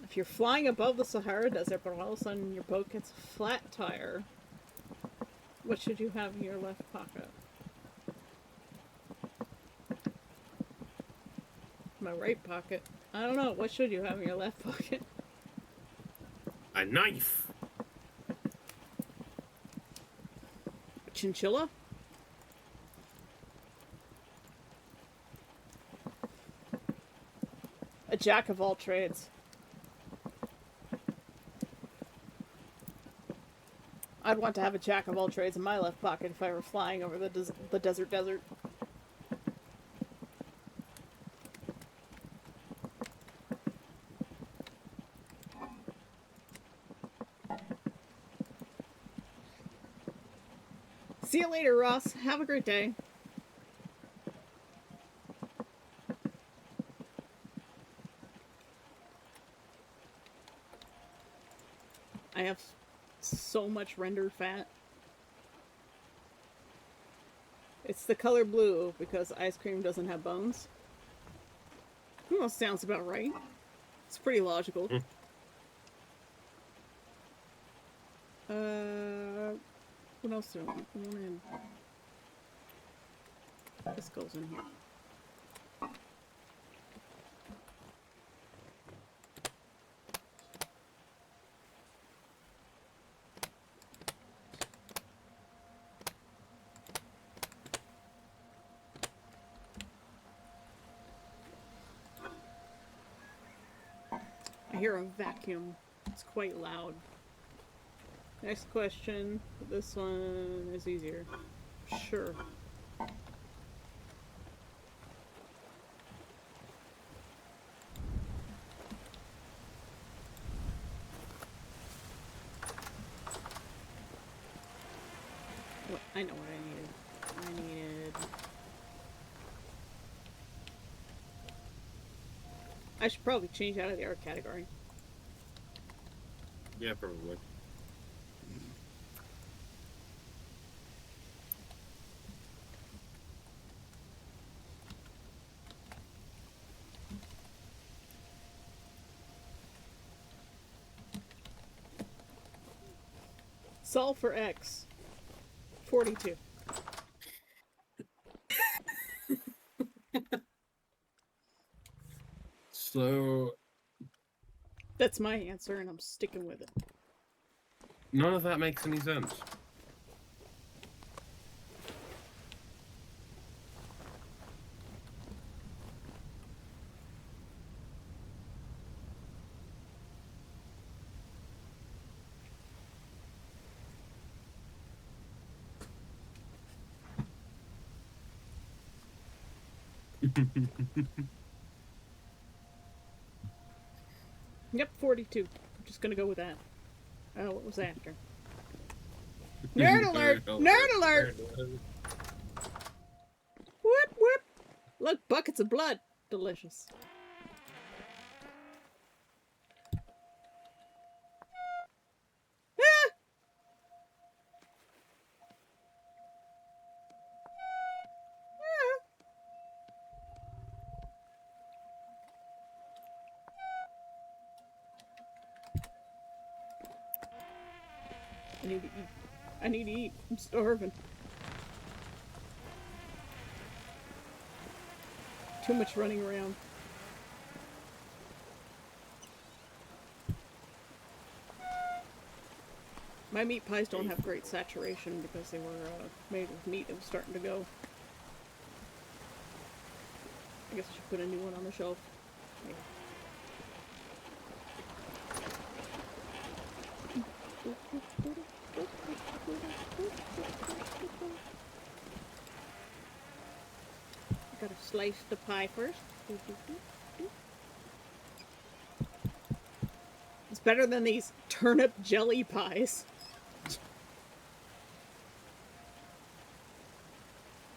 If you're flying above the Sahara Desert, but all of a sudden your boat gets a flat tire, what should you have in your left pocket? My right pocket? I don't know. What should you have in your left pocket? A knife. A chinchilla? A jack of all trades. I'd want to have a jack of all trades in my left pocket if I were flying over the desert. See you later, Ross. Have a great day. I have so much rendered fat. It's the color blue because ice cream doesn't have bones. Well, sounds about right. It's pretty logical. What else do I want? This goes in here. I hear a vacuum. It's quite loud. Next question. This one is easier. Sure. What? I know what I needed. I should probably change out of the art category. Yeah, probably. Solve for X. 42. So... That's my answer, and I'm sticking with it. None of that makes any sense. Yep, 42. I'm just gonna go with that. Oh, what was after? Nerd alert! Nerd alert! Whoop, whoop! Look, buckets of blood. Delicious. Ah! I need to eat. I need to eat. I'm starving. Too much running around. My meat pies don't have great saturation because they were made with meat that was starting to go. I guess I should put a new one on the shelf. Yeah. Gotta slice the pie first. It's better than these turnip jelly pies.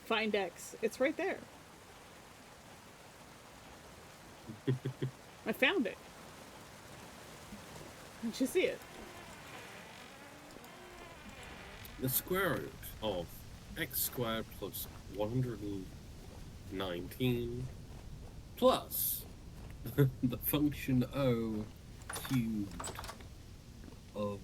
Find X. It's right there. I found it. Did you see it? The square root of x squared plus 119 plus the function O cubed of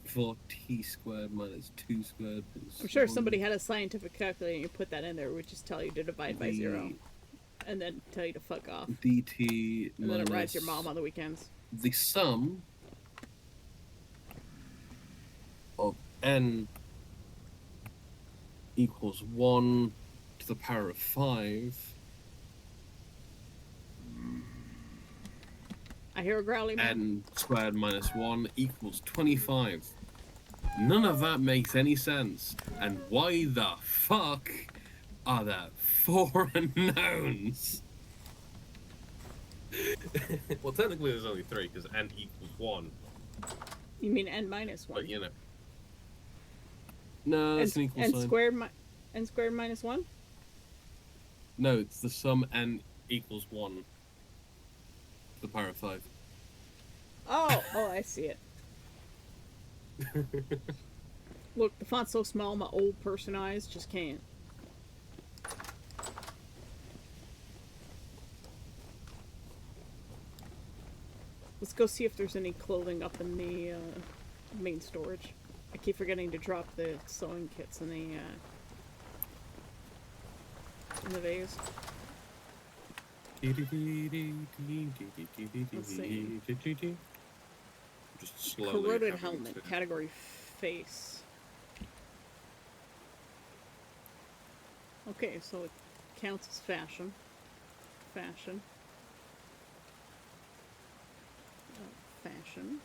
4t squared minus 2 squared plus I'm sure somebody had a scientific calculator and you put that in there, it would just tell you to divide by 0. And then tell you to fuck off. dt and then it rides your mom on the weekends. The sum of n equals 1 to the power of 5. I hear a growly man. N squared minus 1 equals 25. None of that makes any sense. And why the fuck are there 4 unknowns? Well, technically there's only 3 because n equals 1. You mean n minus 1? But you know. No, that's an equal sign. N squared minus 1? No, it's the sum n equals 1 to the power of 5. Oh, I see it. Look, the font's so small, my old person eyes just can't. Let's go see if there's any clothing up in the main storage. I keep forgetting to drop the sewing kits in the vase. Let's see. Just slowly. Corroded helmet, category face. Okay, so it counts as fashion. Fashion. Fashion.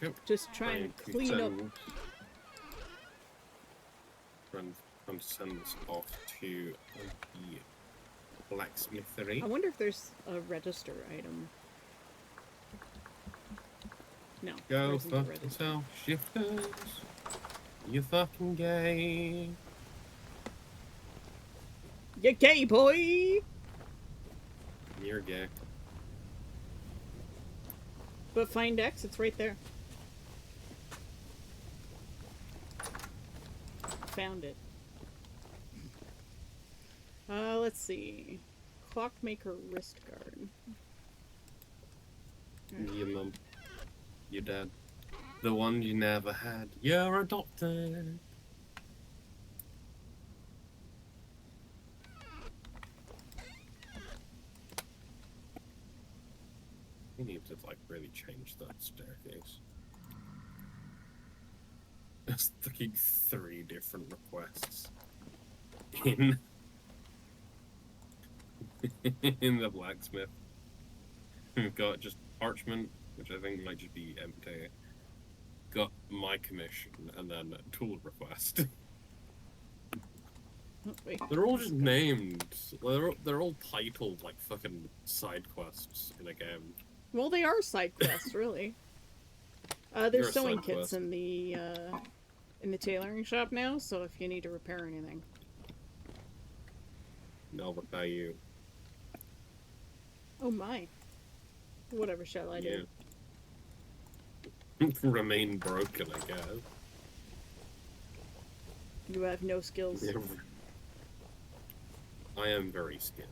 Okay. Just trying to clean up. Trying to send this off to the blacksmithery. I wonder if there's a register item. No. Go fuck yourself, shifters. You fucking gay. You gay, boy! You're gay. But find X, it's right there. Found it. Let's see. Clockmaker wrist guard. Your mum. Your dad. The one you never had. You're adopted. need to like really change that staircase. There's like 3 different requests in in the blacksmith. We've got just parchment, which I think might just be empty. Got my commission, and then a tool request. Oh, wait. They're all just named. They're all titled like fucking side quests in a game. Well, they are side quests, really. There's sewing kits in the tailoring shop now, so if you need to repair anything. I'll repair you. Oh my. Whatever shall I do? Remain broken, I guess. You have no skills. I am very skilled.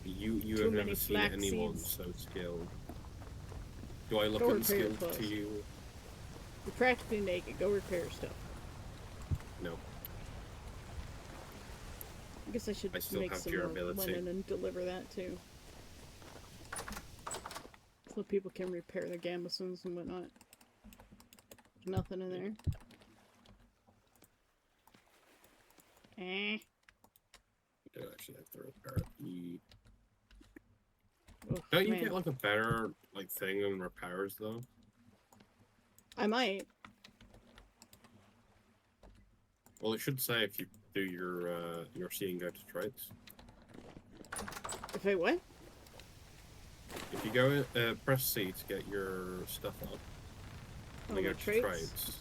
You have never seen anyone so skilled. Do I look unskilled to you? You're practically naked. Go repair stuff. No. I guess I should make some more linen and deliver that too. So people can repair their gambesons and whatnot. Nothing in there. You do actually have to repair it. Don't you get like a better like thing in repairs though? I might. Well, it should say if you do your seeing go to traits. If I what? If you go press C to get your stuff up. Oh, my traits?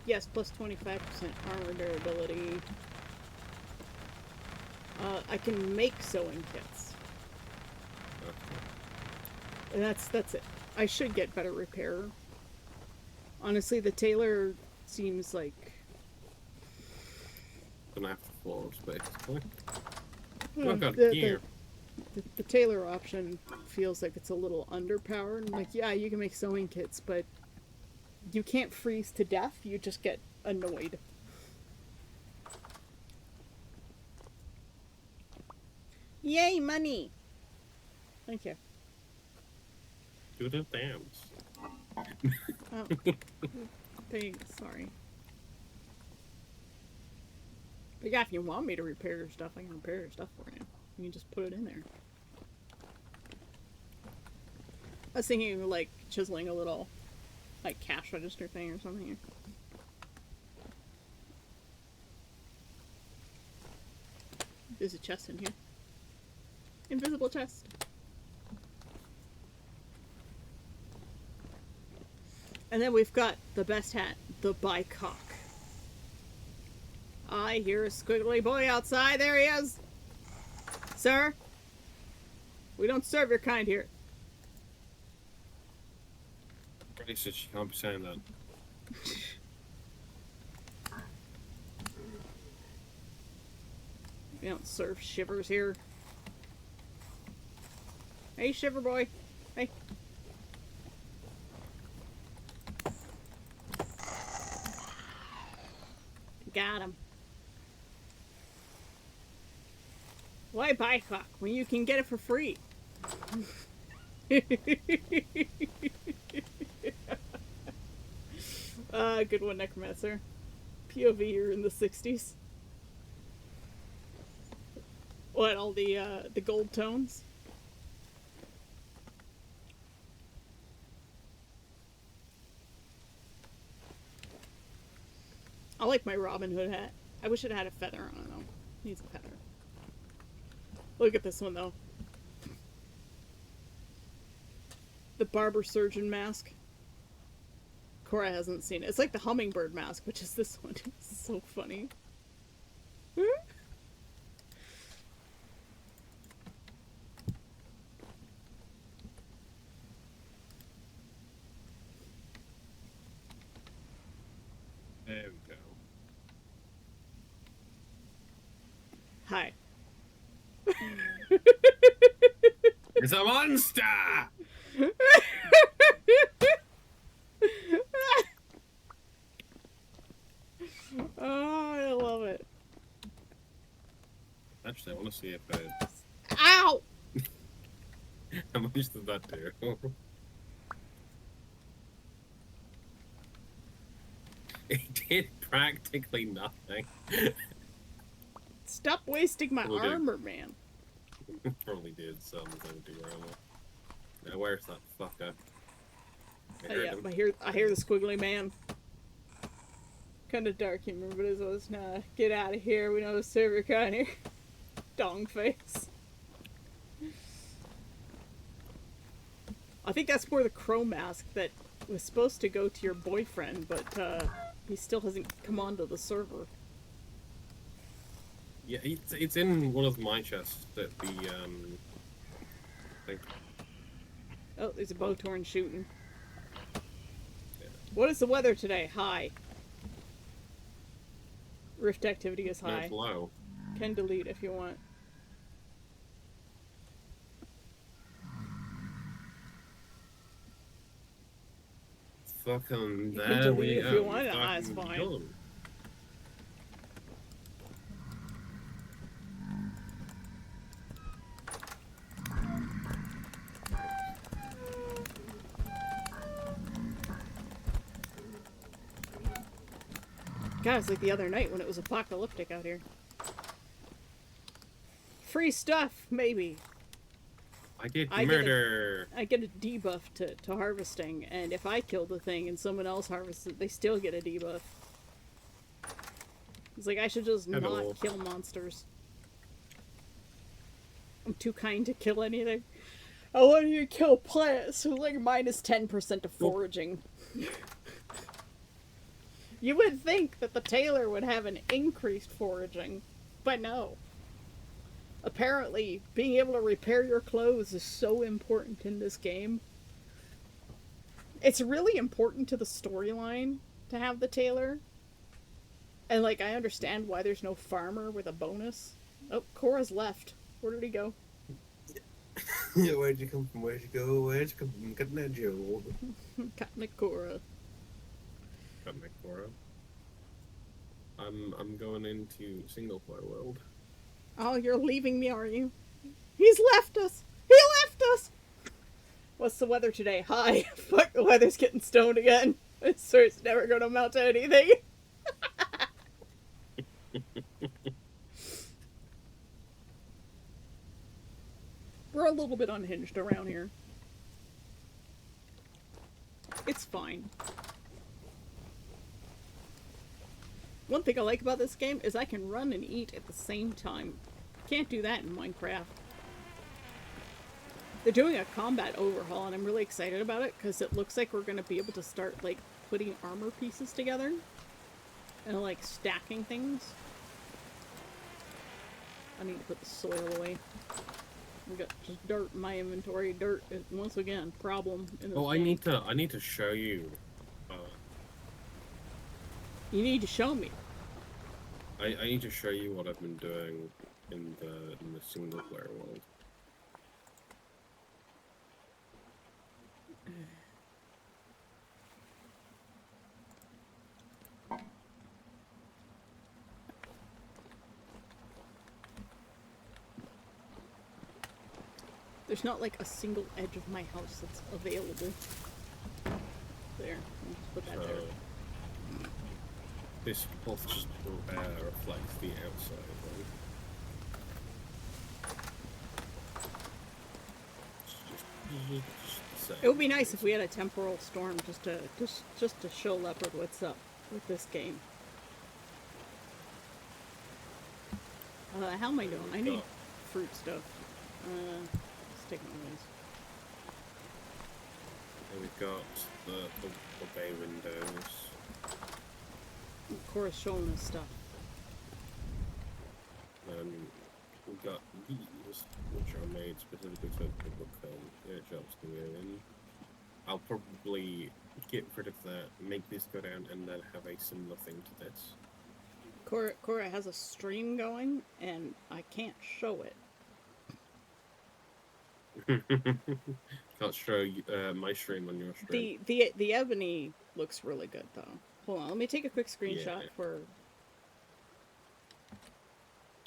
Yes, plus 25% armor durability. I can make sewing kits. Okay. And that's it. I should get better repair. Honestly, the tailor seems like... Gonna have to floors, basically. Well, I've got gear. The tailor option feels like it's a little underpowered. Like, yeah, you can make sewing kits, but you can't freeze to death. You just get annoyed. Yay, money! Thank you. Do the dance. Oh. Thanks, sorry. But yeah, if you want me to repair your stuff, I can repair your stuff for you. You can just put it in there. I was thinking of, like, chiseling a little, like, cash register thing or something. There's a chest in here. Invisible chest. And then we've got the best hat, the bicock. I hear a squiggly boy outside. There he is. Sir, we don't serve your kind here. Racist, you can't be saying that. We don't serve shivers here. Hey, shiver boy. Hey. Got him. Why buy cock when you can get it for free? Good one, Necromancer. POV, you're in the 60s. What, all the gold tones? I like my Robin Hood hat. I wish it had a feather on it, though. It needs a feather. Look at this one, though. The barber surgeon mask. Cora hasn't seen it. It's like the hummingbird mask, which is this one. It's so funny. There we go. Hi. It's a monster! Oh, I love it. Actually, I want to see if it... Ow! How much did that do? It did practically nothing. Stop wasting my Probably armor, man. Probably did something to your armor. Now, where's that fucker? Yeah, I hear the squiggly man. Kind of dark humor, but it was, nah, get out of here. We know the server kind here. Dong face. I think that's more the crow mask that was supposed to go to your boyfriend, but he still hasn't come onto the server. Yeah, it's in one of my chests at the thing. Oh, there's a Bowtorn shooting. Yeah. What is the weather today? High. Rift activity is No, high. it's low. Can delete if you want. Fucking You can there delete we if go. you want, Fucking that's fine. kill him. God, it's like the other night when it was apocalyptic out here. Free stuff, maybe. I did I murder. I get a debuff to harvesting, and if I kill the thing and someone else harvests it, they still get a debuff. It's like I should just Hello. not kill monsters. I'm too kind to kill anything. I want you to kill plants, so like minus 10% of foraging. You would think that the tailor would have an increased foraging, but no. Apparently, being able to repair your clothes is so important in this game. It's really important to the storyline to have the tailor. And, like, I understand why there's no farmer with a bonus. Oh, Cora's left. Where did he go? Yeah, where'd you come from? Where'd you go? Where'd you come from? Getting that Joe. Cotton Cora. Got my Cora. I'm going into single player world. Oh, you're leaving me, are you? He's left us! He left us! What's the weather today? Hi. Fuck, the weather's getting stoned again. I swear it's never gonna amount to anything. We're a little bit unhinged around here. It's fine. One thing I like about this game is I can run and eat at the same time. Can't do that in Minecraft. They're doing a combat overhaul and I'm really excited about it because it looks like we're going to be able to start like putting armor pieces together and like stacking things. I need to put the soil away. We got just dirt in my inventory. Dirt is once again problem in this Oh, game. I need to show you. You need to show me. I need to show you what I've been doing in the single player world. There's not like a single edge of my house that's available. There, I'll just put that So there. this cloth just reflects the outside. Right? It would be nice if we had a temporal storm just to show Leopard what's up with this game. How am I doing? I need fruit stuff. Let's take one of these. And we've got the bay windows. Cora's showing us stuff. We've got these, which are made specifically so people can airdrops can go in. I'll probably get rid of that, make this go down, and then have a similar thing to this. Cora has a stream going, and I can't show it. Can't show my stream on your stream. The ebony looks really good though. Hold on, let me take a quick screenshot for.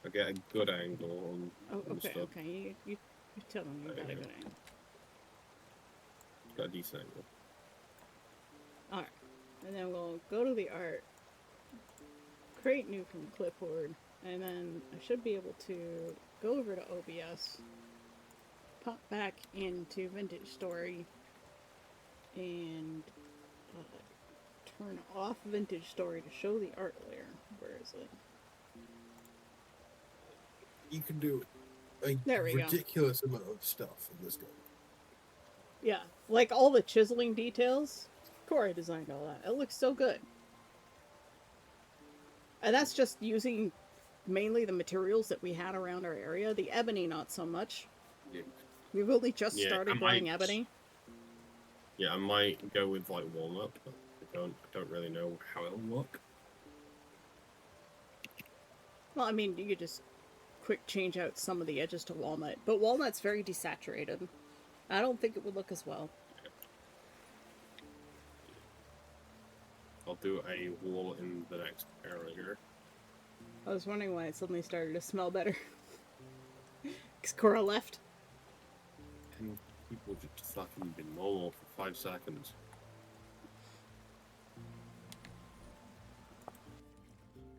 I get a good angle on. Okay, stuff. okay. You tell them you got a good angle. Got a decent angle. Alright. And then we'll go to the art, create new from clipboard, and then I should be able to go over to OBS, pop back into Vintage Story, and turn off Vintage Story to show the art layer. Where is it? You can do a ridiculous amount of stuff in this game. Yeah, like all the chiseling details. Corey designed all that. It looks so good. And that's just using mainly the materials that we had around our area. The ebony, not so much. Yeah. We've only just started growing ebony. Yeah, I might go with like walnut, but I don't really know how it'll work. Well, I mean, you could just quick change out some of the edges to walnut, but walnut's very desaturated. I don't think it would look as well. I'll do a wall in the next area. I was wondering why it suddenly started to smell better. Because Cora left. And people just fucking been normal for 5 seconds.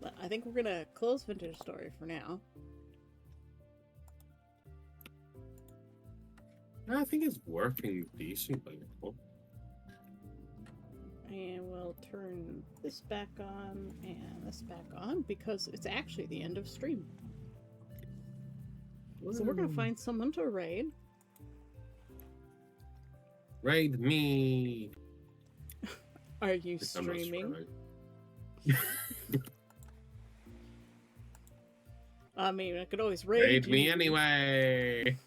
But I think we're gonna close Vintage Story for now. I think it's working decently. And we'll turn this back on and this back on because it's actually the end of stream. So we're gonna find someone to raid. Raid me! Are you streaming? I mean, I could always raid me anyway!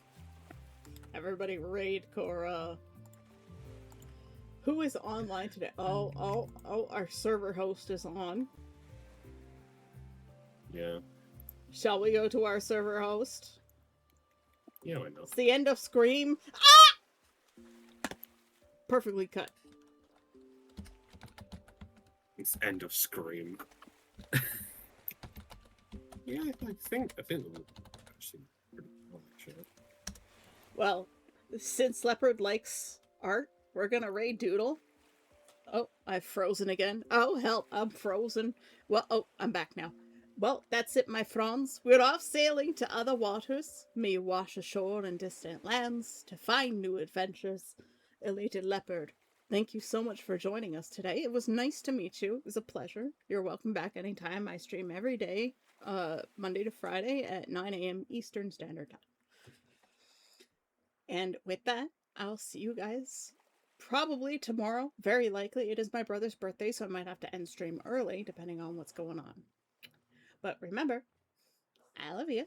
Everybody raid Cora. Who is online today? Oh, our server host is on. Yeah. Shall we go to our server host? Yeah, I know. It's the end of Scream. Ah! Perfectly cut. It's end of Scream. Yeah, I think it will actually pretty well, actually. Well, since Leopard likes art, we're gonna raid Doodle. Oh, I've frozen again. Oh, help, I'm frozen. Well, oh, I'm back now. Well, that's it, my friends. We're off sailing to other waters. May you wash ashore in distant lands to find new adventures. Elated Leopard, thank you so much for joining us today. It was nice to meet you. It was a pleasure. You're welcome back anytime. I stream every day, Monday to Friday at 9 a.m. Eastern Standard Time. And with that, I'll see you guys probably tomorrow. Very likely. It is my brother's birthday, so I might have to end stream early, depending on what's going on. But remember, I love you.